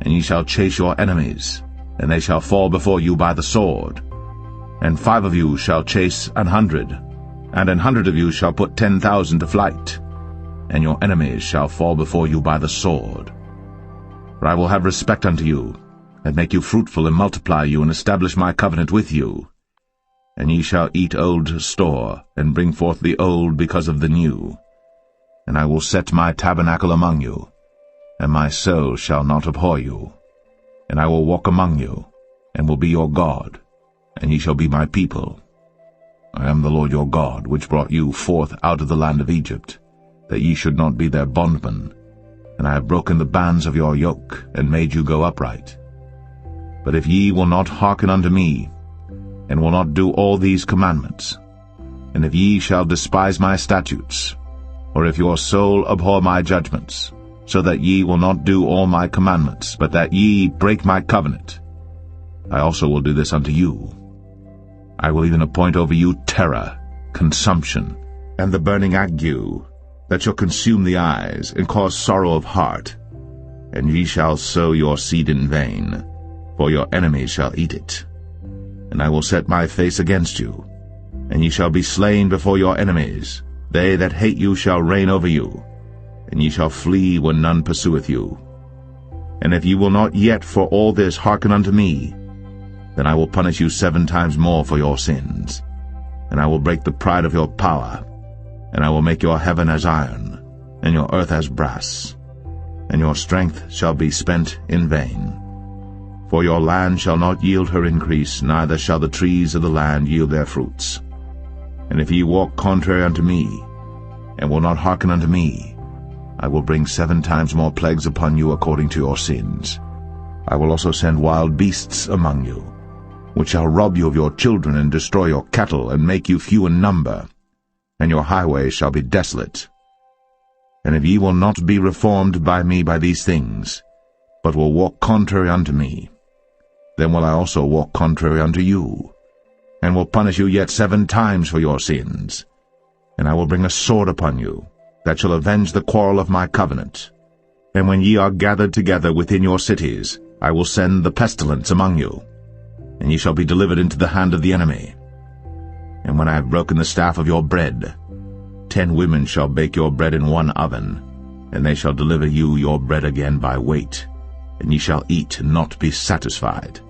And ye shall chase your enemies, and they shall fall before you by the sword. And 5 of you shall chase 100, and 100 of you shall put 10,000 to flight. And your enemies shall fall before you by the sword. For I will have respect unto you, and make you fruitful, and multiply you, and establish my covenant with you. And ye shall eat old store, and bring forth the old because of the new. And I will set my tabernacle among you, and my soul shall not abhor you. And I will walk among you, and will be your God, and ye shall be my people. I am the Lord your God, which brought you forth out of the land of Egypt, that ye should not be their bondmen. And I have broken the bands of your yoke, and made you go upright. But if ye will not hearken unto me, and will not do all these commandments, and if ye shall despise my statutes, or if your soul abhor my judgments, so that ye will not do all my commandments, but that ye break my covenant, I also will do this unto you. I will even appoint over you terror, consumption, and the burning ague, that shall consume the eyes, and cause sorrow of heart. And ye shall sow your seed in vain, for your enemies shall eat it. And I will set my face against you, and ye shall be slain before your enemies. They that hate you shall reign over you, and ye shall flee when none pursueth you. And if ye will not yet for all this hearken unto me, then I will punish you 7 times more for your sins. And I will break the pride of your power, and I will make your heaven as iron, and your earth as brass, and your strength shall be spent in vain. For your land shall not yield her increase, neither shall the trees of the land yield their fruits. And if ye walk contrary unto me, and will not hearken unto me, I will bring 7 times more plagues upon you according to your sins. I will also send wild beasts among you, which shall rob you of your children, and destroy your cattle, and make you few in number, and your highways shall be desolate. And if ye will not be reformed by me by these things, but will walk contrary unto me, then will I also walk contrary unto you, and will punish you yet 7 times for your sins. And I will bring a sword upon you, that shall avenge the quarrel of my covenant. And when ye are gathered together within your cities, I will send the pestilence among you, and ye shall be delivered into the hand of the enemy. And when I have broken the staff of your bread, 10 women shall bake your bread in one oven, and they shall deliver you your bread again by weight, and ye shall eat and not be satisfied.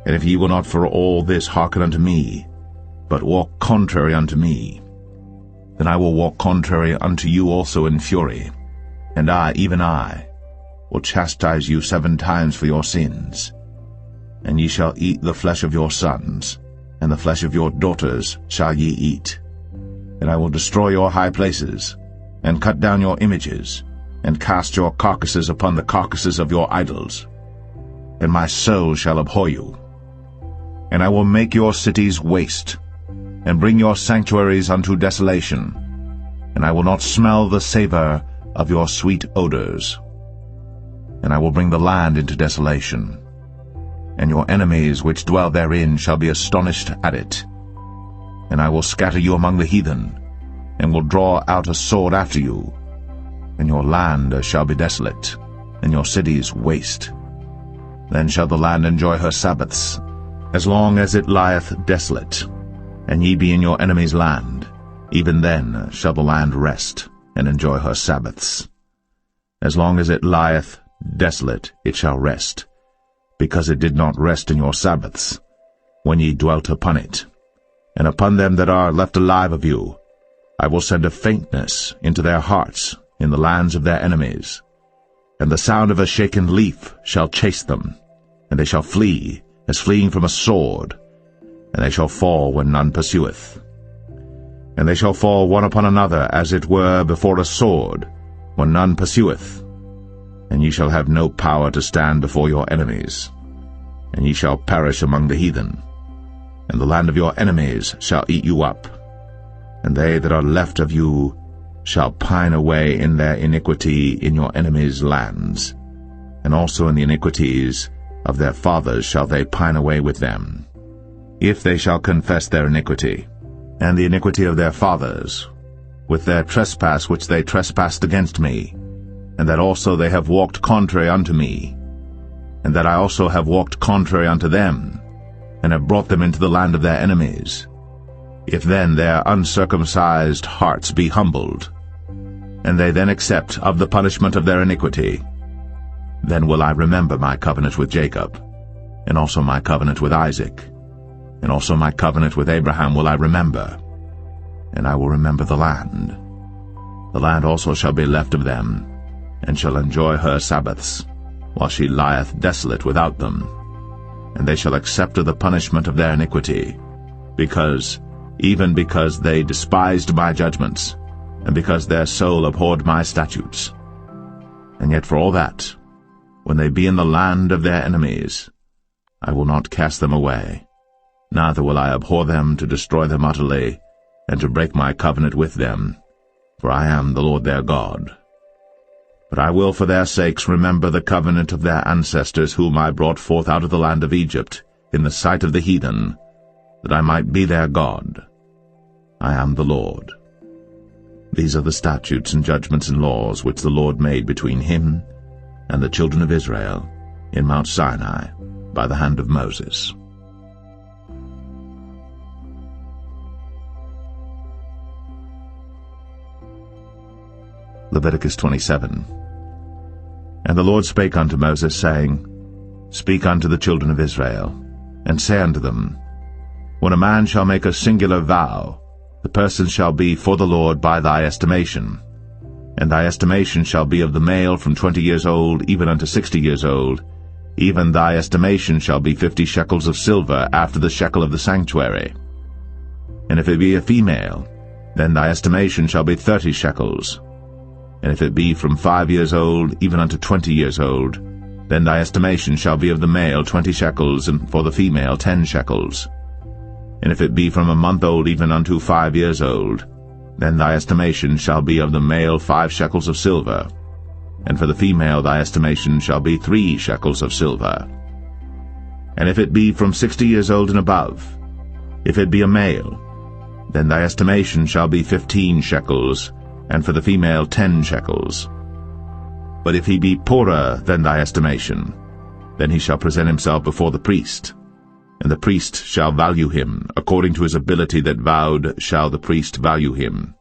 And if ye will not for all this hearken unto me, but walk contrary unto me, then I will walk contrary unto you also in fury, and I, even I, will chastise you 7 times for your sins. And ye shall eat the flesh of your sons, and the flesh of your daughters shall ye eat. And I will destroy your high places, and cut down your images, and cast your carcasses upon the carcasses of your idols. And my soul shall abhor you. And I will make your cities waste, and bring your sanctuaries unto desolation. And I will not smell the savor of your sweet odors. And I will bring the land into desolation, and your enemies which dwell therein shall be astonished at it. And I will scatter you among the heathen, and will draw out a sword after you. And your land shall be desolate, and your cities waste. Then shall the land enjoy her Sabbaths, as long as it lieth desolate, and ye be in your enemy's land. Even then shall the land rest, and enjoy her Sabbaths. As long as it lieth desolate it shall rest, because it did not rest in your Sabbaths, when ye dwelt upon it. And upon them that are left alive of you I will send a faintness into their hearts in the lands of their enemies. And the sound of a shaken leaf shall chase them, and they shall flee, as fleeing from a sword, and they shall fall when none pursueth. And they shall fall one upon another, as it were before a sword, when none pursueth. And ye shall have no power to stand before your enemies. And ye shall perish among the heathen. And the land of your enemies shall eat you up. And they that are left of you shall pine away in their iniquity in your enemies' lands. And also in the iniquities of their fathers shall they pine away with them. If they shall confess their iniquity, and the iniquity of their fathers, with their trespass which they trespassed against me, and that also they have walked contrary unto me, and that I also have walked contrary unto them, and have brought them into the land of their enemies, if then their uncircumcised hearts be humbled, and they then accept of the punishment of their iniquity, then will I remember my covenant with Jacob, and also my covenant with Isaac, and also my covenant with Abraham will I remember, and I will remember the land. The land also shall be left of them, and shall enjoy her Sabbaths, while she lieth desolate without them. And they shall accept of the punishment of their iniquity, even because they despised my judgments, and because their soul abhorred my statutes. And yet for all that, when they be in the land of their enemies, I will not cast them away, neither will I abhor them to destroy them utterly, and to break my covenant with them, for I am the Lord their God. But I will for their sakes remember the covenant of their ancestors whom I brought forth out of the land of Egypt, in the sight of the heathen, that I might be their God. I am the Lord. These are the statutes and judgments and laws which the Lord made between him and the children of Israel in Mount Sinai by the hand of Moses. Leviticus 27. And the Lord spake unto Moses, saying, Speak unto the children of Israel, and say unto them, When a man shall make a singular vow, the person shall be for the Lord by thy estimation. And thy estimation shall be of the male from 20 years old even unto 60 years old. Even thy estimation shall be 50 shekels of silver after the shekel of the sanctuary. And if it be a female, then thy estimation shall be 30 shekels. And if it be from 5 years old even unto 20 years old, then thy estimation shall be of the male 20 shekels, and for the female 10 shekels. And if it be from a month old even unto 5 years old, then thy estimation shall be of the male 5 shekels of silver, and for the female thy estimation shall be 3 shekels of silver. And if it be from 60 years old and above, if it be a male, then thy estimation shall be 15 shekels, and for the female 10 shekels. But if he be poorer than thy estimation, then he shall present himself before the priest, and the priest shall value him, according to his ability that vowed shall the priest value him.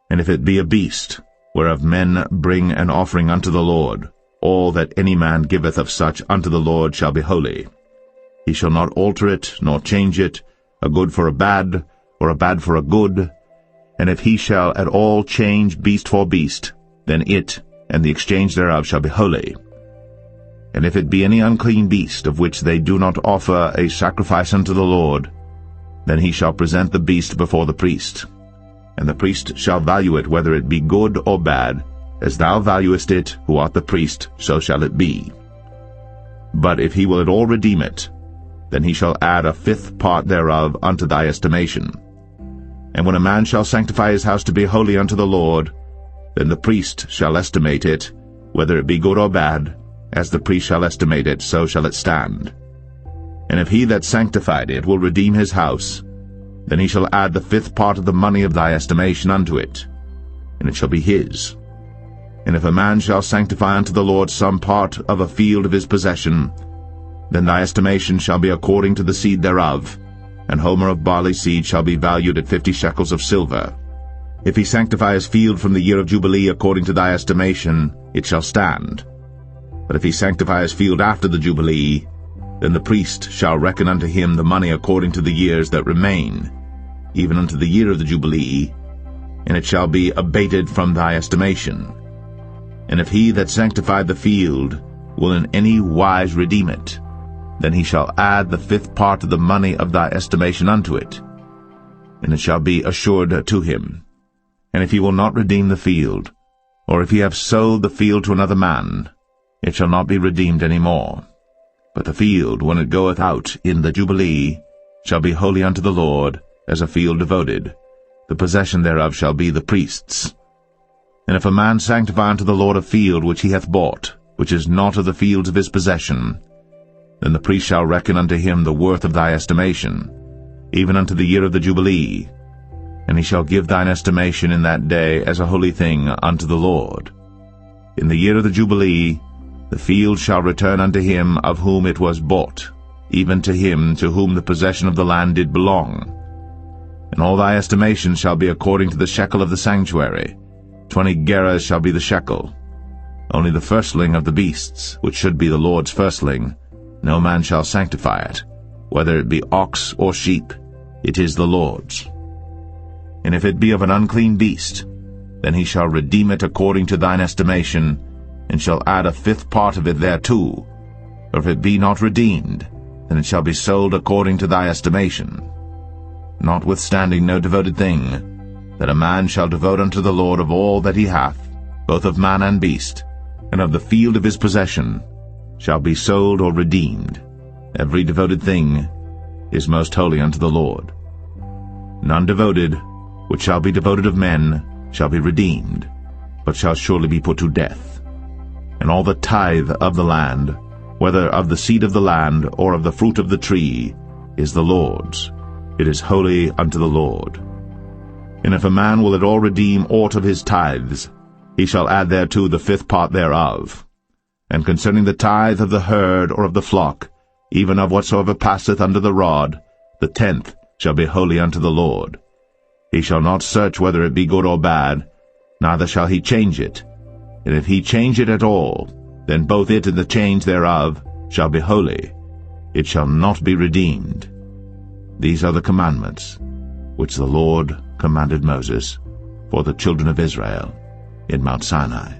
And if it be a beast, whereof men bring an offering unto the Lord, all that any man giveth of such unto the Lord shall be holy. He shall not alter it, nor change it, a good for a bad, or a bad for a good. And if he shall at all change beast for beast, then it and the exchange thereof shall be holy. And if it be any unclean beast, of which they do not offer a sacrifice unto the Lord, then he shall present the beast before the priest. And the priest shall value it, whether it be good or bad, as thou valuest it, who art the priest, so shall it be. But if he will at all redeem it, then he shall add 1/5 part thereof unto thy estimation. And when a man shall sanctify his house to be holy unto the Lord, then the priest shall estimate it, whether it be good or bad, as the priest shall estimate it, so shall it stand. And if he that sanctified it will redeem his house, then he shall add 1/5 part of the money of thy estimation unto it, and it shall be his. And if a man shall sanctify unto the Lord some part of a field of his possession, then thy estimation shall be according to the seed thereof, and homer of barley seed shall be valued at 50 shekels of silver. If he sanctify his field from the year of Jubilee according to thy estimation, it shall stand. But if he sanctify his field after the Jubilee, then the priest shall reckon unto him the money according to the years that remain, even unto the year of the Jubilee, and it shall be abated from thy estimation. And if he that sanctified the field will in any wise redeem it, then he shall add 1/5 part of the money of thy estimation unto it. and it shall be assured to him. And if he will not redeem the field, or if he have sold the field to another man, it shall not be redeemed any more. But the field, when it goeth out in the Jubilee, shall be holy unto the Lord, as a field devoted. The possession thereof shall be the priest's. And if a man sanctify unto the Lord a field which he hath bought, which is not of the fields of his possession, then the priest shall reckon unto him the worth of thy estimation, even unto the year of the Jubilee, and he shall give thine estimation in that day as a holy thing unto the Lord. In the year of the Jubilee the field shall return unto him of whom it was bought, even to him to whom the possession of the land did belong. And all thy estimation shall be according to the shekel of the sanctuary. 20 gerahs shall be the shekel. Only the firstling of the beasts, which should be the Lord's firstling, no man shall sanctify it, whether it be ox or sheep, it is the Lord's. And if it be of an unclean beast, then he shall redeem it according to thine estimation, and shall add a 1/5 part of it thereto. Or if it be not redeemed, then it shall be sold according to thy estimation. Notwithstanding no devoted thing, that a man shall devote unto the Lord of all that he hath, both of man and beast, and of the field of his possession, shall be sold or redeemed. Every devoted thing is most holy unto the Lord. None devoted, which shall be devoted of men, shall be redeemed, but shall surely be put to death. And all the tithe of the land, whether of the seed of the land or of the fruit of the tree, is the Lord's. It is holy unto the Lord. And if a man will at all redeem aught of his tithes, he shall add thereto the 5th part thereof. And concerning the tithe of the herd or of the flock, even of whatsoever passeth under the rod, the 10th shall be holy unto the Lord. He shall not search whether it be good or bad, neither shall he change it. And if he change it at all, then both it and the change thereof shall be holy. It shall not be redeemed. These are the commandments which the Lord commanded Moses for the children of Israel in Mount Sinai.